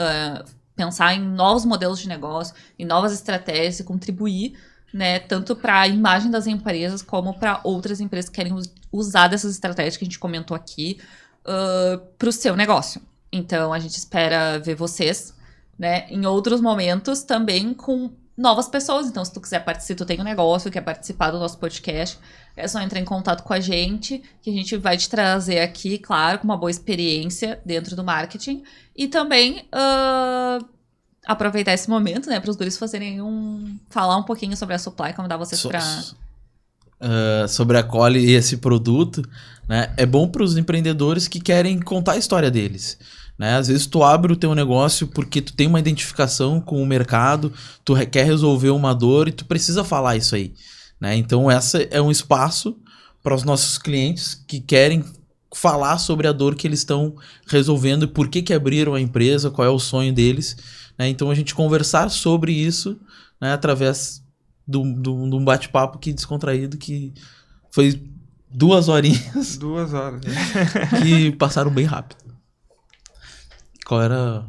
pensar em novos modelos de negócio, em novas estratégias e contribuir, né, tanto para a imagem das empresas como para outras empresas que querem usar dessas estratégias que a gente comentou aqui para o seu negócio. Então, a gente espera ver vocês, né, em outros momentos também com novas pessoas. Então, se tu quiser participar, tu tem um negócio, quer participar do nosso podcast, é só entrar em contato com a gente, que a gente vai te trazer aqui, claro, com uma boa experiência dentro do marketing. E também aproveitar esse momento, né, para os guris fazerem falar um pouquinho sobre a Supply, convidar vocês para... sobre a Cole e esse produto, né, é bom para os empreendedores que querem contar a história deles. Né? Às vezes tu abre o teu negócio porque tu tem uma identificação com o mercado, tu quer resolver uma dor e tu precisa falar isso aí. Né? Então esse é um espaço para os nossos clientes que querem falar sobre a dor que eles estão resolvendo e por que abriram a empresa, qual é o sonho deles. Né? Então a gente conversar sobre isso, né, através de um bate-papo descontraído que foi 2 horinhas. 2 horas. Né? Que passaram bem rápido. Qual era...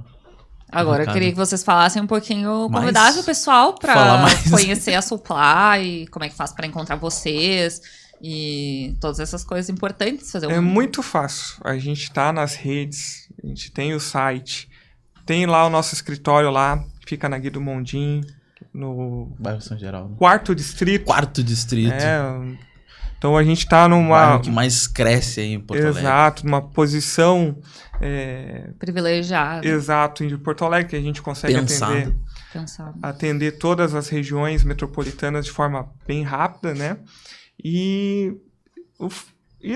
Agora, eu queria que vocês falassem um pouquinho, convidassem o pessoal para conhecer a Supply, como é que faz para encontrar vocês e todas essas coisas importantes. É muito fácil. A gente tá nas redes, a gente tem o site, tem lá o nosso escritório lá, fica na Guido Mondim, no bairro São Geraldo. 4º distrito. 4º distrito. Então a gente está O numa... bairro que mais cresce aí em Porto Alegre. Exato, numa posição... Privilegiado. Exato, em Porto Alegre, que a gente consegue Pensado. Pensado. atender todas as regiões metropolitanas de forma bem rápida, né? E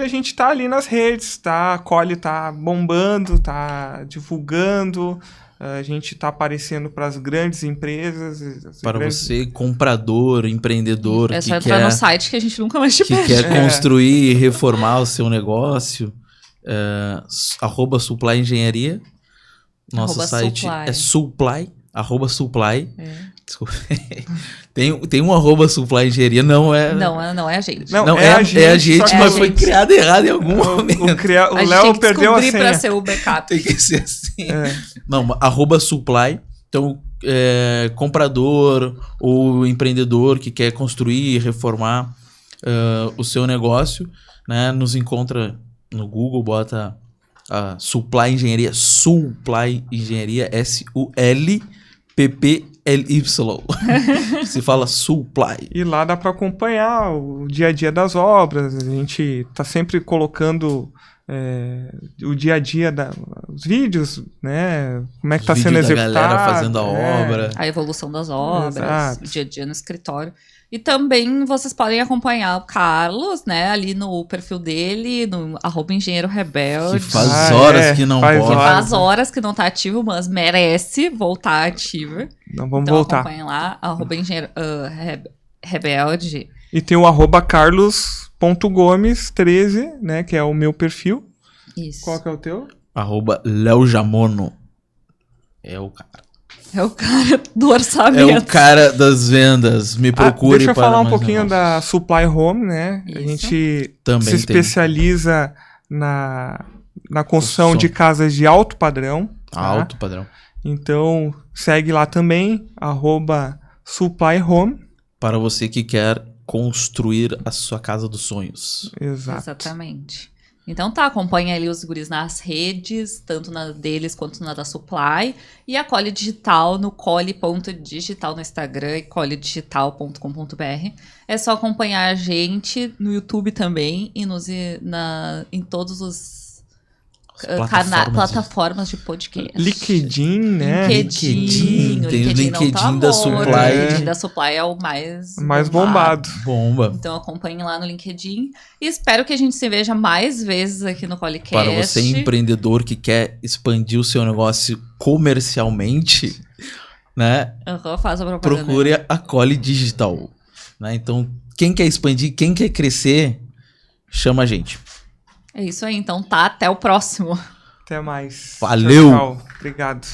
a gente tá ali nas redes, tá? A Collie tá bombando, tá divulgando, a gente tá aparecendo para as grandes empresas. Para você, comprador, empreendedor, É que só entrar quer, no site que a gente nunca mais te que pede. quer construir e reformar o seu negócio, @Supply Engenharia. Nosso site Supply. é Supply, @Supply. É. Desculpa. tem um @Supply Engenharia, não é... Não é a gente. Não, é a só gente, que mas a foi gente. criado errado em algum momento. O A gente Léo tem que perdeu a descobrir senha. pra ser o backup. Tem que ser assim. É. Não, @Supply. Então, comprador ou empreendedor que quer construir e reformar o seu negócio, né, nos encontra no Google, bota Supply Engenharia, Supply Engenharia, SULPPLY. Se fala Supply. E lá dá para acompanhar o dia a dia das obras. A gente tá sempre colocando o dia a dia os vídeos, né? Como é que Os tá sendo vídeos da executado. galera fazendo a obra. A evolução das obras, Exato. o dia a dia no escritório. E também vocês podem acompanhar o Carlos, né, ali no perfil dele, no @engenheiro-rebelde. Que faz horas que não faz pode. Que horas. faz horas que não tá ativo, mas merece voltar ativo. Não, vamos Então voltar. acompanhem lá, @engenheiro-rebelde. E tem o @carlos.gomes13, né? Que é o meu perfil. Isso. Qual que é o teu? @Leojamono. É o cara. É o cara do É orçamento. o cara das vendas. Me procure deixa eu para falar um mais pouquinho negócios. da Supply Home, né? A Isso. gente Também se tem. especializa na construção Construção. de casas de alto padrão. Tá? Alto padrão. Então, segue lá também, @Supply Home. Para você que quer construir a sua casa dos sonhos. Exato. Exatamente. Então tá, acompanha ali os guris nas redes, tanto na deles quanto na da Supply. E a Collie Digital no collie.digital no Instagram e colliedigital.com.br. É só acompanhar a gente no YouTube também e em todos os plataformas de podcast. LinkedIn, né? LinkedIn. Tem o não LinkedIn tá da morto. Supply. O LinkedIn da Supply é o mais bombado. Bomba. Então acompanhe lá no LinkedIn. E espero que a gente se veja mais vezes aqui no Colliecast. Para você, empreendedor que quer expandir o seu negócio comercialmente, né? Faz a propaganda. Procure a Collie Digital. Né? Então, quem quer expandir, quem quer crescer, chama a gente. É isso aí, então tá, até o próximo. Até mais. Valeu. Tchau, tchau. Obrigado.